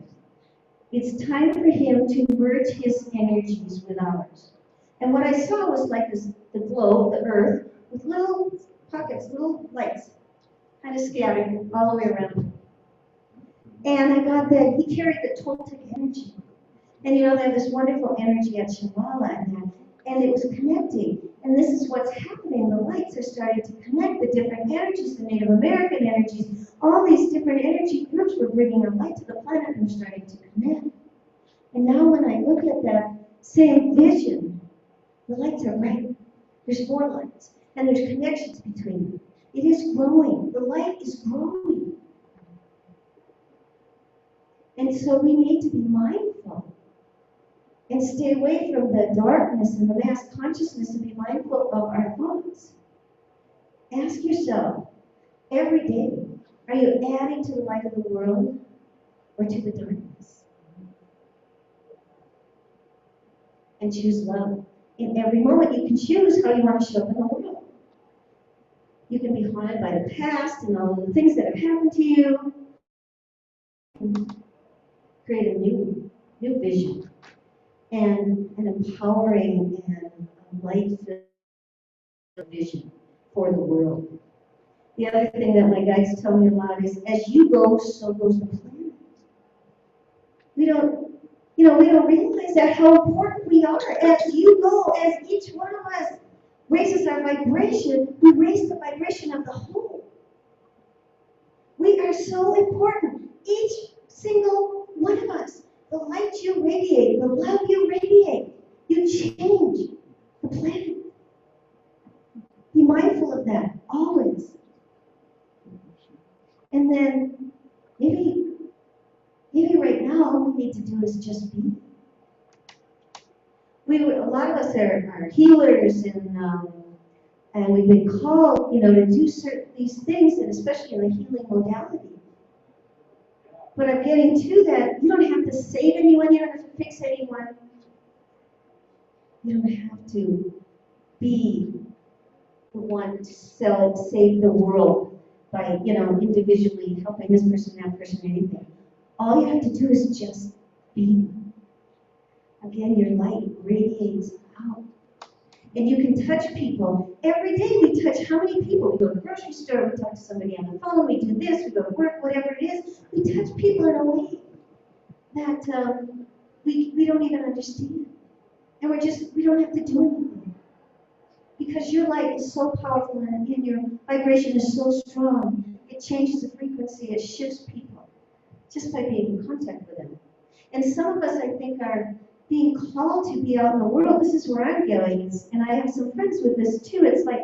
It's time for him to merge his energies with ours. And what I saw was like this, the globe, the earth, with little pockets, little lights, kind of scattered all the way around. And I got that he carried the Toltec energy. And you know, they have this wonderful energy at Shambhala and it was connecting. And this is what's happening. The lights are starting to connect the different energies, the Native American energies, all these different energy groups were bringing a light to the planet and we're starting to connect. And now when I look at that same vision, the lights are bright. There's 4 lights, and there's connections between them. It is growing. The light is growing. And so we need to be mindful and stay away from the darkness and the mass consciousness and be mindful of our thoughts. Ask yourself, every day, are you adding to the light of the world or to the darkness? And choose love. In every moment, you can choose how you want to show up in the world. You can be haunted by the past and all of the things that have happened to you. Create a new vision and an empowering and light-filled vision for the world. The other thing that my guides tell me a lot is, as you go, so goes the planet. We don't realize that how important we are. As you go, as each one of us raises our vibration, we raise the vibration of the whole. We are so important. Each single one of us, the light you radiate, the love you radiate, you change the planet. Be mindful of that, always. And then, maybe right now, all we need to do is just be. A lot of us are healers, and we've been called, to do these things, and especially in the healing modality. But I'm getting to that. You don't have to save anyone. You don't have to fix anyone. You don't have to be the one to save the world by, individually helping this person, that person, anything. All you have to do is just be. Again, your light radiates out. And you can touch people. Every day we touch how many people? We go to the grocery store, we talk to somebody on the phone, we do this, we go to work, whatever it is. We touch people in a way that we don't even understand. And we don't have to do anything. Because your light is so powerful and your vibration is so strong It changes the frequency, it shifts people, just by being in contact with them. And some of us, I think, are being called to be out in the world. This is where I'm going, and I have some friends with this too. It's like,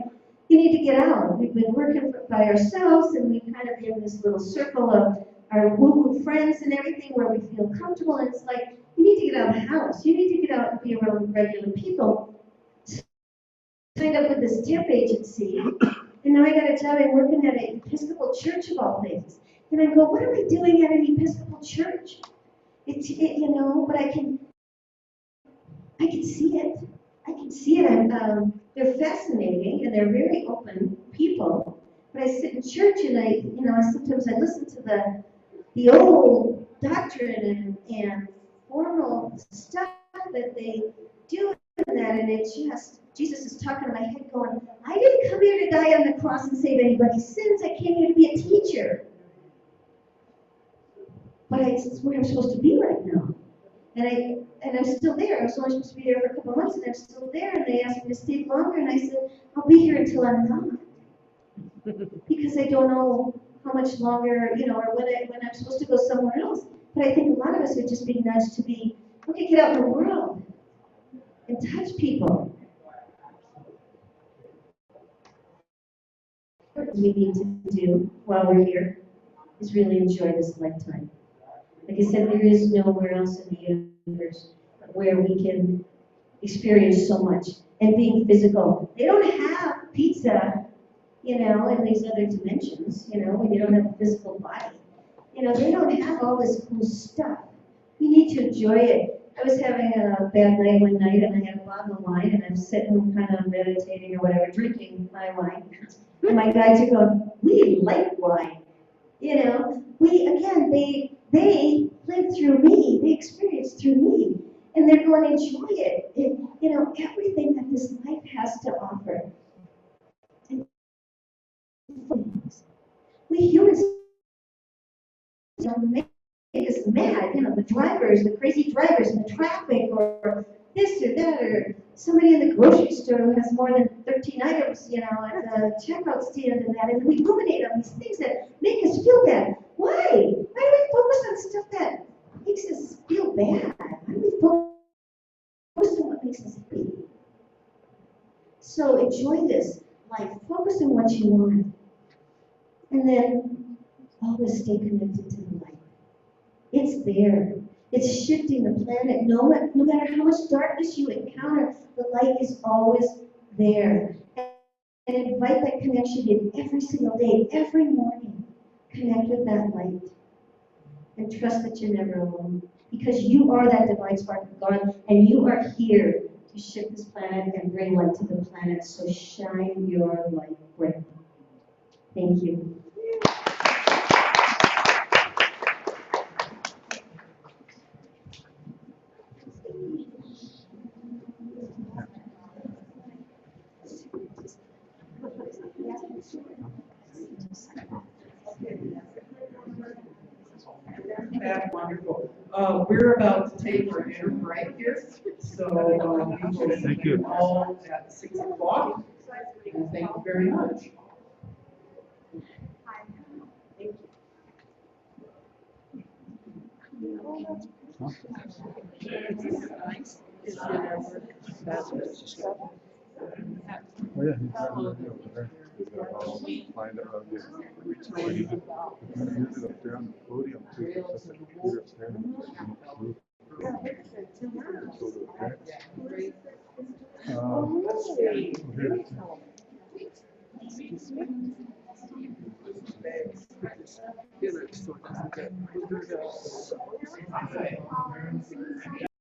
you need to get out. We've been working by ourselves, and we kind of in this little circle of our woo-woo friends and everything where we feel comfortable. And it's like, you need to get out of the house. You need to get out and be around regular people. Signed up with this temp agency, and now I got a job. I'm working at an Episcopal church of all things. And I go, what am I doing at an Episcopal church? You know, but I can see it. I can see it. They're fascinating and they're very open people. But I sit in church and sometimes I listen to the old doctrine and formal stuff that they do in that, and it's just, Jesus is talking to my head going, I didn't come here to die on the cross and save anybody's sins. I came here to be a teacher. But it's where I'm supposed to be right now. And I'm still there. I was only supposed to be there for a couple of months, and I'm still there. And they asked me to stay longer, and I said, I'll be here until I'm not. Because I don't know how much longer, or when I'm supposed to go somewhere else. But I think a lot of us are just being nudged to be, okay, get out in the world and touch people. What we need to do while we're here is really enjoy this lifetime. Like I said, there is nowhere else in the universe where we can experience so much. And being physical. They don't have pizza, in these other dimensions, when you don't have a physical body. They don't have all this cool stuff. You need to enjoy it. I was having a bad night one night, and I had a bottle of wine, and I'm sitting kind of meditating or whatever, drinking my wine. And my guides are going, we like wine. They lived through me, they experienced through me, and they're going to enjoy it. Everything that this life has to offer. And we humans make us mad, the drivers, the crazy drivers in the traffic, or this or that, or somebody in the grocery store who has more than 13 items, at the checkout stand and that, and we ruminate on these things that make us feel bad. Why? Why do we focus on stuff that makes us feel bad? Why do we focus on what makes us happy? So enjoy this life. Focus on what you want. And then always stay connected to the light. It's there. It's shifting the planet. No matter how much darkness you encounter, the light is always there. And invite that connection in every single day, every morning. Connect with that light. And trust that you're never alone. Because you are that divine spark of God, and you are here to shift this planet and bring light to the planet. So shine your light bright. Thank you. That's wonderful. We're about to take our dinner break here, so we will see you all at 6 o'clock. And thank you very much. Oh, yeah, he's got it over there. Find out, yeah. But you can use it up there on the podium too. It's just a computer up there. So the parents. Here it is.